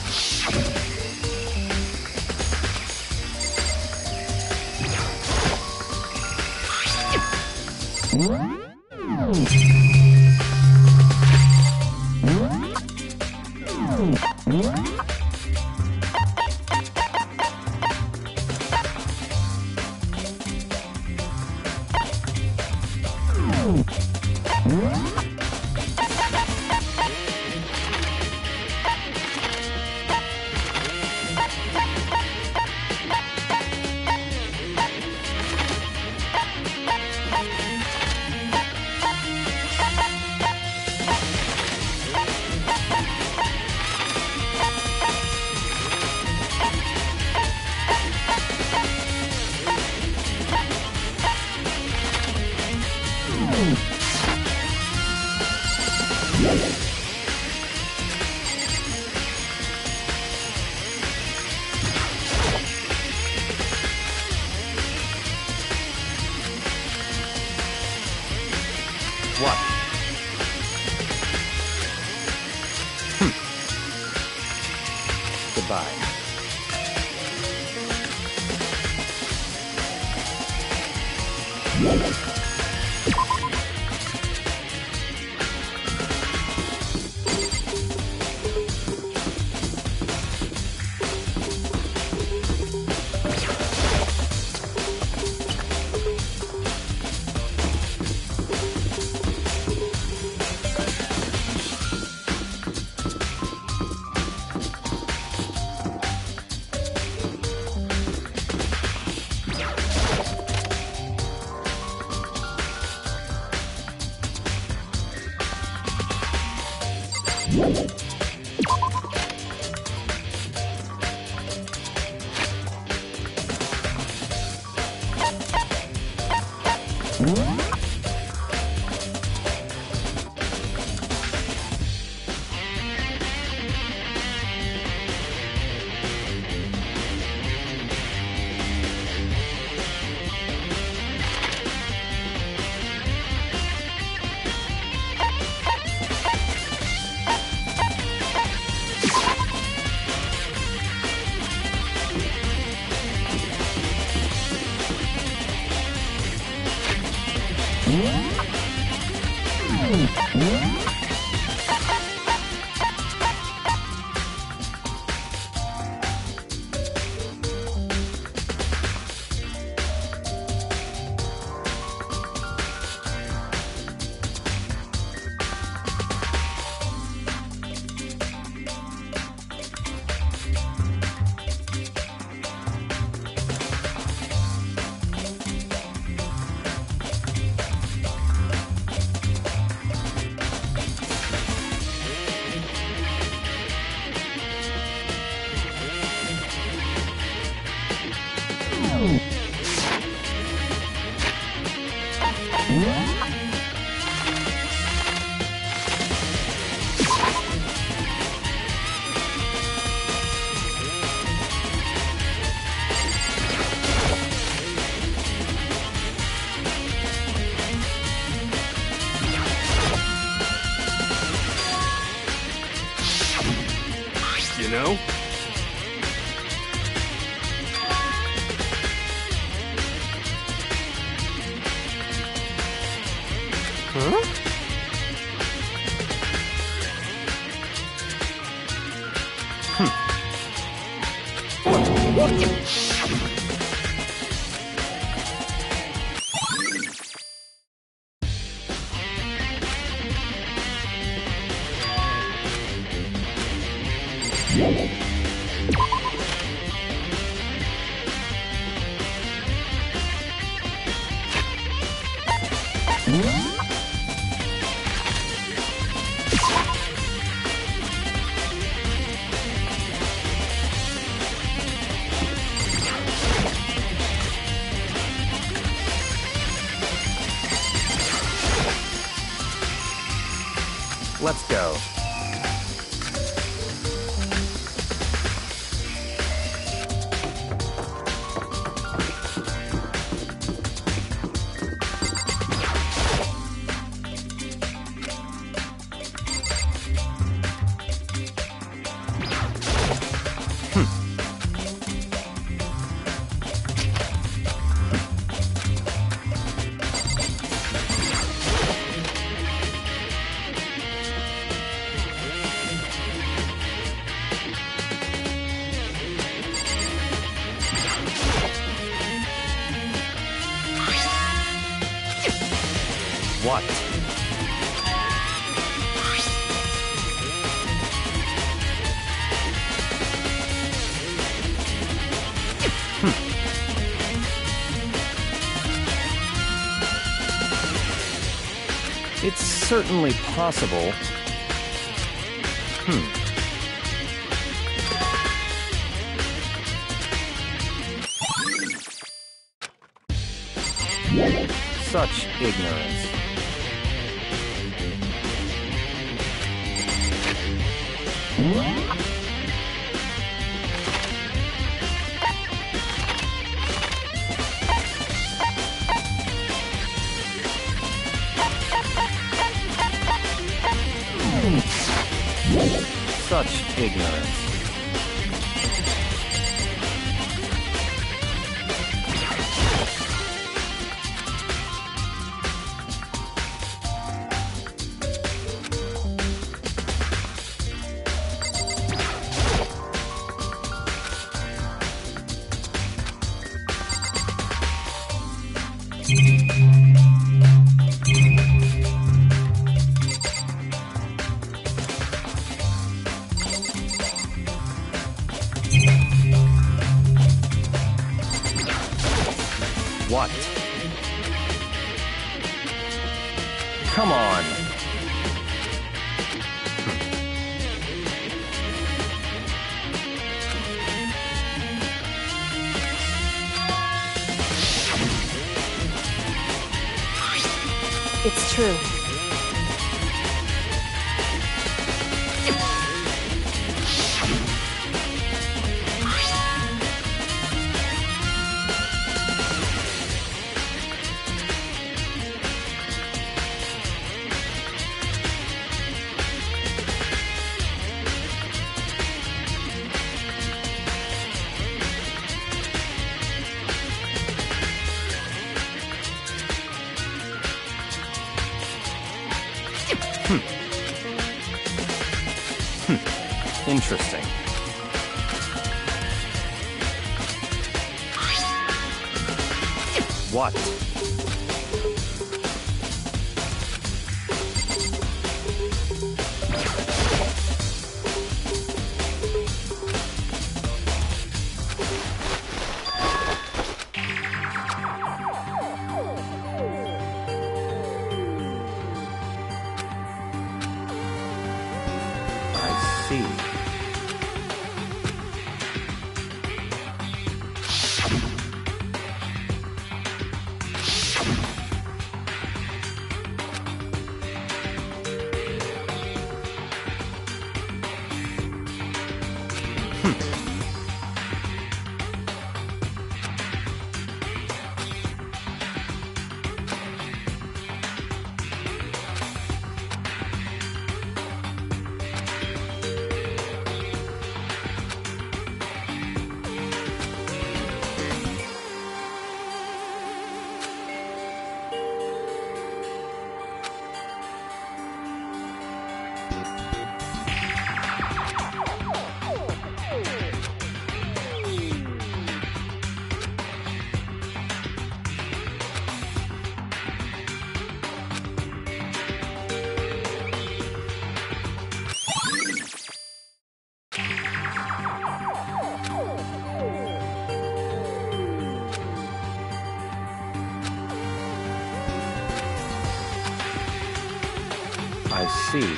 E: What? Goodbye.
B: know?
E: Huh? Let's go. What? It's certainly possible. Such ignorance. Such ignorance. What? Come on.
G: It's true.
E: Interesting. What? I see. I see.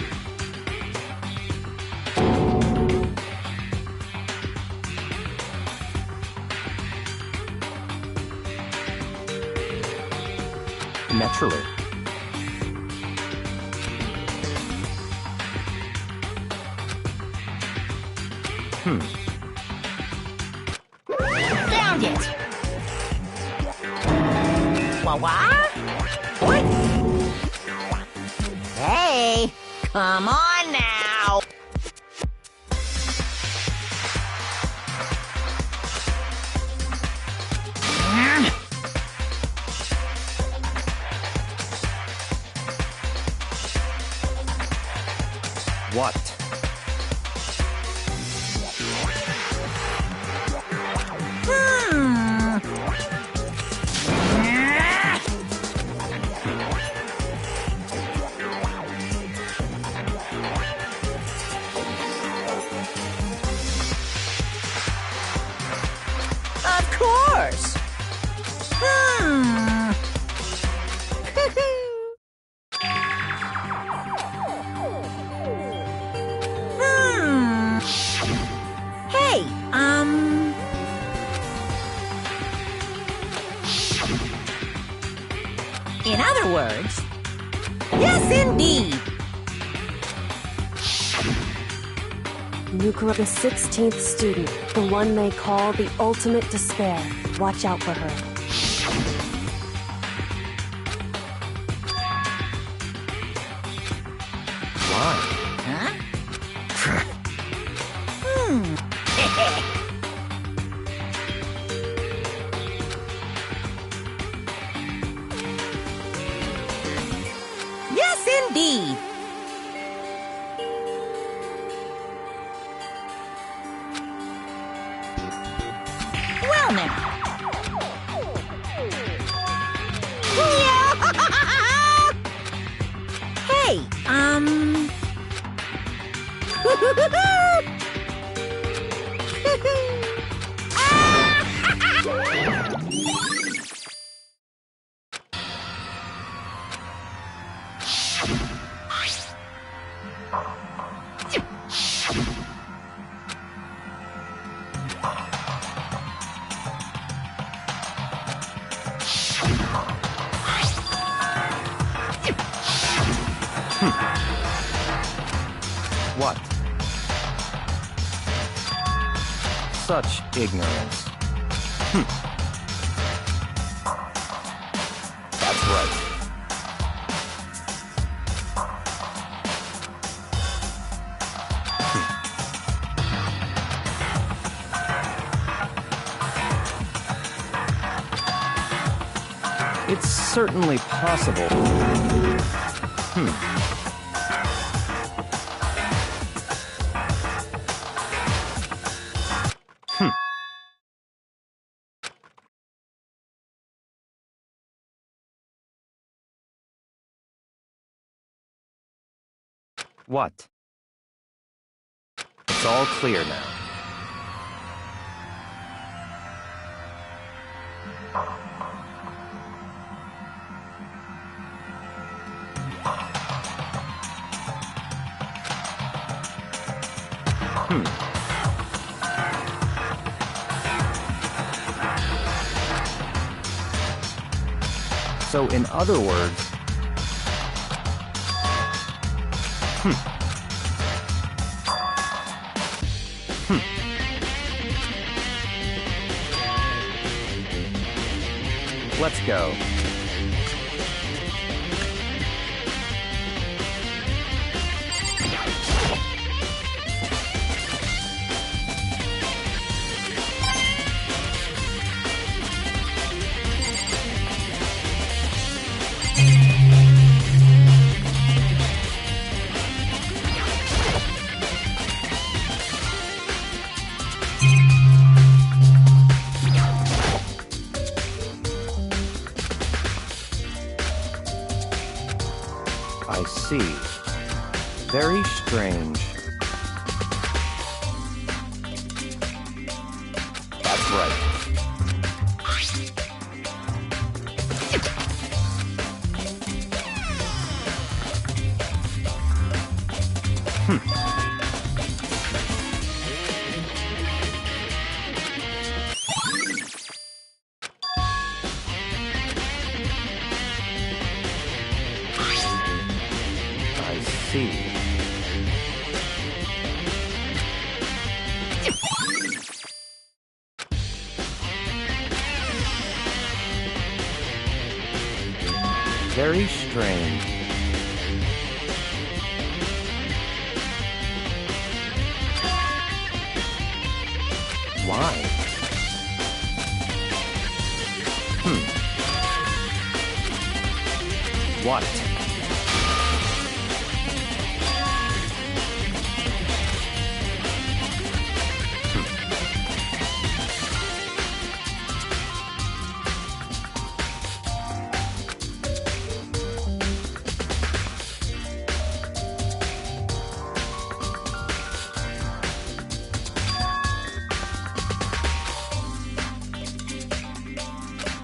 E: Naturally.
A: Found it! What? What? Hey, come on now!
E: What?
A: Of course! Hey, in other words, yes, indeed.
G: Nukura, the 16th student, the one they call the ultimate despair. Watch out for her.
A: Yes, indeed. Well now. Hey,
E: What? Such ignorance. That's right. It's certainly possible. What? It's all clear now. So, in other words, let's go. I see. Very strange. That's right. I see. Very strange. Why? What?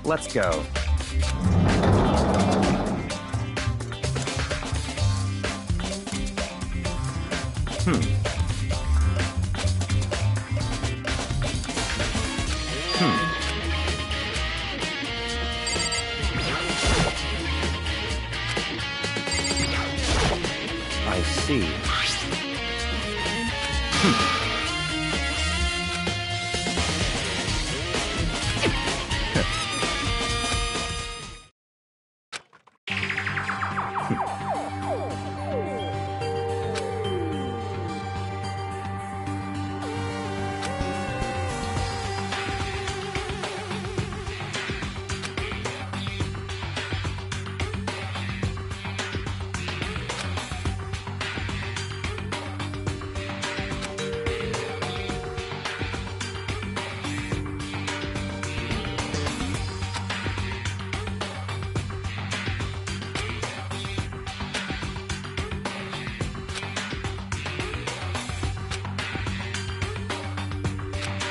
E: Let's go. I see.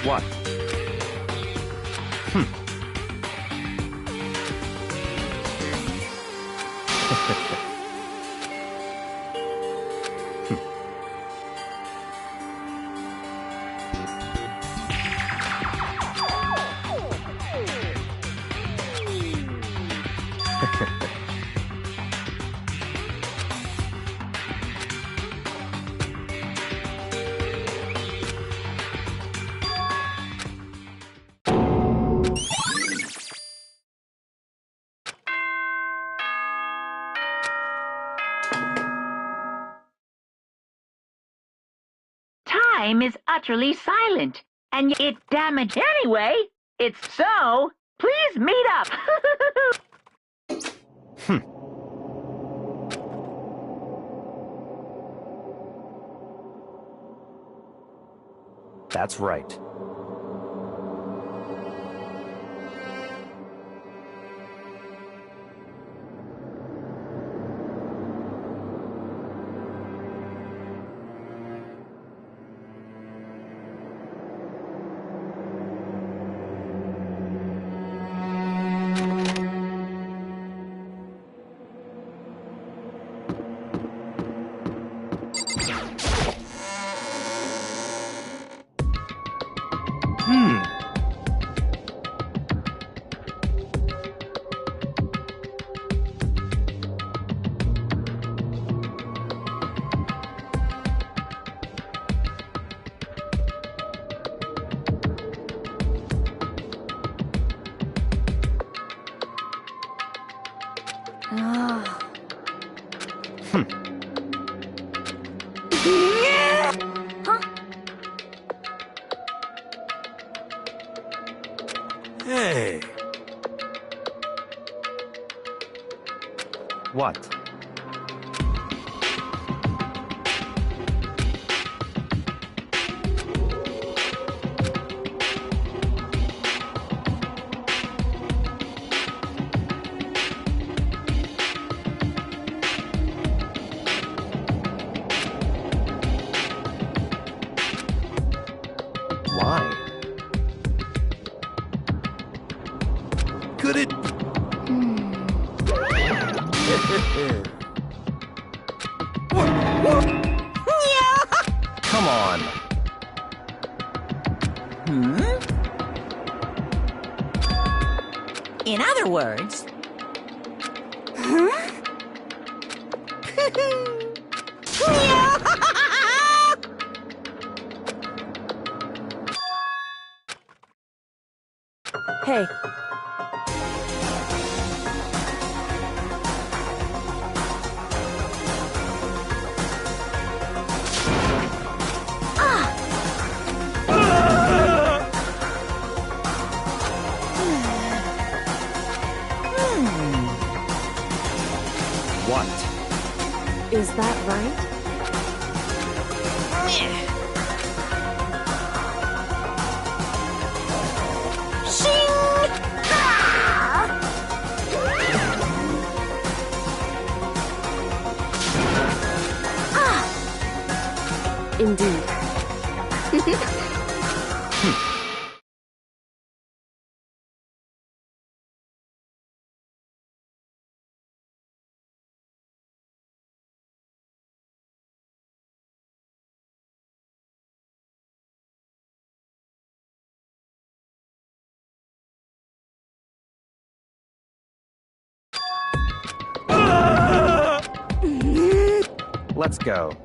E: What?
J: Time is utterly silent, and it damaged anyway. It's so. Please meet up.
E: That's right.
B: Hey.
E: What? Why?
B: Could it...
A: Yeah!
E: come on.
A: In other words...
G: Hey.
E: What?
G: Is that right? Indeed.
E: Let's go.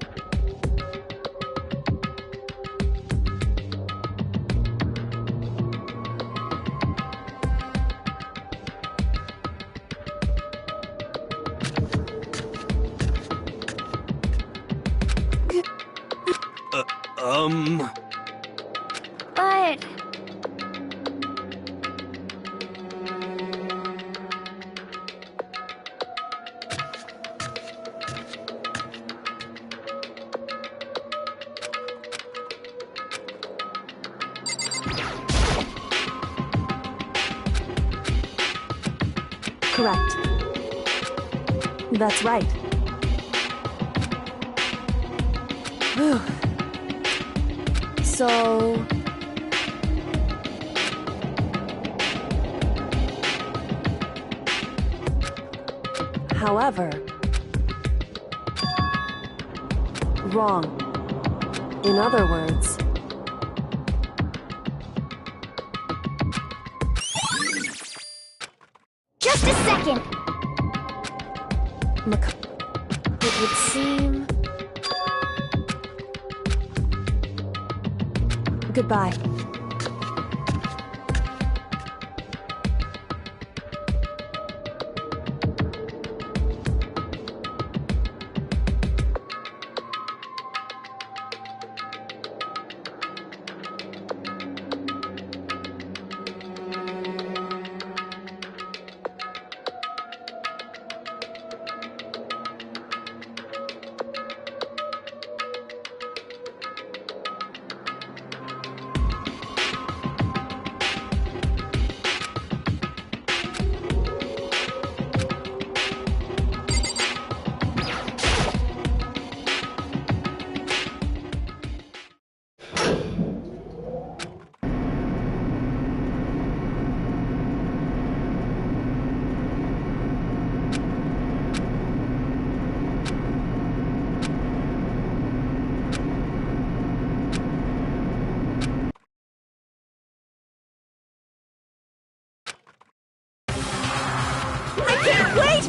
D: But...
G: Correct. That's right. Whew. So... However... Wrong. In other words...
C: Just a second!
G: It would seem... Goodbye.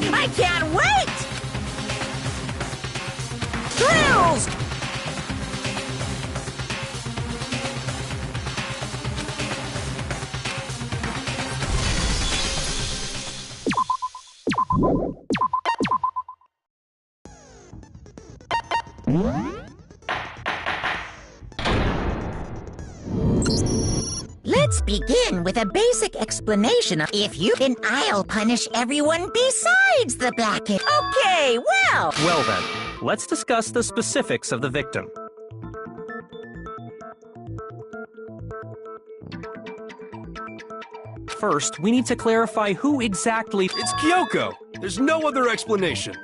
A: I can't wait! Thrills! Let's begin with a basic explanation of if you then I'll punish everyone besides the Blackhead. Okay, well...
E: Well then, let's discuss the specifics of the victim. First, we need to clarify who exactly...
B: It's Kyoko! There's no other explanation.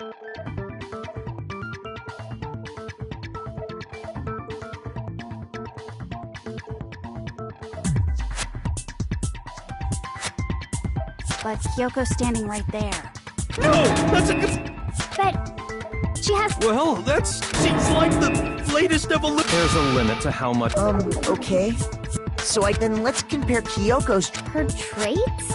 D: But Kyoko's standing right there.
B: No! That's a good...
D: But... she has...
B: Well, that seems like the latest evolution.
E: There's a limit to how much.
F: Okay. So then let's compare Kyoko's...
C: Her traits?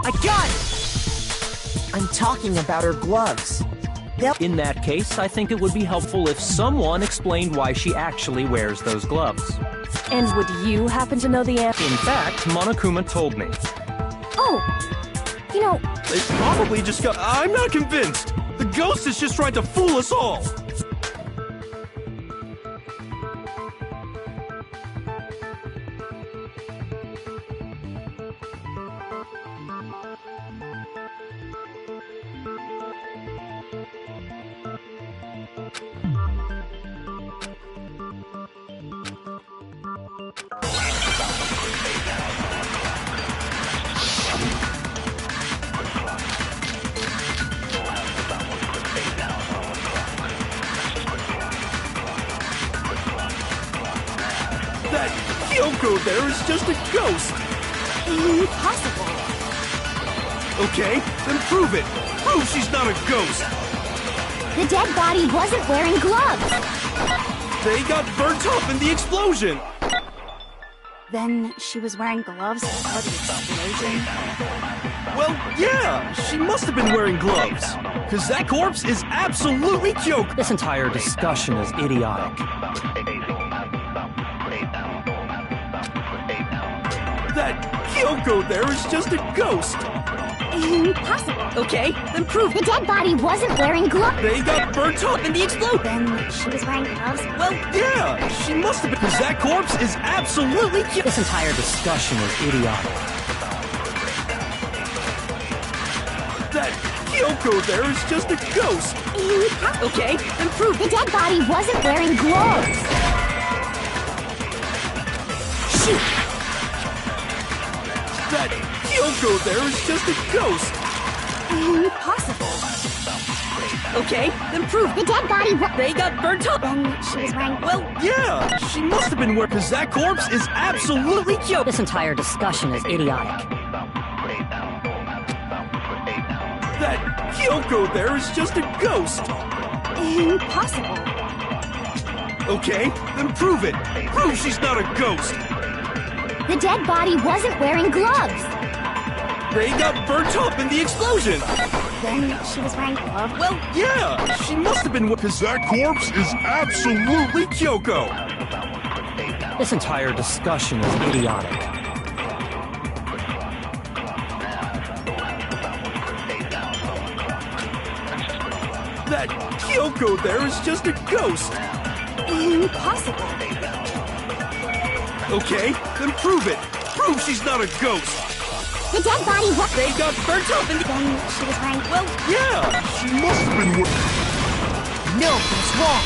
F: I got it! I'm talking about her gloves.
E: In that case, I think it would be helpful if someone explained why she actually wears those gloves.
G: And would you happen to know the answer?
E: In fact, Monokuma told me.
C: Oh, you know,
B: They probably just got... I'm not convinced. The ghost is just trying to fool us all. That Kyoko there is just a ghost.
D: Impossible.
B: Okay, then prove it. Prove she's not a ghost.
C: the dead body wasn't wearing gloves.
B: They got burnt up in the explosion.
D: Then she was wearing gloves before the explosion.
B: Well, yeah, she must have been wearing gloves. Because that corpse is absolutely Kyoko.
E: This entire discussion is idiotic.
B: That Kyoko there is just a ghost.
C: Impossible.
I: Okay, then prove
C: The dead body wasn't wearing gloves.
B: They got burnt up in the explosion.
C: Then she was wearing gloves.
B: Well, yeah, she must have been. Because that corpse is absolutely Kyoko.
E: This entire discussion is idiotic.
B: That Kyoko there is just a ghost.
C: Impossible.
I: Okay, then prove
C: The dead body wasn't wearing gloves.
B: Shoot! That Kyoko there is just a ghost.
C: Impossible.
I: Okay, then prove
C: The dead body
I: they got burnt up.
C: Then she was wearing...
B: Well, yeah, she must have been wearing. Because that corpse is absolutely Kyoko.
H: This entire discussion is idiotic.
B: That Kyoko there is just a ghost.
C: Impossible.
B: Okay, then prove it. Prove she's not a ghost.
C: The dead body wasn't wearing gloves.
B: They got burnt up in the explosion.
C: Then she was wearing gloves.
B: Well, yeah, she must have been. Because that corpse is absolutely Kyoko.
E: This entire discussion is idiotic.
B: That Kyoko there is just a ghost.
C: Impossible.
B: Okay, then prove it. Prove she's not a ghost.
C: The dead body
B: They got burnt up in the...
C: Then she was wearing...
B: Well, yeah, she must have been...
F: No, that's wrong.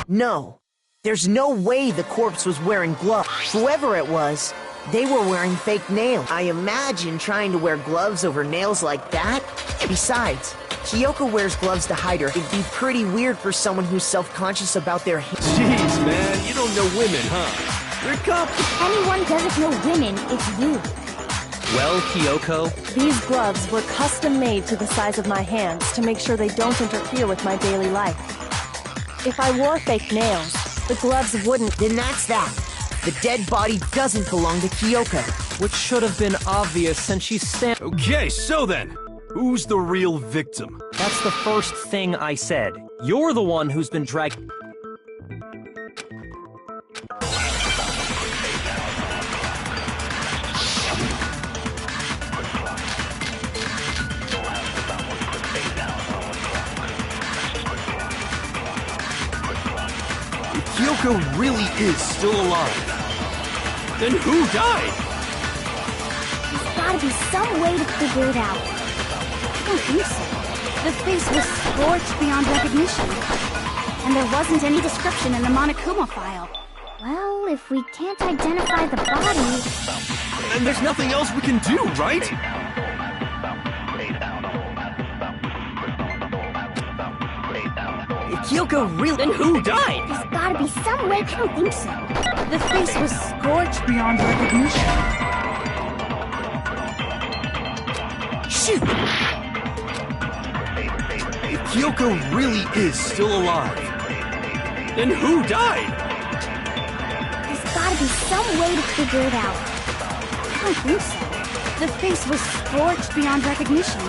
F: No. There's no way the corpse was wearing gloves. Whoever it was, they were wearing fake nails. I imagine trying to wear gloves over nails like that. Besides, Kyoko wears gloves to hide her. It'd be pretty weird for someone who's self-conscious about their hands.
B: Jeez, man, you don't know women, huh? They're
C: If anyone doesn't know women, it's you.
E: Well, Kyoko,
G: These gloves were custom made to the size of my hands to make sure they don't interfere with my daily life. If I wore fake nails, the gloves wouldn't.
F: Then that's that. The dead body doesn't belong to Kyoko.
E: which should have been obvious since she's
B: Okay, so then, who's the real victim?
E: That's the first thing I said. You're the one who's been dragged.
B: Kyoko really is still alive. Then who died?
C: There's gotta be some way to figure it out.
D: I don't think so. The face was scorched beyond recognition. And there wasn't any description in the Monokuma file.
C: Well, if we can't identify the body...
B: And there's nothing else we can do, right?
I: Kyoko really... Then who died?
C: There's gotta be some way...
D: I don't think so. The face was scorched beyond recognition.
F: Shoot!
B: If Kyoko really is still alive, then who died?
C: There's gotta be some way to figure it out.
D: I don't think so. The face was scorched beyond recognition.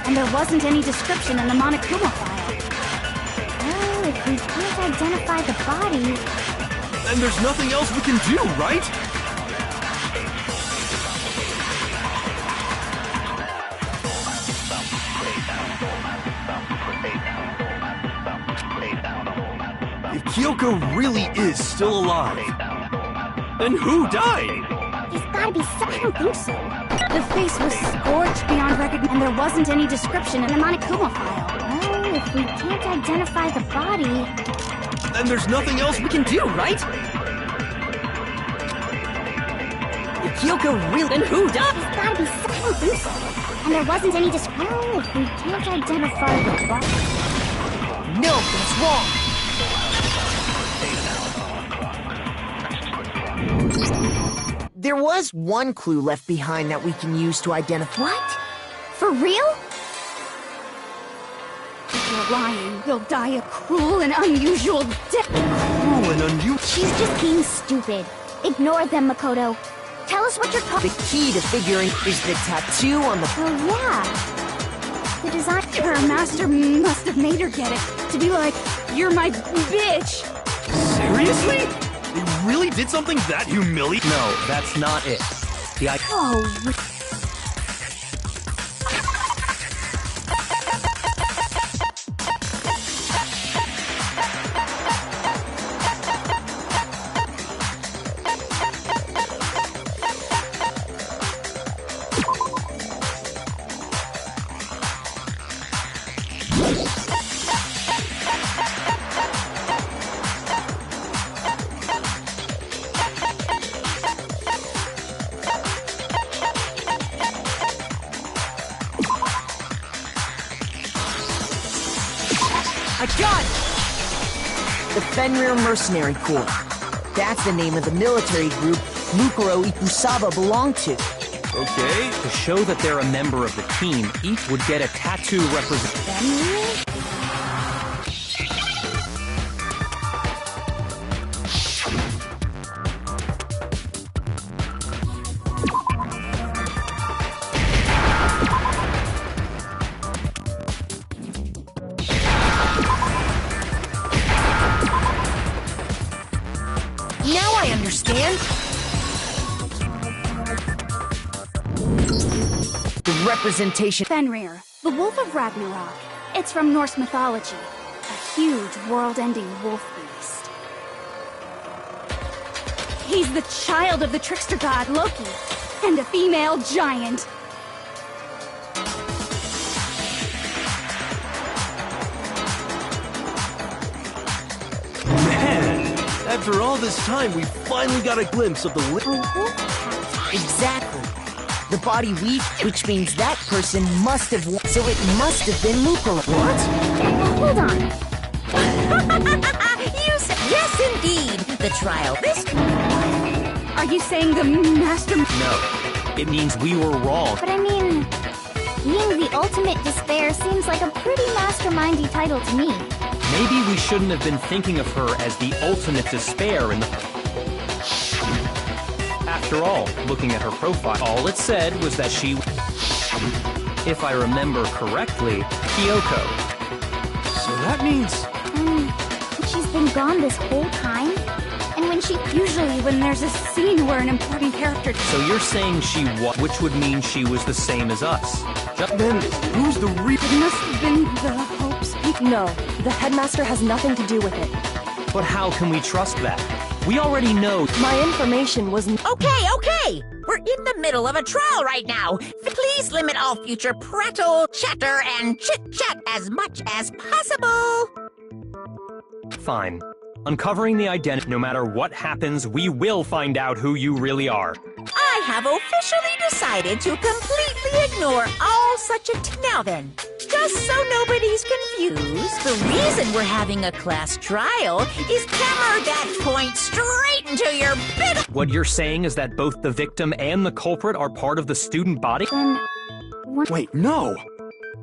D: And there wasn't any description in the Monokuma file.
C: Well, if we can't identify the body...
B: Then there's nothing else we can do, right? If Kyoko really is still alive, then who died?
C: There's gotta be some...
D: I don't think so. The face was scorched beyond recognition, and there wasn't any description in the Monokuma file.
C: Well, if we can't identify the body...
B: Then there's nothing else we can do, right?
F: If Kyoko really... Then who died?
C: There's gotta be some... I don't think so. And there wasn't any description... Well, if we can't identify the body...
F: No, that's wrong! There was one clue left behind that we can use to identify...
C: What? For real?
D: If you're lying, you'll die a cruel and unusual death.
B: Cruel and unusual.
C: She's just being stupid. Ignore them, Makoto. Tell us what you're talking...
F: The key to figuring is the tattoo on the...
C: Oh, yeah. The design...
D: Her master must have made her get it. To be like, you're my bitch.
B: Seriously? They really did something that humiliating?
E: No, that's not it.
D: Oh,
F: I got it! The Fenrir Mercenary Corps. That's the name of the military group Mukuro Ikusaba belonged to.
B: Okay.
E: To show that they're a member of the team, each would get a tattoo representing...
F: Now I understand. The representation...
D: Fenrir, the Wolf of Ragnarok. It's from Norse mythology. A huge, world-ending wolf beast. He's the child of the trickster god Loki, and a female giant.
B: Man, after all this time, we finally got a glimpse of the...
F: Exactly. The body which means that person must have... So it must have been Mukuro. What?
C: Hold on.
A: You said yes, indeed. The trial this...
D: Are you saying the master...
E: No, it means we were wrong.
C: But I mean, being the ultimate despair seems like a pretty mastermindy title to me.
E: Maybe we shouldn't have been thinking of her as the ultimate despair in the... After all, looking at her profile, all it said was that she... If I remember correctly, Kyoko.
B: So that means...
C: She's been gone this whole time? And when she...
D: Usually when there's a scene where an important character...
E: So you're saying she was... Which would mean she was the same as us.
B: Then who's the real...
D: It must have been the Hope's Peak.
G: No, the headmaster has nothing to do with it.
E: But how can we trust that? We already know...
G: My information was...
A: Okay. We're in the middle of a trial right now. Please limit all future prattle, chatter, and chit-chat as much as possible.
E: Fine. Uncovering the identity, no matter what happens, we will find out who you really are.
A: I have officially decided to completely ignore all such Now then, just so nobody's confused, the reason we're having a class trial is hammer that point straight into your bit.
E: What you're saying is that both the victim and the culprit are part of the student body?
C: Then
B: Wait, no!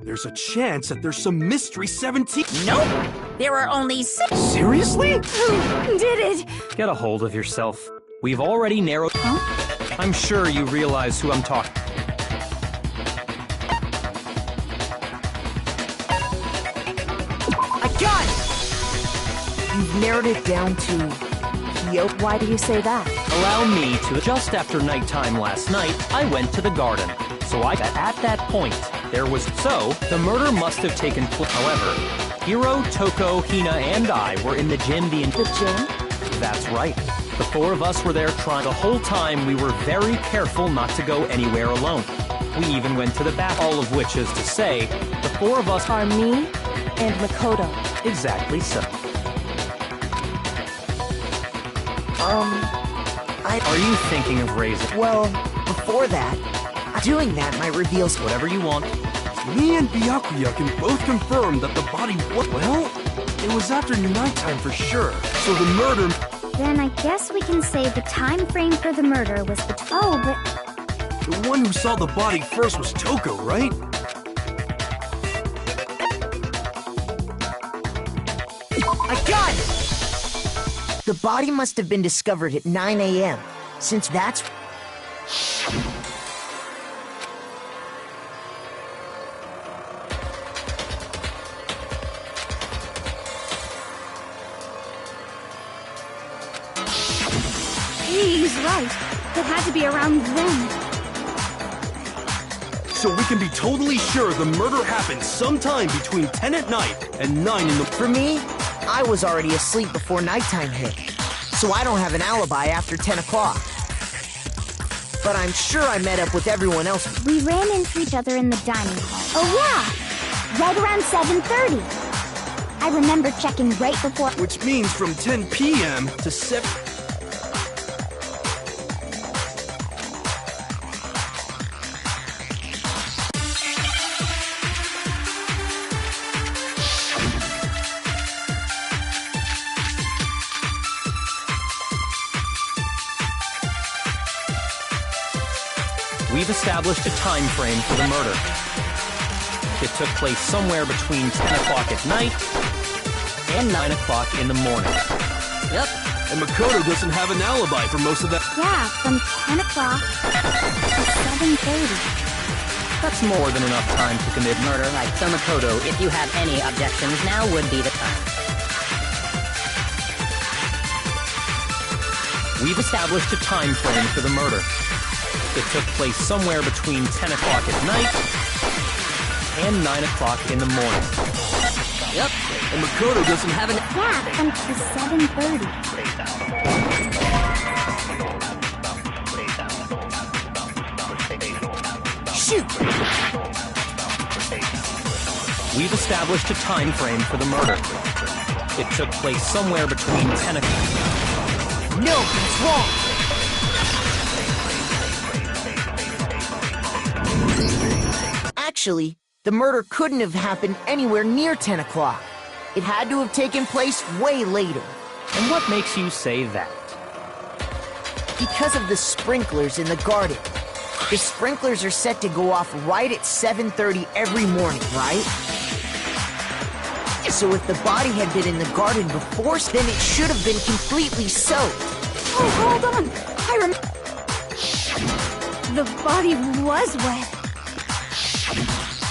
B: There's a chance that there's some Mystery 17.
A: Nope! There are only 6.
B: Seriously?
D: Who did it?
E: Get a hold of yourself. We've already narrowed...
D: Huh?
E: I'm sure you realize who I'm talking...
F: I got it! You've narrowed it down to... Kyoto.
G: Why do you say that?
E: Allow me to... Just after nighttime last night, I went to the garden. So at that point, there was... So, the murder must have taken place. However, Hiro, Toko, Hina, and I were in the gym the
G: gym?
E: That's right. The 4 of us were there trying... The whole time, we were very careful not to go anywhere alone. We even went to the bath. All of which is to say, the 4 of us...
G: Are me and Makoto.
E: Exactly so. Are you thinking of raising...
F: Well, before that, doing that might reveal...
E: Whatever you want.
B: Me and Byakuya can both confirm that the body was... Well, it was after nighttime for sure. So the murder...
C: Then I guess we can say the time frame for the murder was the... Oh, but...
B: The one who saw the body first was Toko, right?
F: I got it! The body must have been discovered at 9 a.m., since that's...
D: He's right. It had to be around then.
B: So we can be totally sure the murder happened sometime between 10 at night and 9 in the...
F: For me, I was already asleep before nighttime hit, so I don't have an alibi after 10 o'clock. But I'm sure I met up with everyone else.
C: We ran into each other in the dining hall. Oh yeah! Right around 7:30. I remember checking right before...
B: Which means from 10 p.m. to 7...
E: We've established a time frame for the murder. It took place somewhere between 10 o'clock at night and 9 o'clock in the morning.
I: Yep.
B: And Makoto doesn't have an alibi for most of that.
C: Yeah, from 10 o'clock to 7:30.
E: That's more than enough time to commit murder.
H: Right, so Makoto, if you have any objections, now would be the time.
E: We've established a time frame for the murder. It took place somewhere between 10 o'clock at night and 9 o'clock in the morning.
I: Yep.
B: And Makoto doesn't have an...
C: Yeah, from to 7:30.
F: Shoot!
E: We've established a time frame for the murder. It took place somewhere between 10 o'clock...
F: No, it's wrong! Actually, the murder couldn't have happened anywhere near 10 o'clock. It had to have taken place way later.
E: And what makes you say that?
F: Because of the sprinklers in the garden. The sprinklers are set to go off right at 7:30 every morning, right? So if the body had been in the garden before, then it should have been completely soaked.
D: Oh, hold on! The body was wet.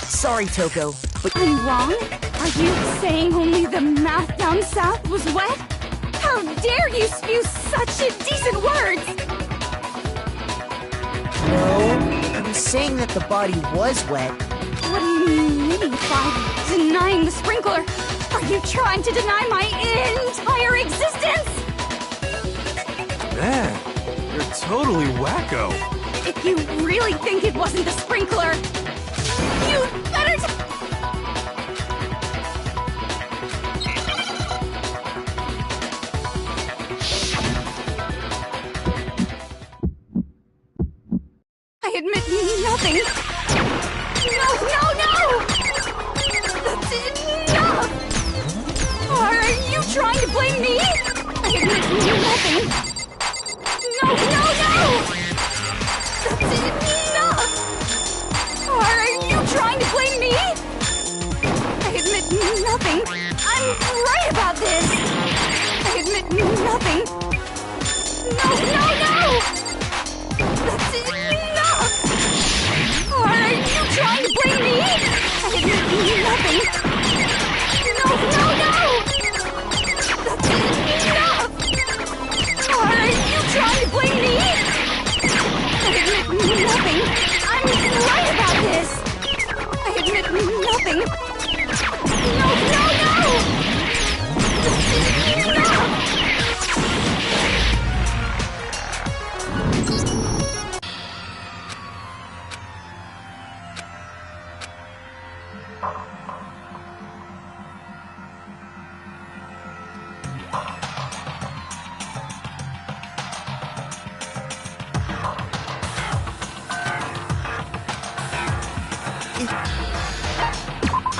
F: Sorry, Toko, but
D: I'm wrong? Are you saying only the mouth down south was wet? How dare you spew such indecent words!
F: no, I'm saying that the body was wet.
D: What do you mean by denying the sprinkler? Are you trying to deny my entire existence?
B: Man, you're totally wacko.
D: If you really think it wasn't the sprinkler, you'd better I admit nothing. No! That's enough! Are you trying to blame me? I admit nothing. No! That's enough! Are you nothing! No, no, no!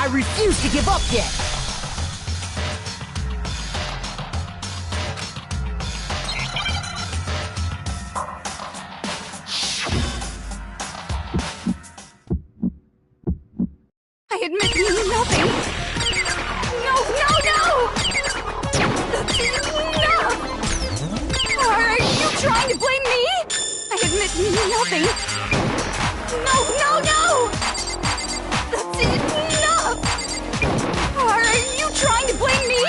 F: I refuse to give up yet!
D: I admit nothing! No, no, no! That's enough! Are you trying to blame me? I admit nothing! No, no, no! That's enough! Are you trying to blame me?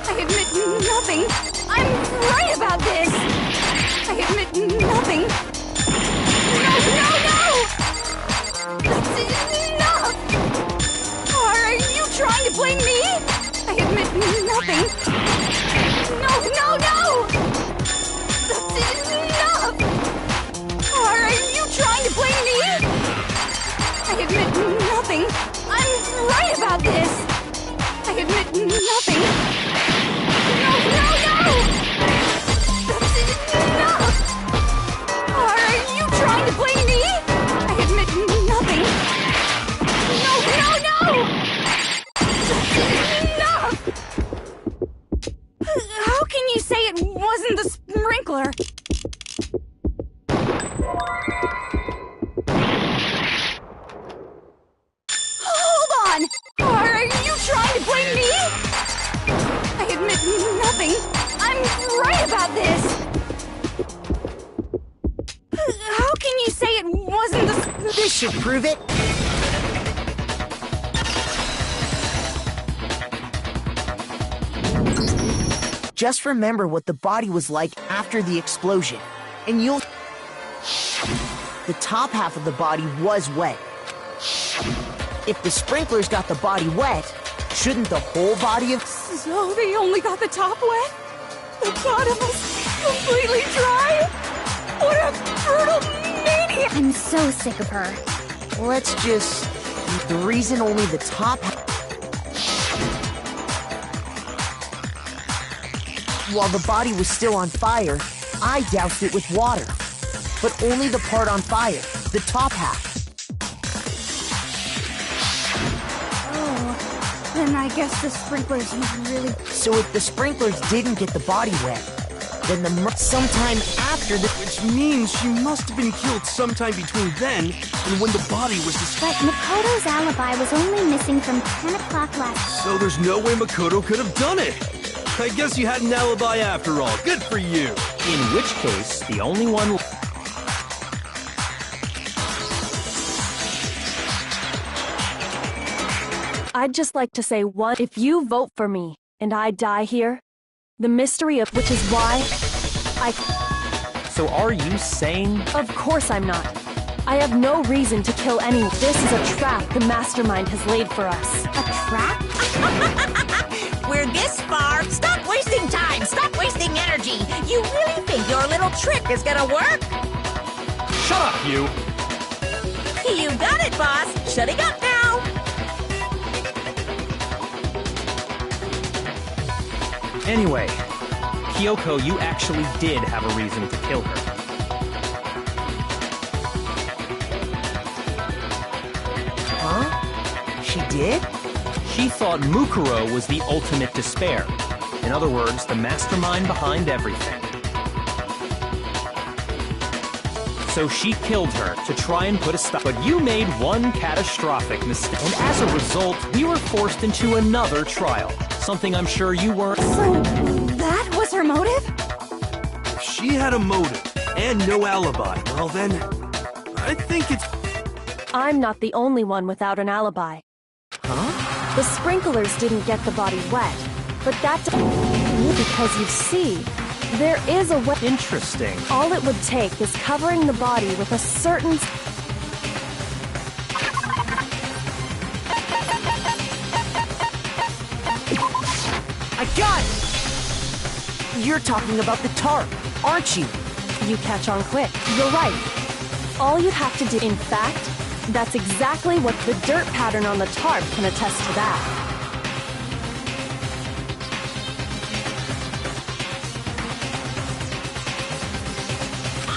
D: I admit nothing! I'm right about this! I admit nothing! No, no, no! That's enough! Are you trying to blame me? I admit nothing! No, no, no! That's enough! Are you trying to blame me? I admit nothing! I'm right about this! I admit nothing! No, no, no! That's enough! Are you trying to blame me? I admit nothing! No, no, no! That's enough! How can you say it wasn't the sprinkler? Hold on! Are you trying to blame me? I admit nothing! I'm right about this! How can you say it wasn't the...
F: This should prove it! Just remember what the body was like after the explosion, and you'll... The top half of the body was wet. If the sprinklers got the body wet, shouldn't the whole body have...
D: So they only got the top wet? The bottom was completely dry? What a brutal maniac!
C: I'm so sick of her.
F: Let's just... The reason only the top... While the body was still on fire, I doused it with water. But only the part on fire, the top half.
D: Oh, then I guess the sprinklers really...
F: So if the sprinklers didn't get the body wet, then sometime after the...
B: Which means she must have been killed sometime between then and when the body was discovered.
C: But Makoto's alibi was only missing from 10 o'clock last...
B: So there's no way Makoto could have done it. I guess you had an alibi after all. Good for you.
E: In which case, the only one...
G: I'd just like to say one. If you vote for me and I die here, the mystery of which is why
E: So are you saying...
G: Of course I'm not. I have no reason to kill anyone. This is a trap the mastermind has laid for us.
C: A trap?
A: We're this far. Stop wasting time. Stop wasting energy. You really think your little trick is gonna work?
E: Shut up, you!
A: You got it, boss. Shutting up now.
E: Anyway, Kyoko, you actually did have a reason to kill her.
F: Huh? She did?
E: She thought Mukuro was the ultimate despair. In other words, the mastermind behind everything. So she killed her to try and put a stop. But you made one catastrophic mistake. And as a result, we were forced into another trial. Something I'm sure you weren't...
D: So that was her motive?
B: If she had a motive and no alibi, well then, I think it's...
G: I'm not the only one without an alibi.
F: Huh?
G: The sprinklers didn't get the body wet, but that... Because you see, there is a way...
E: Interesting.
G: All it would take is covering the body with a certain...
F: You're talking about the tarp, aren't you?
G: You catch on quick. You're right. All you have to do, in fact, that's exactly what the dirt pattern on the tarp can attest to that.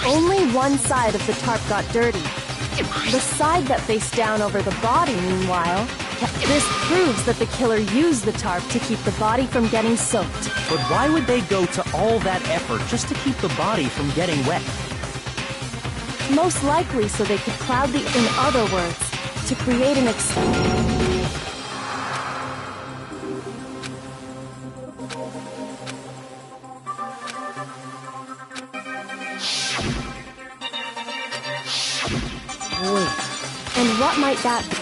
G: Only one side of the tarp got dirty. The side that faced down over the body, meanwhile, this proves that the killer used the tarp to keep the body from getting soaked.
E: But why would they go to all that effort just to keep the body from getting wet?
G: Most likely so they could cloud the... In other words, to create an
F: Wait.
G: And what might that be?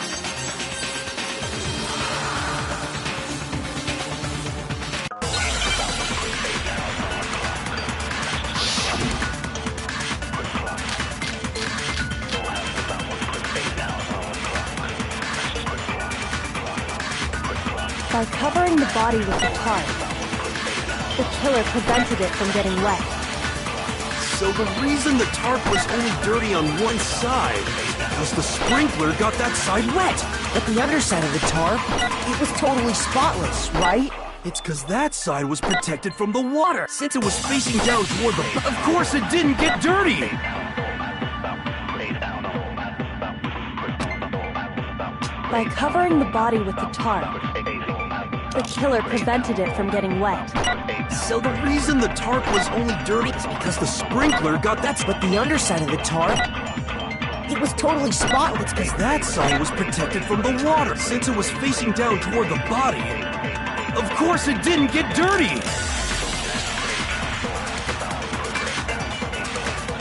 G: By covering the body with the tarp, the killer prevented it from getting wet.
B: So the reason the tarp was only dirty on one side is because the sprinkler got that side wet.
F: But the underside of the tarp, it was totally spotless, right?
B: It's because that side was protected from the water. Since it was facing down toward the... Of course it didn't get dirty!
G: By covering the body with the tarp, the killer prevented it from getting wet.
B: So the reason the tarp was only dirty is because the sprinkler got that...
F: But the underside of the tarp, it was totally spotless.
B: Because that side was protected from the water. Since it was facing down toward the body, of course it didn't get dirty!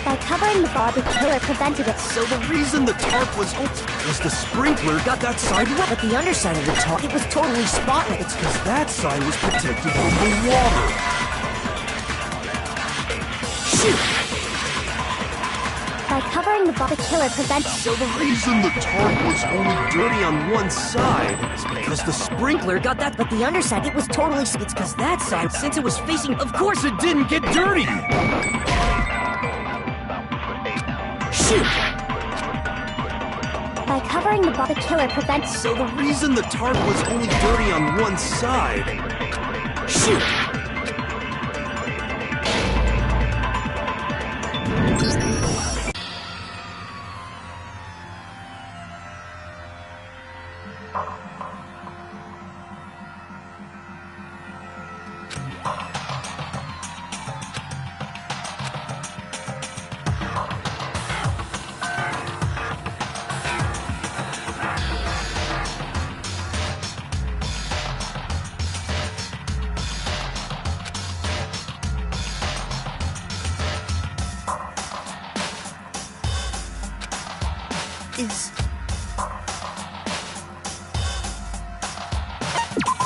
C: By covering the body, the killer prevented it.
B: So the reason the tarp was because the sprinkler got that side wet.
F: But the underside of the tarp, it was totally spotless.
B: It's because that side was protected from the water.
F: Shoot!
C: By covering the body, the killer prevented.
B: So the reason the tarp was only dirty on one side is because the sprinkler got that...
F: But the underside, it was totally... It's because that side, since it was facing...
B: Of course it didn't get dirty!
F: Shoot!
C: By covering the body, the killer prevented.
B: So the reason the tarp was only dirty on one side...
F: Shoot!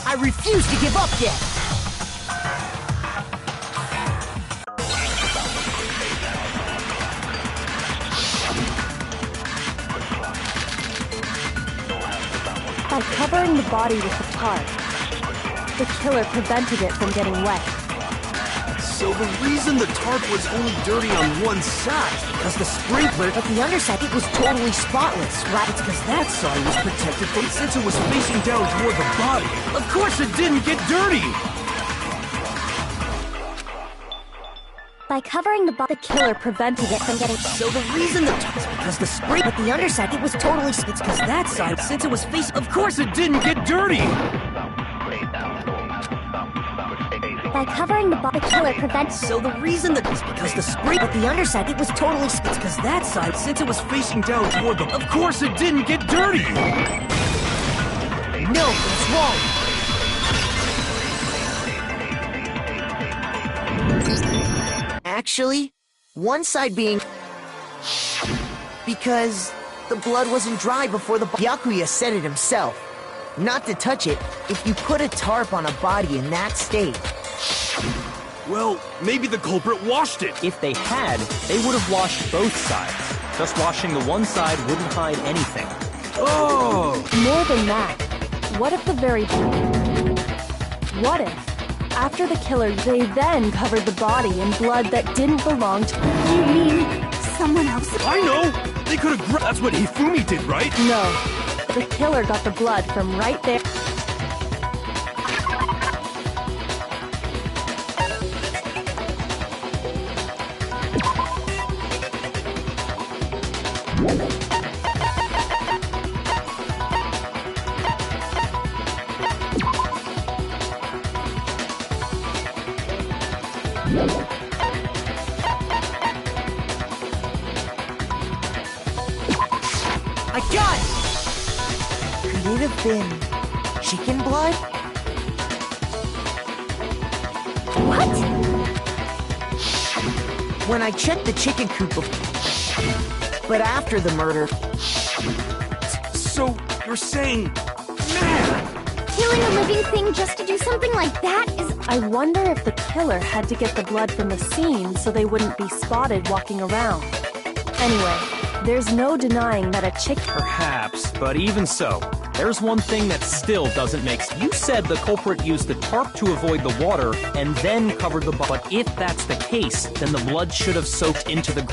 F: I refuse to give up yet!
G: By covering the body with the tarp, the killer prevented it from getting wet.
B: So the reason the tarp was only dirty on one side is because the sprinkler...
F: But the underside, it was totally spotless, right?
B: It's because that side was protected from... Since it was facing down toward the body, of course it didn't get dirty!
C: By covering the body, the killer prevented it from getting...
F: So the reason the tarp... Because the spring... But the underside, it was totally... It's because that side, since it was facing...
B: Of course it didn't get dirty!
C: By covering the body, the killer prevented...
F: So the reason that is because the spring... But the underside, it was totally... It's because that side,
B: since it was facing down toward the... Of course it didn't get dirty!
F: No, it's wrong! Actually, one side being... Because the blood wasn't dry before the... Byakuya said it himself. Not to touch it if you put a tarp on a body in that state.
B: Well, maybe the culprit washed it.
E: If they had, they would have washed both sides. Just washing the one side wouldn't hide anything.
B: Oh!
G: More than that, what if the very... What if After the killer, they then covered the body in blood that didn't belong to...
D: You mean someone else?
B: I know! They could have That's what Hifumi did, right?
G: No. The killer got the blood from right there.
F: I got it! Could it have been chicken blood?
C: What?
F: When I checked the chicken coop, but after the murder,
B: So, you're saying... Man!
C: Killing a living thing just to do something like that is...
G: I wonder if the killer had to get the blood from the scene so they wouldn't be spotted walking around. Anyway, there's no denying that a chick...
E: Perhaps, but even so, there's one thing that still doesn't make sense. You said the culprit used the tarp to avoid the water and then covered the body. But if that's the case, then the blood should have soaked into the...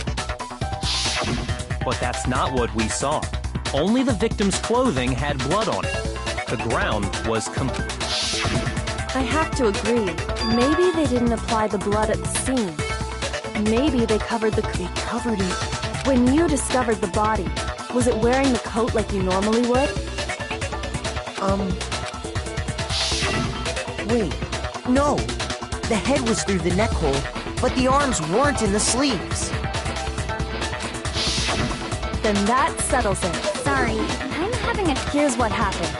E: But that's not what we saw. Only the victim's clothing had blood on it. The ground was
G: I have to agree. Maybe they didn't apply the blood at the scene. Maybe they covered the...
F: they covered it.
G: When you discovered the body, was it wearing the coat like you normally would?
F: Wait. No. The head was through the neck hole, but the arms weren't in the sleeves.
G: Then that settles it.
C: Sorry, I'm having a...
G: Here's what happened.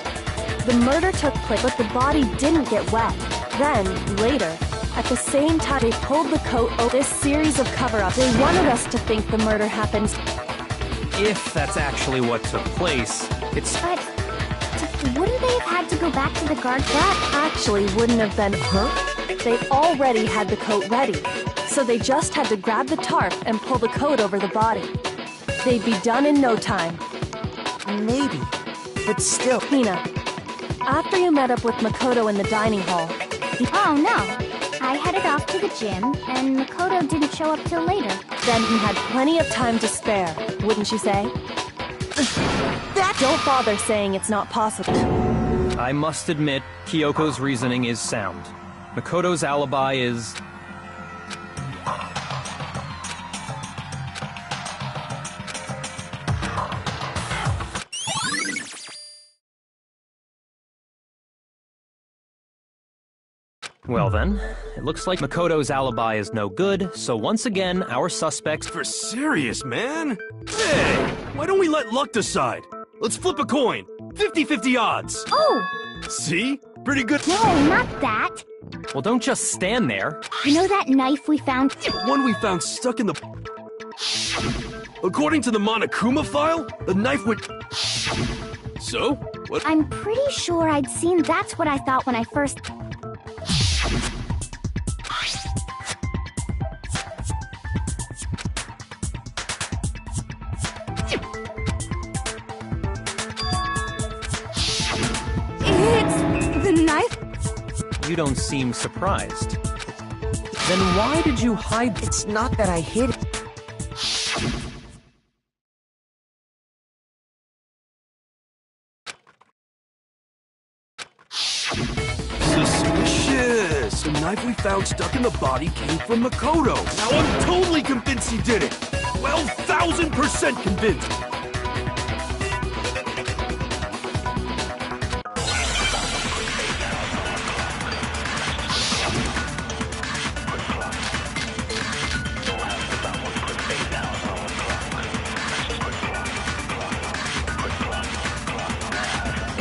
G: The murder took place, but the body didn't get wet. Then, later, at the same time, they pulled the coat over this series of cover-ups. They wanted us to think the murder happened.
E: If that's actually what took place, it's...
C: But... wouldn't they have had to go back to the guard?
G: That actually wouldn't have been... They already had the coat ready. So they just had to grab the tarp and pull the coat over the body. They'd be done in no time.
F: Maybe. But still...
G: Hina, after you met up with Makoto in the dining hall...
C: Oh, no. I headed off to the gym, and Makoto didn't show up till later.
G: Then he had plenty of time to spare, wouldn't you say? Don't bother saying it's not possible.
E: I must admit, Kyoko's reasoning is sound. Makoto's alibi is... Well then, it looks like Makoto's alibi is no good, so once again, our suspects...
B: For serious, man? Hey, why don't we let luck decide? Let's flip a coin. 50-50 odds.
C: Oh!
B: See? Pretty good.
C: No, not that.
E: Well, don't just stand there.
C: You know that knife we found?
B: The one we found stuck in the... According to the Monokuma file, the knife would... So? What?
C: I'm pretty sure I'd seen that's what I thought when I first...
D: It's the knife?
E: You don't seem surprised. Then why did you hide...
F: It's not that I hid it.
B: Suspicious! The knife we found stuck in the body came from Makoto. Now I'm totally convinced he did it. 12,000% convinced.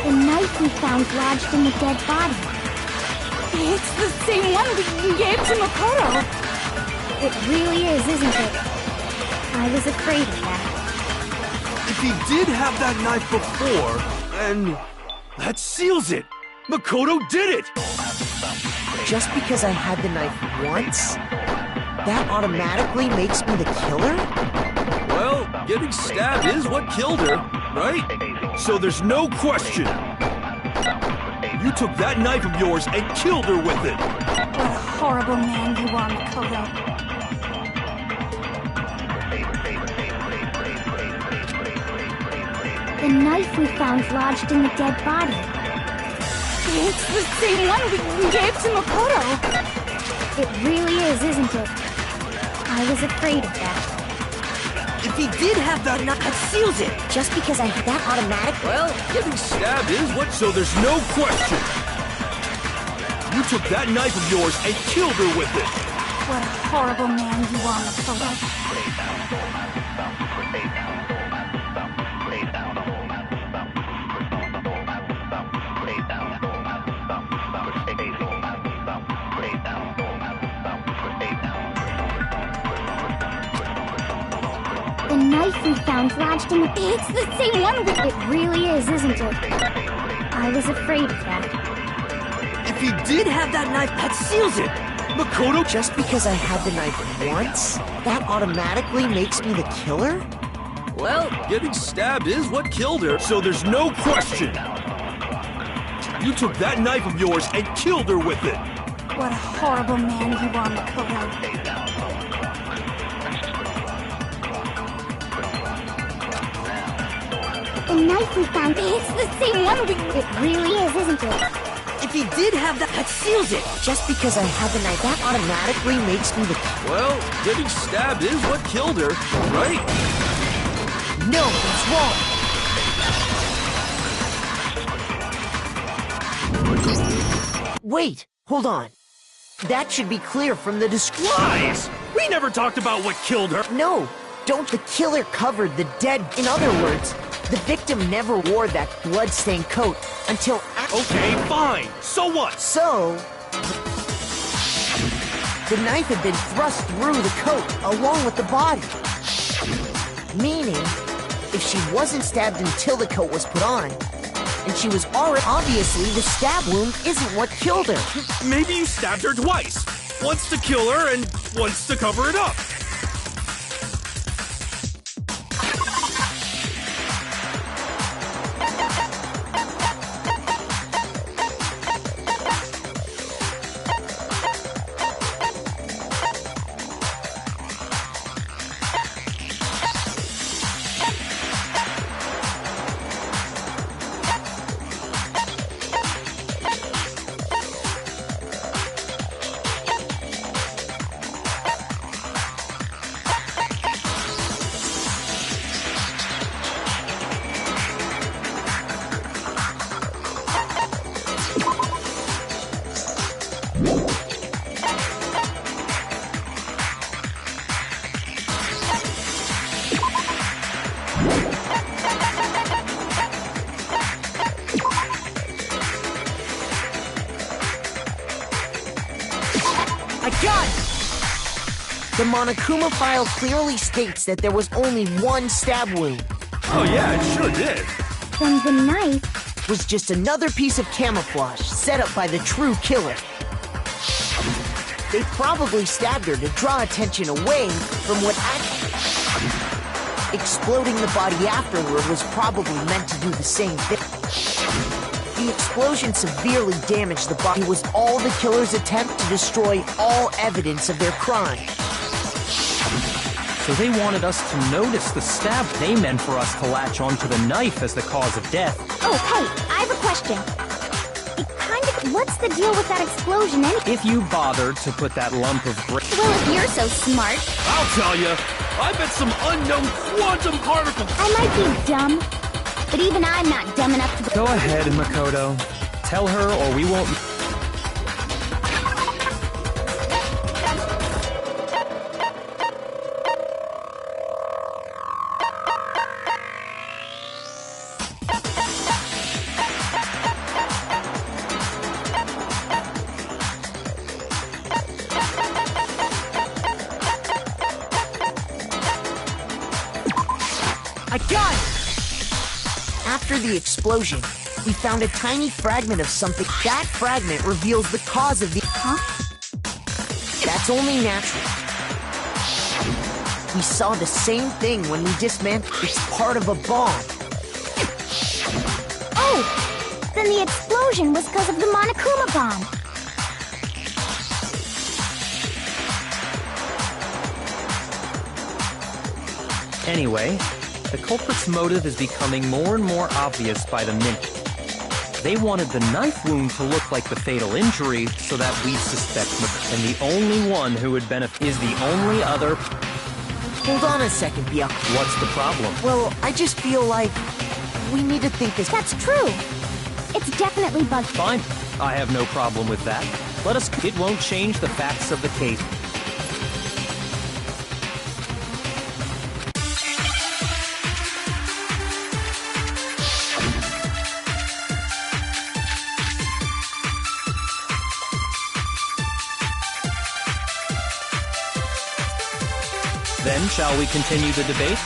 C: The knife we found lodged in the dead body.
D: It's the same one we gave to Makoto.
C: It really is, isn't it? I was afraid of that.
B: If he did have that knife before, then that seals it. Makoto did it!
F: Just because I had the knife once, that automatically makes me the killer?
B: Well, getting stabbed is what killed her, right? So there's no question. You took that knife of yours and killed her with it.
D: What a horrible man you are, Makoto.
C: The knife we found lodged in the dead body.
D: It's the same one we gave to Makoto.
C: It really is, isn't it? I was afraid of that.
F: If he did have that knife, that seals it.
C: Just because I had that automatic...
B: Well, getting stabbed is what, so there's no question. You took that knife of yours and killed her with it.
D: What a horrible man you are, Makoto.
C: The knife we found lodged in the... It's the same one we... It really is, isn't it? I was afraid of that.
F: If he did have that knife, that seals it.
B: Makoto,
F: Just because I had the knife once, that automatically makes me the killer?
B: well, getting stabbed is what killed her, so there's no question. You took that knife of yours and killed her with it.
D: What a horrible man you are, Makoto.
C: The knife we found... It's the same one we... It really is, isn't it?
F: If he did have that seals it. Just because I had the knife, that automatically makes me the...
B: Well, getting stabbed is what killed her, right?
F: No, that's wrong. Wait, hold on. That should be clear from the description.
B: Lies! We never talked about what killed her.
F: No, don't the killer covered the dead. In other words, the victim never wore that blood-stained coat until
B: Okay, fine. So what?
F: So, the knife had been thrust through the coat along with the body. Meaning, if she wasn't stabbed until the coat was put on, and she was already... Obviously, the stab wound isn't what killed her.
B: Maybe you stabbed her twice. Once to kill her and once to cover it up.
F: I got it! The Monokuma file clearly states that there was only one stab wound.
B: Oh yeah, it sure did.
C: Then the knife...
F: Was just another piece of camouflage set up by the true killer. They probably stabbed her to draw attention away from what exploding the body afterward was probably meant to do the same thing. The explosion severely damaged the body. It was all the killer's attempt to destroy all evidence of their crime.
E: So they wanted us to notice the stab. They meant for us to latch onto the knife as the cause of death.
C: Oh, hey, I have a question. What's the deal with that explosion anyway?
E: If you bothered to put that lump of
C: Well, if you're so smart...
B: I'll tell you. I bet some unknown quantum particle...
C: I might be dumb, but even I'm not dumb enough to...
E: Go ahead, Makoto. Tell her or we won't...
F: I got it! After the explosion, we found a tiny fragment of something. That fragment reveals the cause of the...
C: Huh?
F: That's only natural. We saw the same thing when we dismantled. It's part of a bomb.
C: Oh! Then the explosion was because of the Monokuma bomb.
E: Anyway, the culprit's motive is becoming more and more obvious by the minute. They wanted the knife wound to look like the fatal injury so that we'd suspect Makoto. And the only one who would benefit is the only other...
F: Hold on a second, Byakuya.
E: What's the problem?
F: Well, I just feel like we need to think this...
C: That's true. It's definitely bugged.
E: Fine. I have no problem with that. Let us... It won't change the facts of the case. Then, shall we continue the debate?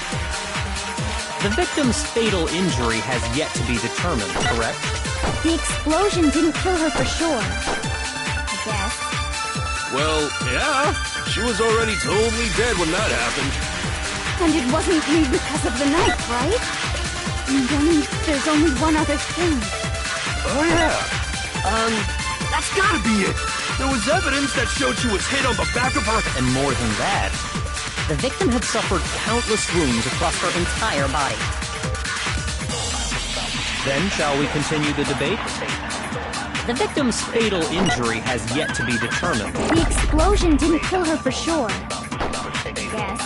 E: The victim's fatal injury has yet to be determined, correct?
C: The explosion didn't kill her for sure. I guess.
B: Well, yeah. She was already totally dead when that happened.
D: And it wasn't me because of the knife, right? And then there's only one other thing.
B: Oh, yeah. That's gotta be it. There was evidence that showed she was hit on the back of her...
E: And more than that,
H: The victim had suffered countless wounds across her entire body.
E: then shall we continue the debate? The victim's fatal injury has yet to be determined.
C: The explosion didn't kill her for sure. I guess.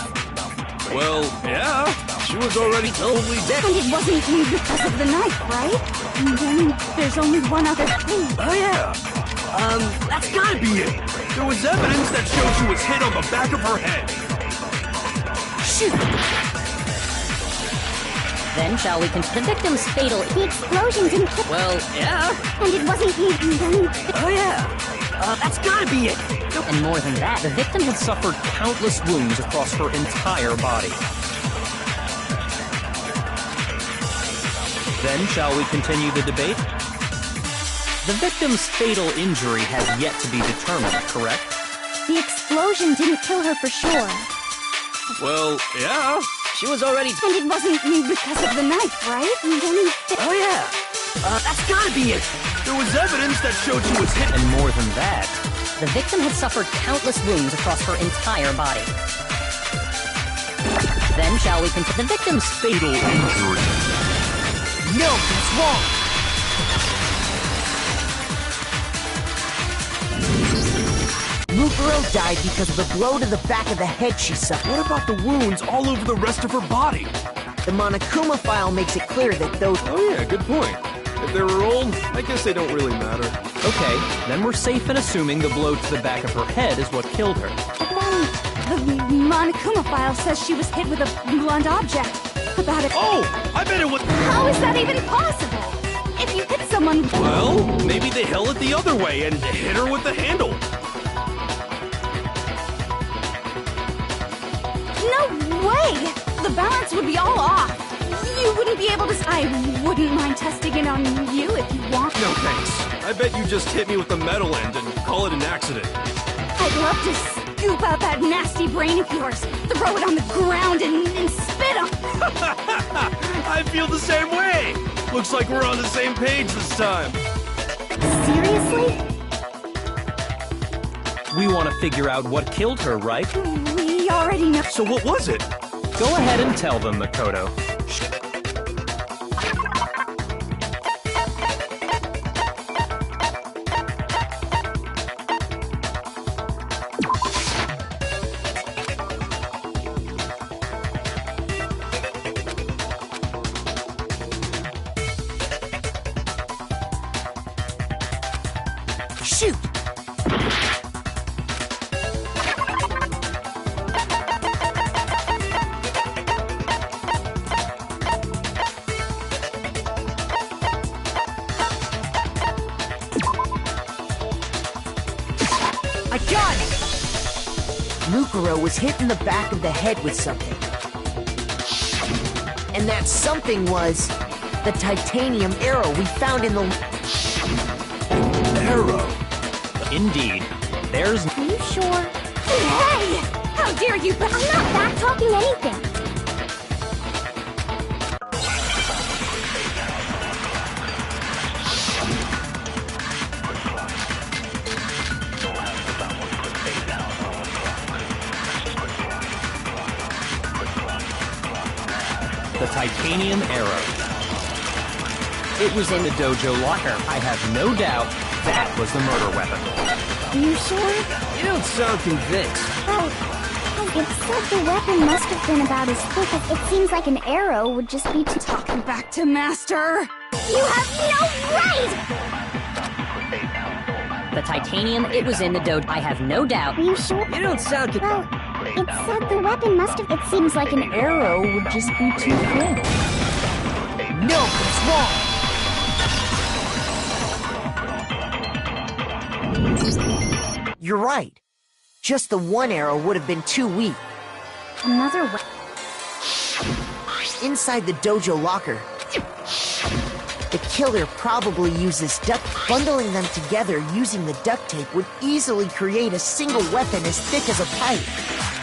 B: Well, yeah. She was already totally dead.
D: And it wasn't me because of the knife, right? And then there's only one other thing.
B: Oh, yeah. That's gotta be it. There was evidence that showed she was hit on the back of her head.
C: Shoot!
H: Then shall we continue? The victim's fatal...
C: The explosion didn't kill...
H: Well, yeah.
C: And it wasn't me. And then...
B: Oh, yeah. That's gotta be it.
H: And more than that,
E: The victim had suffered countless wounds across her entire body. Then shall we continue the debate? The victim's fatal injury has yet to be determined, correct?
C: The explosion didn't kill her for sure.
B: Well, yeah. She was already...
D: And it wasn't me because of the knife, right? And then...
B: Oh, yeah. That's gotta be it. There was evidence that showed she was hit...
E: And more than that,
H: the victim had suffered countless wounds across her entire body. Then shall we continue? The victim's
B: fatal injury.
F: No, that's wrong. Mukuro died because of the blow to the back of the head she suffered.
B: What about the wounds all over the rest of her body?
F: The Monokuma file makes it clear that those...
B: Oh yeah, good point. If they were old, I guess they don't really matter.
E: okay, then we're safe in assuming the blow to the back of her head is what killed her.
D: But then the Monokuma file says she was hit with a blunt object. About it.
B: Oh, I bet it was...
D: How is that even possible? If you hit someone...
B: Well, maybe they held it the other way and hit her with the handle.
D: No way! The balance would be all off. You wouldn't be able to... I wouldn't mind testing it on you if you want.
B: No thanks. I bet you just hit me with the metal end and call it an accident.
D: I'd love to scoop out that nasty brain of yours, throw it on the ground and spit on...
B: I feel the same way. Looks like we're on the same page this time.
C: Seriously?
E: We want to figure out what killed her, right?
D: We already know.
B: So what was it?
E: Go ahead and tell them, Makoto.
F: Shoot! I got it! Mukuro was hit in the back of the head with something. And that something was the titanium arrow we found in the...
B: Arrow.
E: Indeed. There's...
C: Are you sure?
D: Hey! How dare you!
C: But I'm not back-talking anything.
E: The titanium arrow. It was in the dojo locker. I have no doubt that was the murder weapon.
D: Are you sure?
B: You don't sound convinced.
C: Well, it said the weapon must have been about as thick as it seems like an arrow would just be too
D: Talking back to Master!
C: You have no right!
H: The titanium, it was in the dojo. I have no doubt.
C: Are you sure?
B: You don't sound
C: Well, it said the weapon must have. It seems like an arrow would just be too thin.
F: No, it's wrong! You're right. Just the one arrow would have been too weak.
C: Another weapon.
F: Inside the dojo locker, the killer probably uses duct. Bundling them together using the duct tape would easily create a single weapon as thick as a pipe.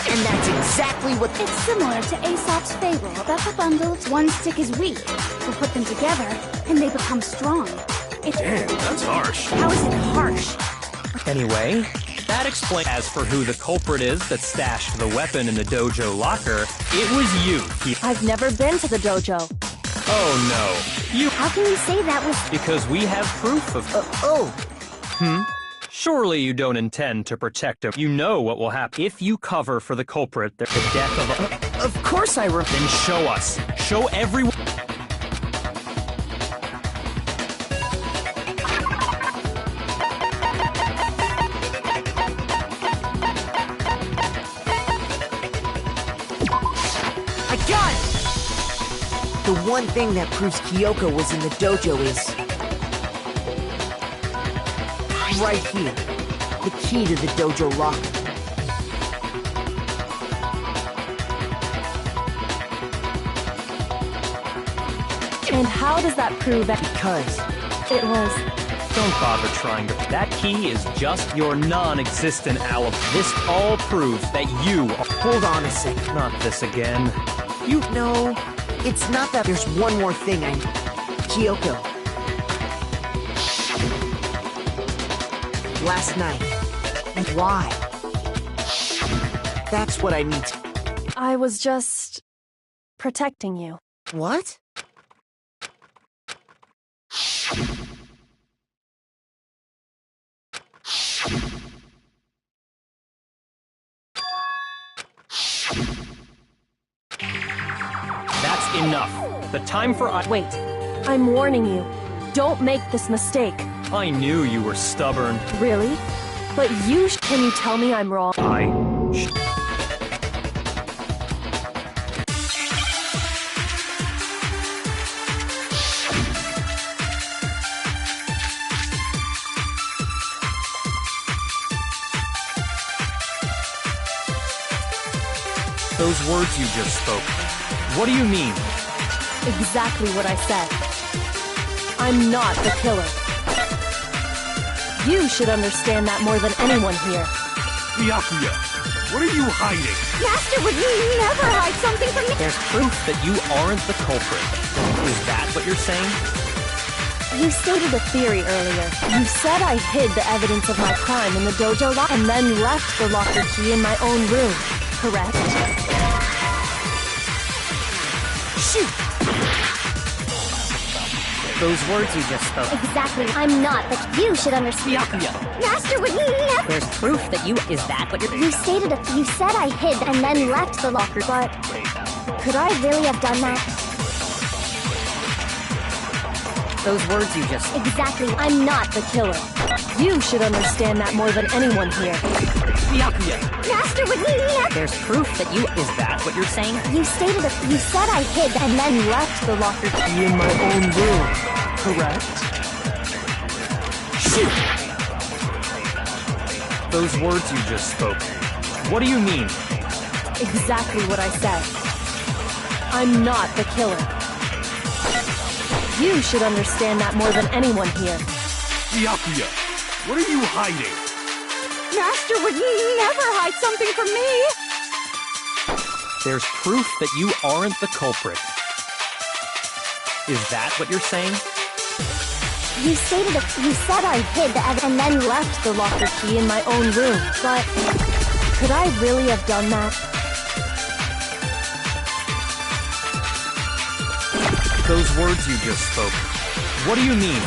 F: And that's exactly what.
D: It's similar to Aesop's fable that the bundled one stick is weak. We'll put them together, and they become strong.
B: Damn, that's harsh.
D: How is it harsh?
E: Anyway, that explains. As for who the culprit is that stashed the weapon in the dojo locker, it was you.
G: I've never been to the dojo.
E: Oh no. You.
C: How can you say that was.
E: Because we have proof of. Surely you don't intend to protect him. You know what will happen. If you cover for the culprit, the death of a.
F: Of course I remember.
E: Then show us. Show everyone.
F: I got it! The one thing that proves Kyoko was in the dojo is right here. The key to the dojo locker.
G: And how does that prove that
F: Because
G: it was...
E: Don't bother trying to. That key is just your non-existent alibi. This all proves that you are.
F: hold on a sec.
E: Not this again.
F: You know, it's not that. There's one more thing I. Kyoko. Last night. Why? That's what I need to.
G: I was just... protecting you.
F: What?
E: That's enough. The time for.
G: Wait. I'm warning you. Don't make this mistake.
E: I knew you were stubborn.
G: Really? But you can you tell me I'm wrong?
E: Those words you just spoke. What do you mean?
G: Exactly what I said. I'm not the killer. You should understand that more than anyone here.
B: Byakuya, what are you hiding?
D: Master would never hide something from me!
E: There's proof that you aren't the culprit. Is that what you're saying?
G: You stated a theory earlier. You said I hid the evidence of my crime in the dojo locker and then left the locker key in my own room, correct?
F: Shoot!
H: Those words you just spoke.
C: Exactly. I'm not, but you should understand.
H: Byakuya,
C: Master would never.
H: there's proof that you. Is that what you're.
C: You stated you said I hid and then left the locker, but could I really have done that?
H: Those words you just.
C: Exactly. I'm not the killer.
G: You should understand that more than anyone here.
H: Byakuya,
C: Master would never.
H: there's proof that you. Is that what you're saying?
C: You stated you said I hid and then left the locker.
F: Be in my own room, correct?
E: Shoot! Those words you just spoke. What do you mean?
G: Exactly what I said. I'm not the killer. You should understand that more than anyone here.
B: Byakuya, what are you hiding?
D: Master would never hide something from me!
E: There's proof that you aren't the culprit. Is that what you're saying?
C: You stated you said I hid the and then left the locker key in my own room, but
G: Could I really have done that?
E: Those words you just spoke, what do you mean?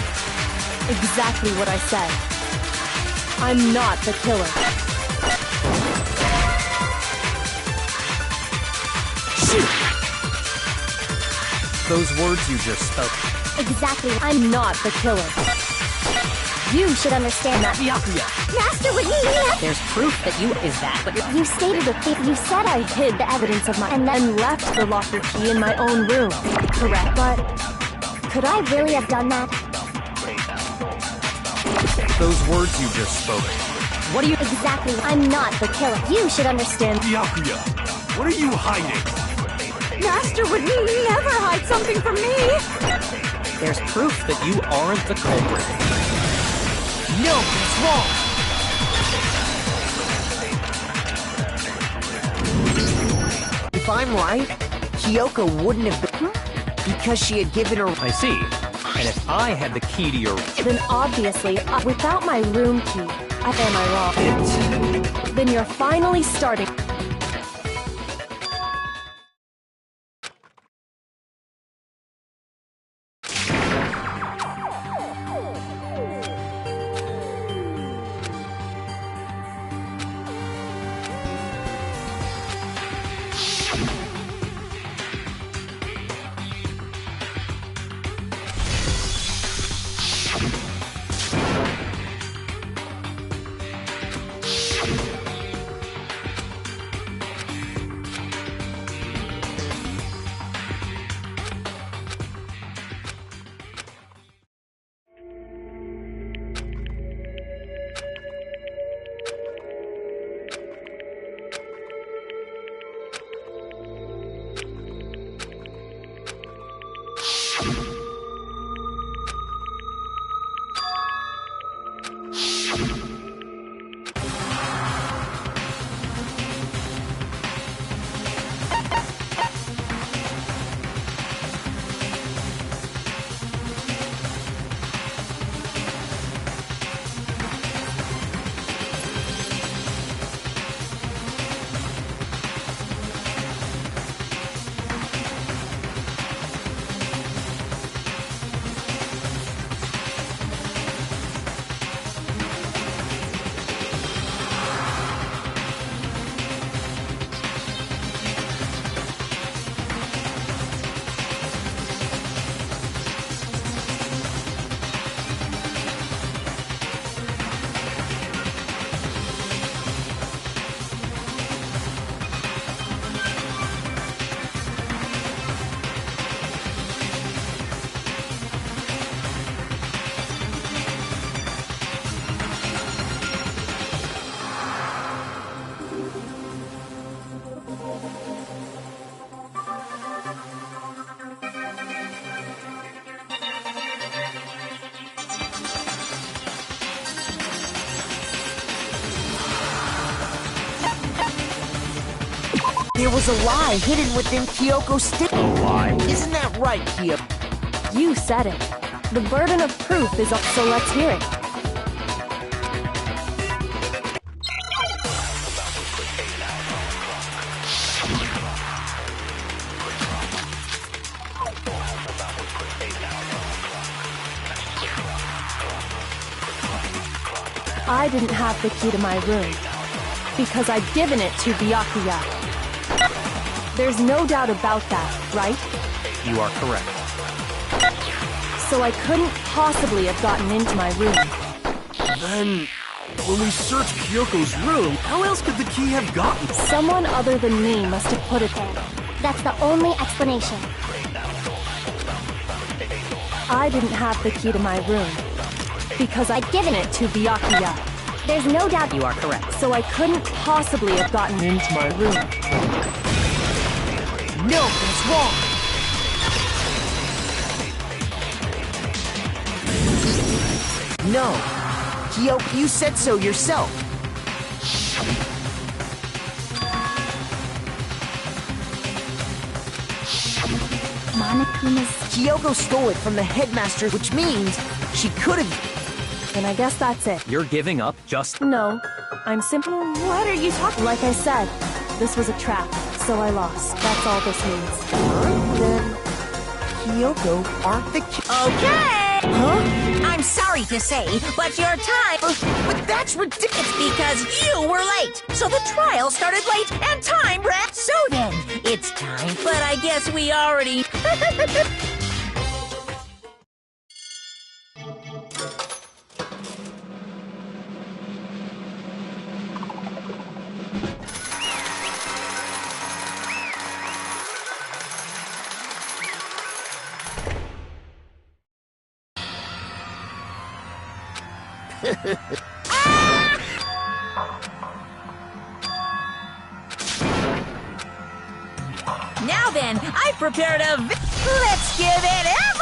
G: Exactly what I said. I'm not the killer.
E: Shoot! Those words you just spoke.
C: Exactly.
G: I'm not the killer.
C: You should understand that.
I: Byakuya,
C: Master would need help.
H: There's proof that you is that, but
C: You stated it. You said I
G: Hid the evidence of my and left the locker key in my own room. Correct, but
C: could I really have done that?
E: Those words you just spoke.
H: what do you...
C: Exactly. I'm not the killer. You should understand.
B: Byakuya, what are you hiding?
D: Master would never hide something from me!
E: There's proof that you aren't the culprit.
F: No, it's wrong! If I'm right, Kyoko wouldn't have been... Because she had given her...
E: I see. And if I had the key to your...
G: then obviously, without my room key, am I wrong? Then you're finally starting.
F: There was a lie hidden within Kyoko's stick. A lie? Isn't that right, Kyoko?
G: You said it. The burden of proof is up, so let's hear it. I didn't have the key to my room, because I'd given it to Byakuya. There's no doubt about that, right?
E: You are correct.
G: So I couldn't possibly have gotten into my room.
B: Then, when we searched Kyoko's room, how else could the key have gotten?
G: Someone other than me must have put it there.
C: That's the only explanation.
G: I didn't have the key to my room, because I'd given it to Byakuya.
C: There's no doubt.
H: You are correct.
G: So I couldn't possibly have gotten into my room.
F: No, that's wrong! No. Kyoko, you said so yourself.
C: Monokuma's...
F: Kyoko stole it from the headmaster, which means she could have...
G: And I guess that's it.
E: You're giving up just...
G: No, I'm simply... What are you talking... Like I said, this was a trap, so I lost. That's all this means.
F: Then Kyoko aren't the
A: Okay!
F: Huh?
A: I'm sorry to say, but your time...
F: But that's ridiculous!
A: It's because you were late, so the trial started late and time ran. So then, it's time, but I guess we already... Now then, I've prepared a... Let's give it every...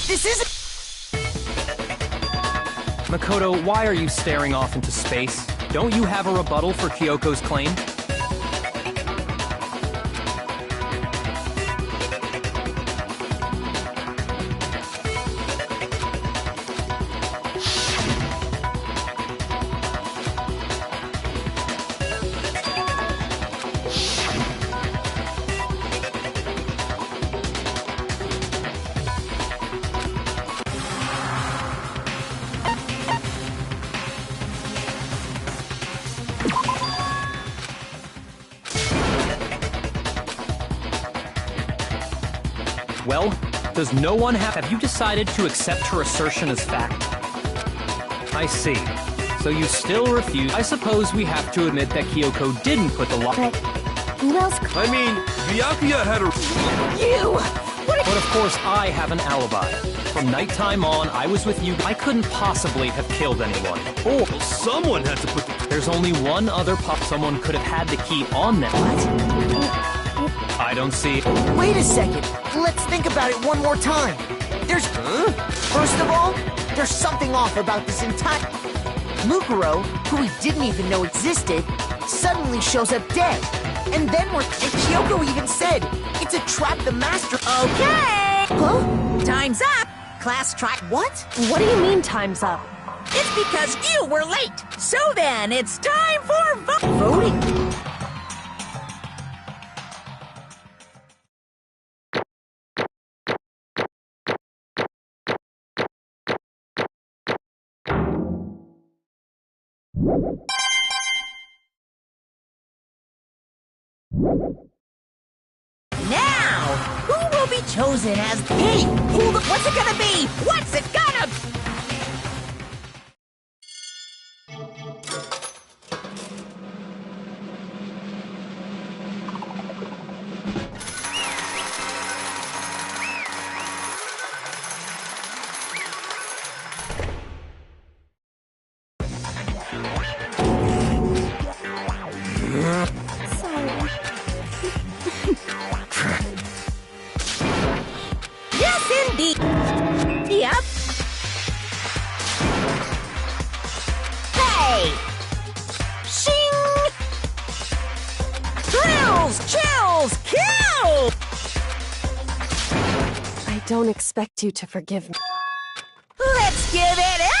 F: This isn't...
E: Makoto, why are you staring off into space? Don't you have a rebuttal for Kyoko's claim? Well, does no one have you decided to accept her assertion as fact? I see. So you still refuse. I suppose we have to admit that Kyoko didn't put the law.
C: But who else could...
B: I mean, Byakuya had her...
F: You!
E: But of course I have an alibi. From nighttime on, I was with you. I couldn't possibly have killed anyone.
B: Oh, someone had to put the...
E: There's only one other someone could have had the key on them. I don't see...
F: Wait a second. Let's think about it one more time. There's...
B: Huh?
F: First of all, there's something off about this entire... Mukuro, who we didn't even know existed, suddenly shows up dead. And Kyoko even said, it's a trap the master—
A: Okay!
F: Huh?
A: Time's up! Class try— What?
G: What do you mean time's up?
A: It's because you were late! So then, it's time for
F: Voting?
A: Now, who will be chosen as— Hey! Hold up! What's it gonna be? What's it gonna— Yes, indeed! Yep. Hey! Shing! Thrills! Chills! Kill!
G: I don't expect you to forgive me.
A: Let's give it everything!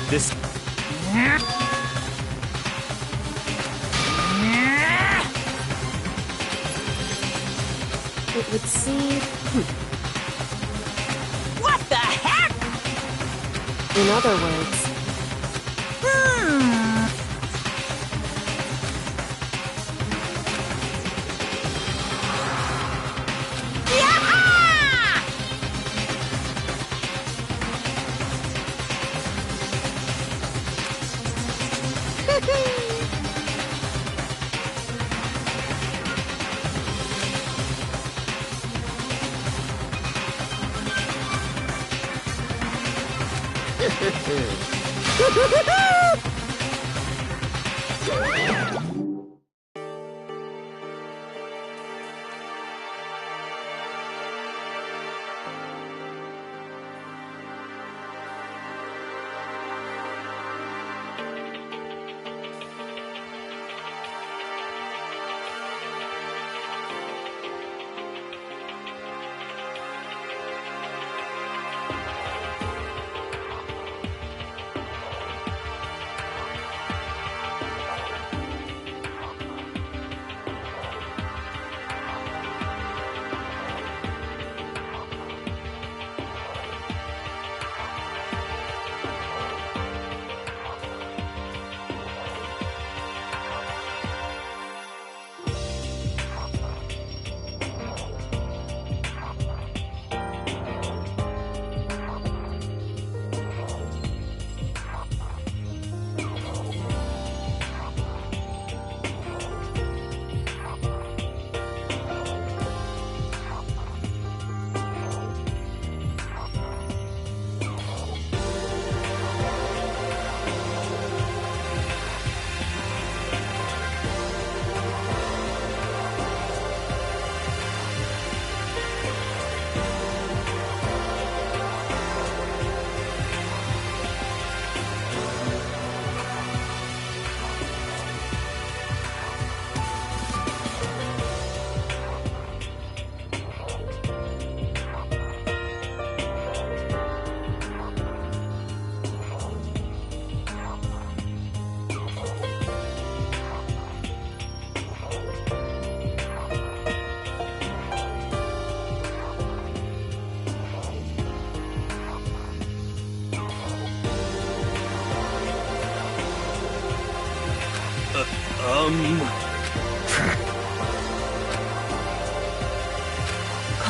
E: This...
G: It would seem...
A: What the heck?
G: In other words,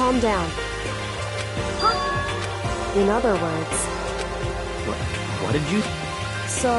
G: calm down. In other words...
E: What did you...
G: So...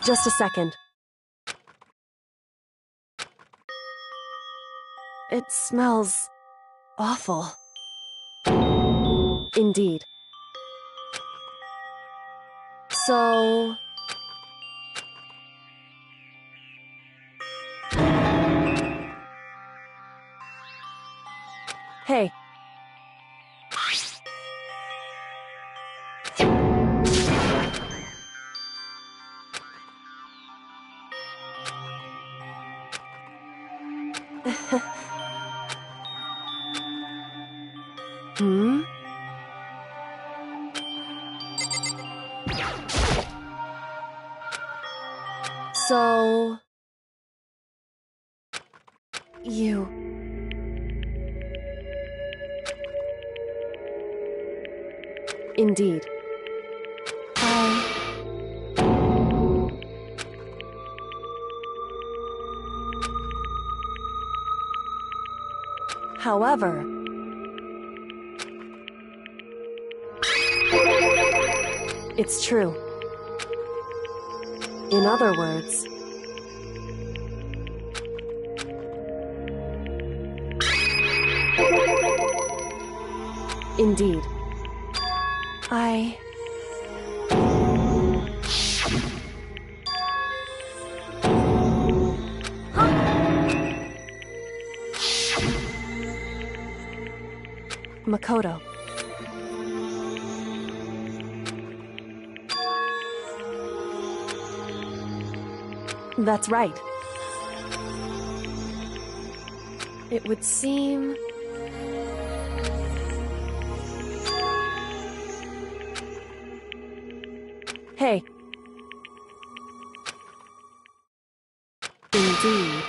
G: Just a second. It smells awful. Indeed. So... Hey. Hmm? So... You... Indeed. However... It's true. In other words... Indeed. Makoto. That's right. It would seem... Hey. Indeed.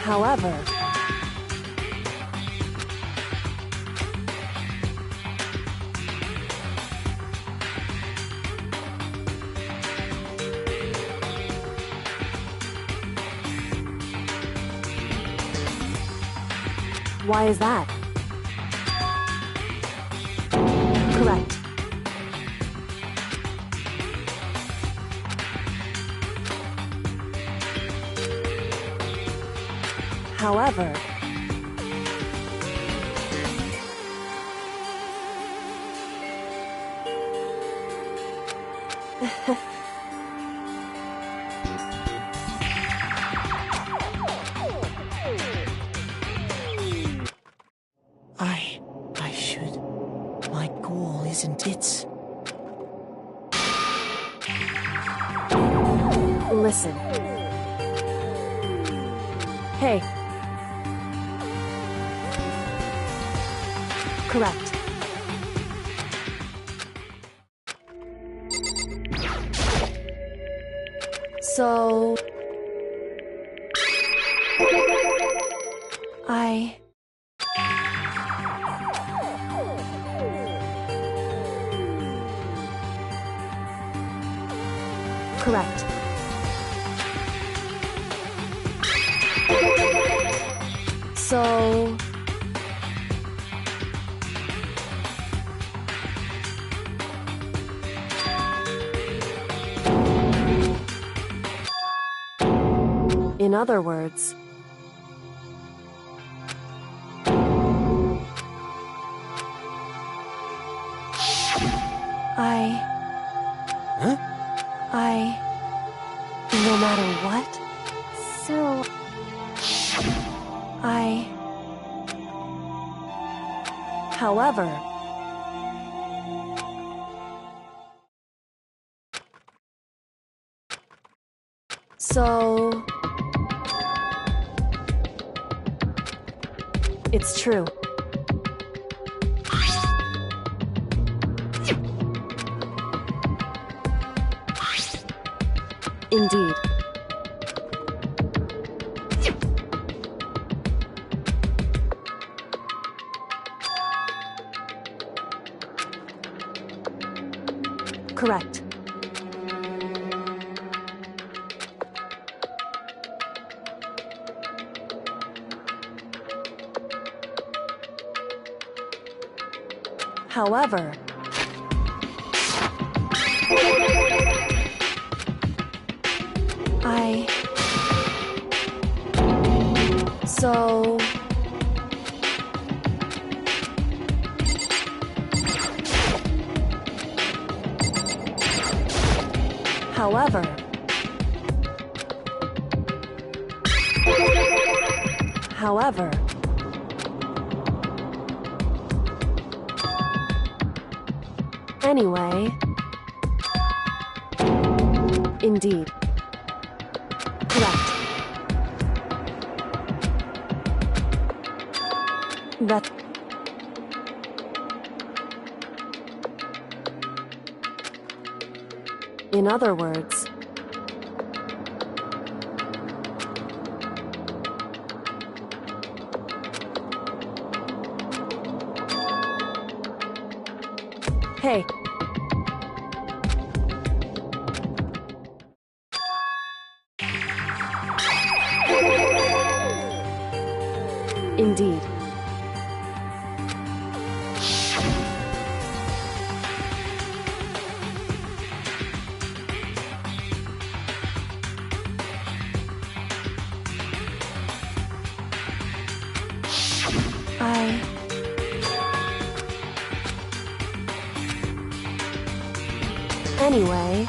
G: However... Why is that? Correct. However...
F: I should... My goal isn't it?
G: Listen. Hey. Correct. So... Correct. So... In other words...
F: Huh?
G: No matter what?
C: So...
G: However... So... It's true. Indeed. Correct. However, So... However... However... Anyway... Indeed. Correct. That... In other words... Hey. Indeed. Anyway...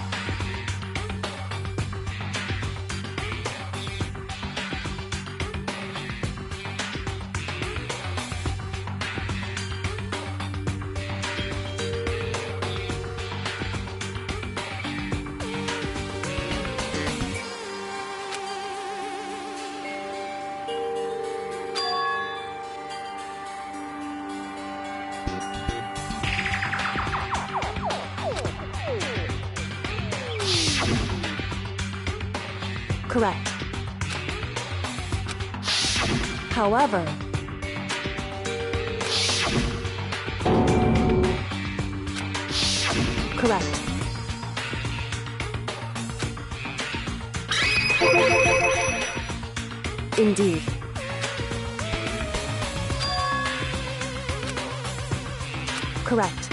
G: Correct. However... Correct. Indeed. Correct.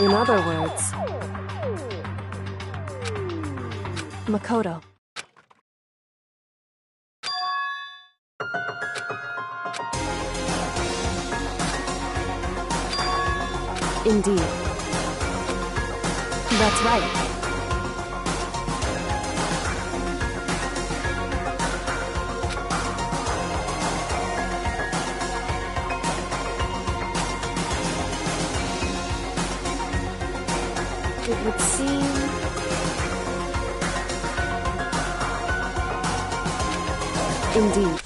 G: In other words, Makoto. Indeed. That's right. It would seem... Indeed.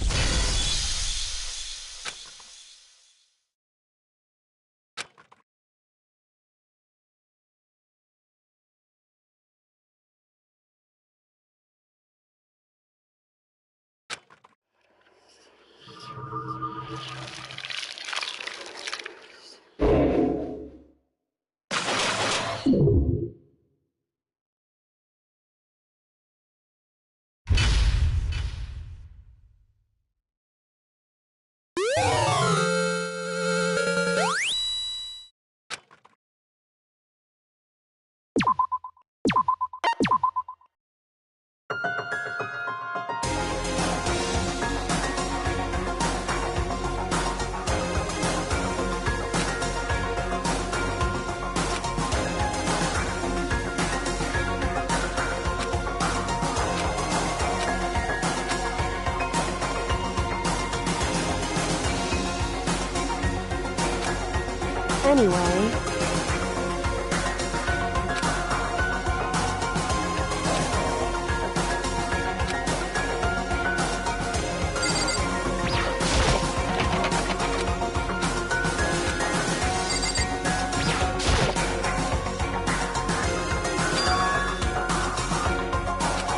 G: Anyway...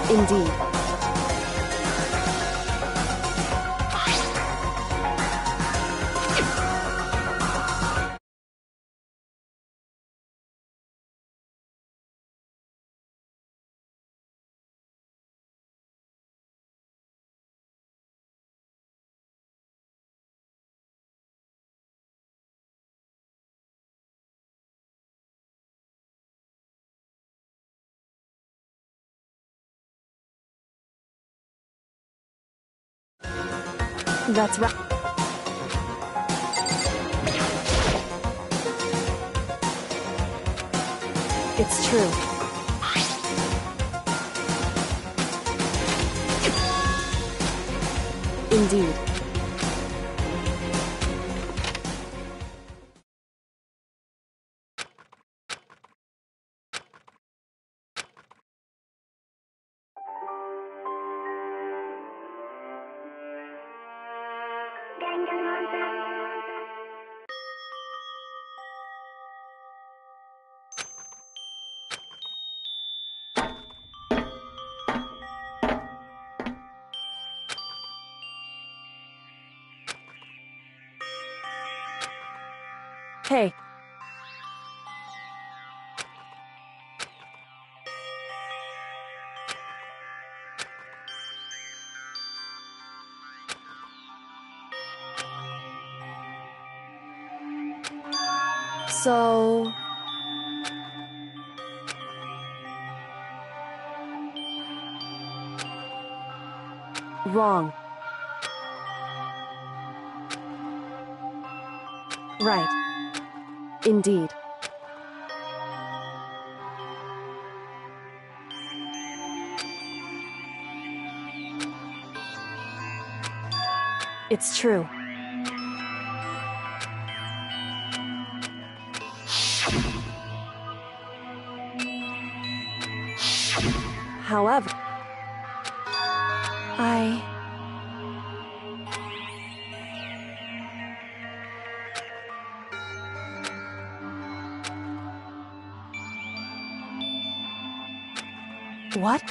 G: Indeed. That's right. It's true. Indeed. Hey. So... wrong. Right. Indeed. It's true. However, What?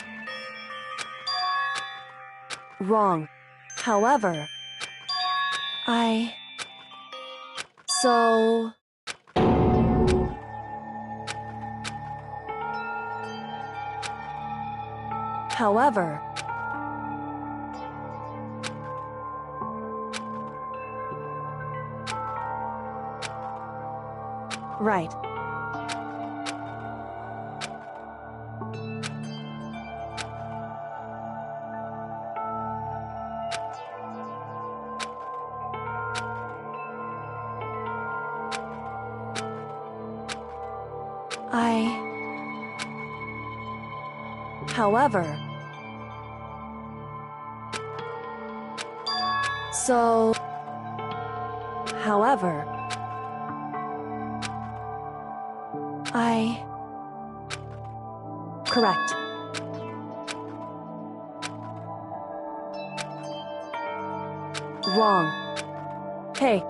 G: Wrong. However, So... However... Right. However... So... However... Correct. Wrong. Hey.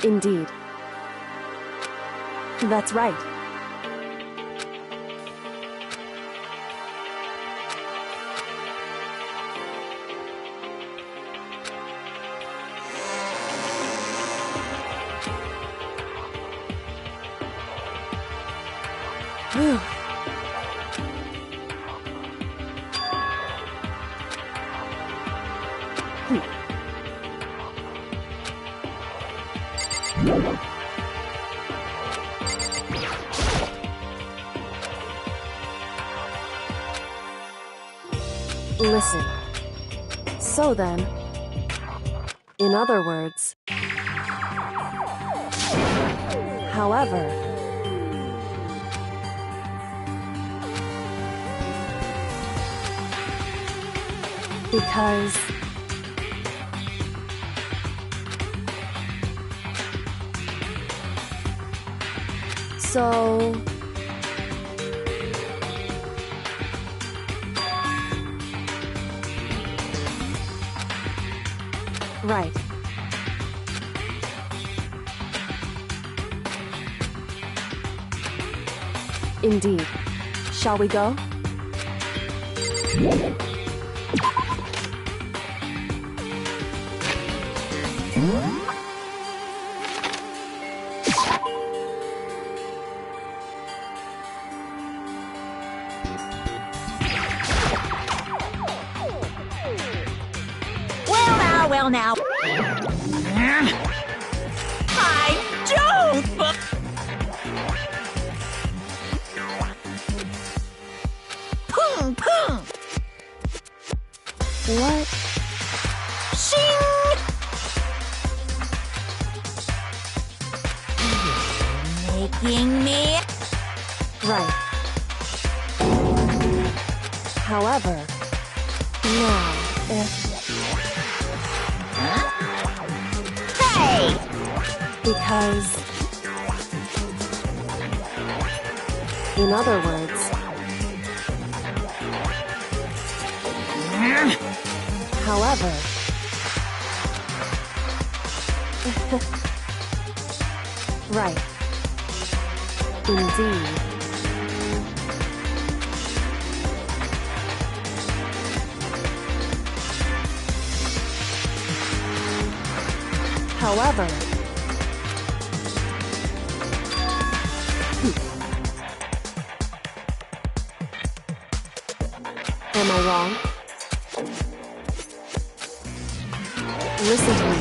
G: Indeed. That's right. Whew. Listen. So then, in other words, however, because so right. Indeed. Shall we go?
A: now. I don't! Pung, pung!
G: What?
A: Shing! Making me...
G: Right. However, now, if...
A: Hey!
G: Because... In other words... However... Right. Indeed. However... Am I wrong? Listen to me.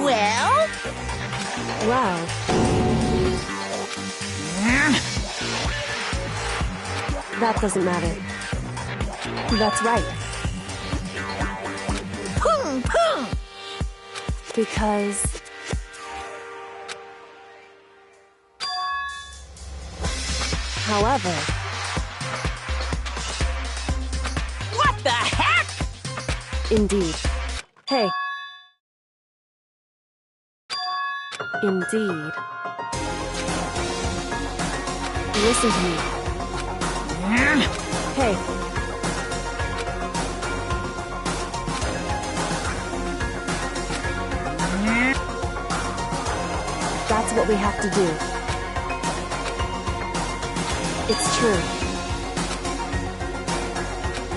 A: Well?
G: Well... That doesn't matter. That's right.
A: Pung, pung!
G: Because... However...
A: What the heck?
G: Indeed. Hey. Indeed. Listen to me. Hey. That's what we have to do. It's true.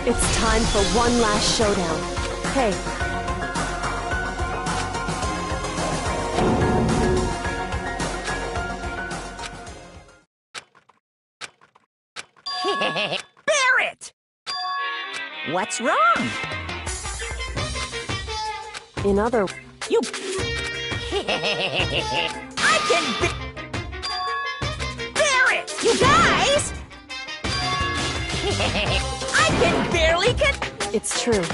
G: It's time for one last showdown. Hey.
A: Barret! What's wrong?
G: In other...
A: You... I can... Barret! You guys! I can barely get...
G: It's true.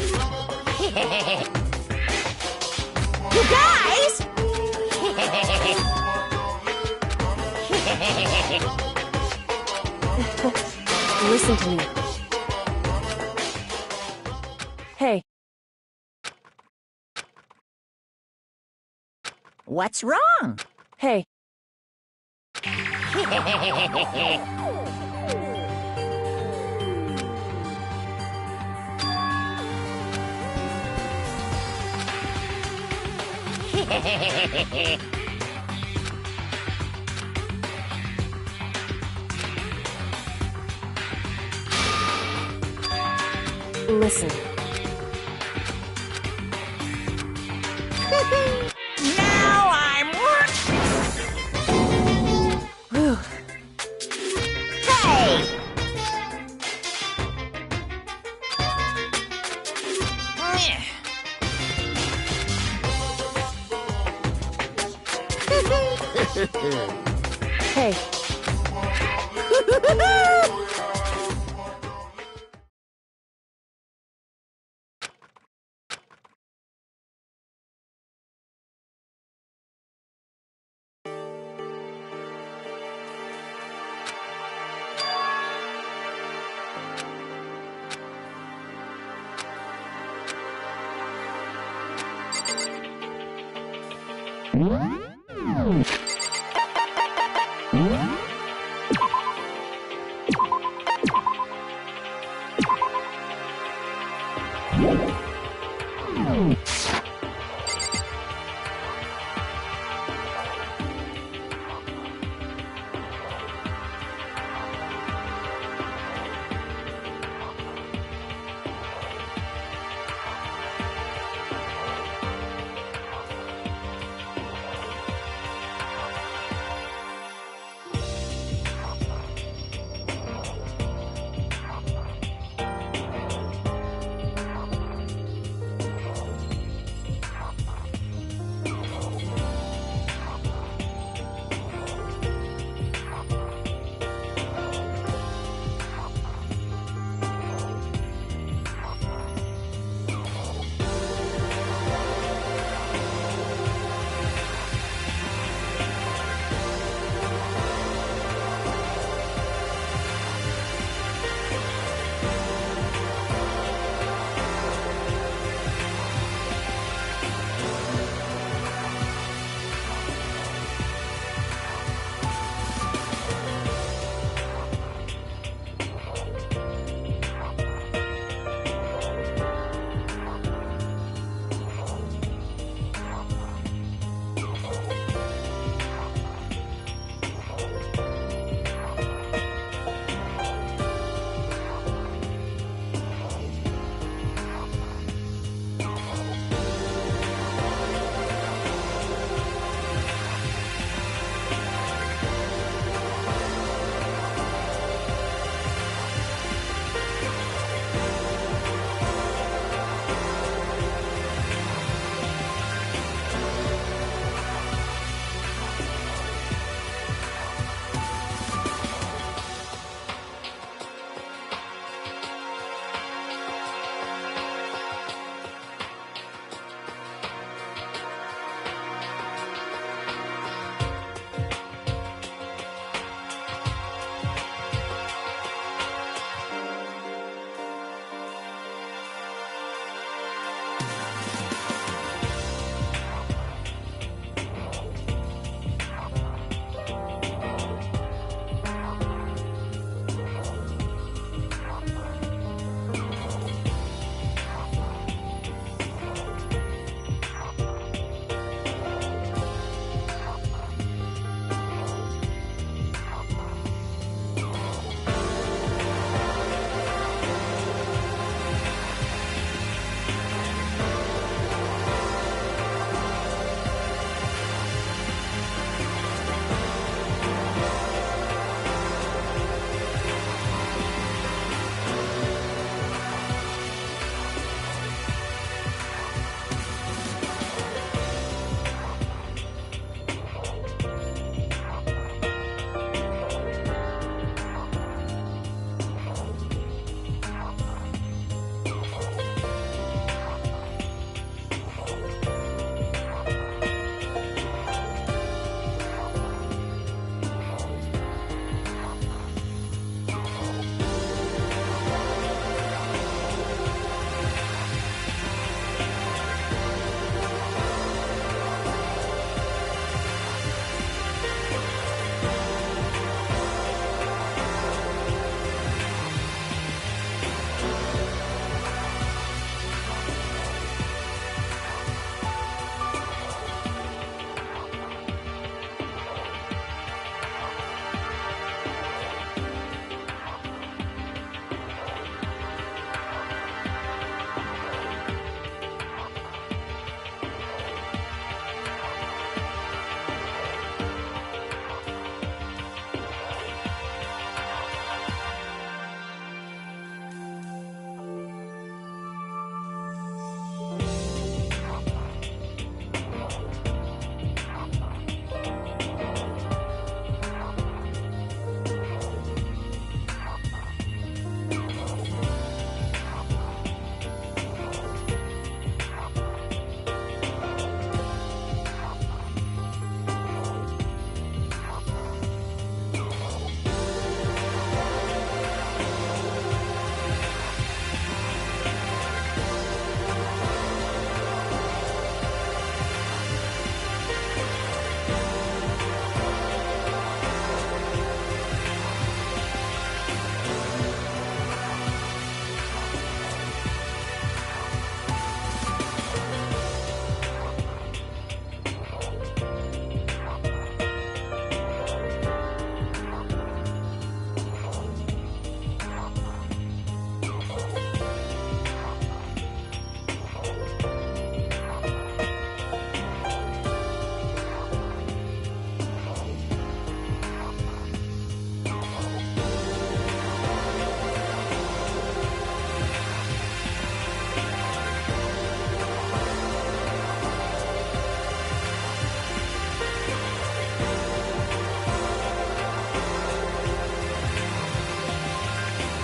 A: You guys!
G: Listen to me. Hey.
A: What's wrong?
G: Hey. Listen.
A: Now I'm
G: Whew.
A: Hey!
G: Hey.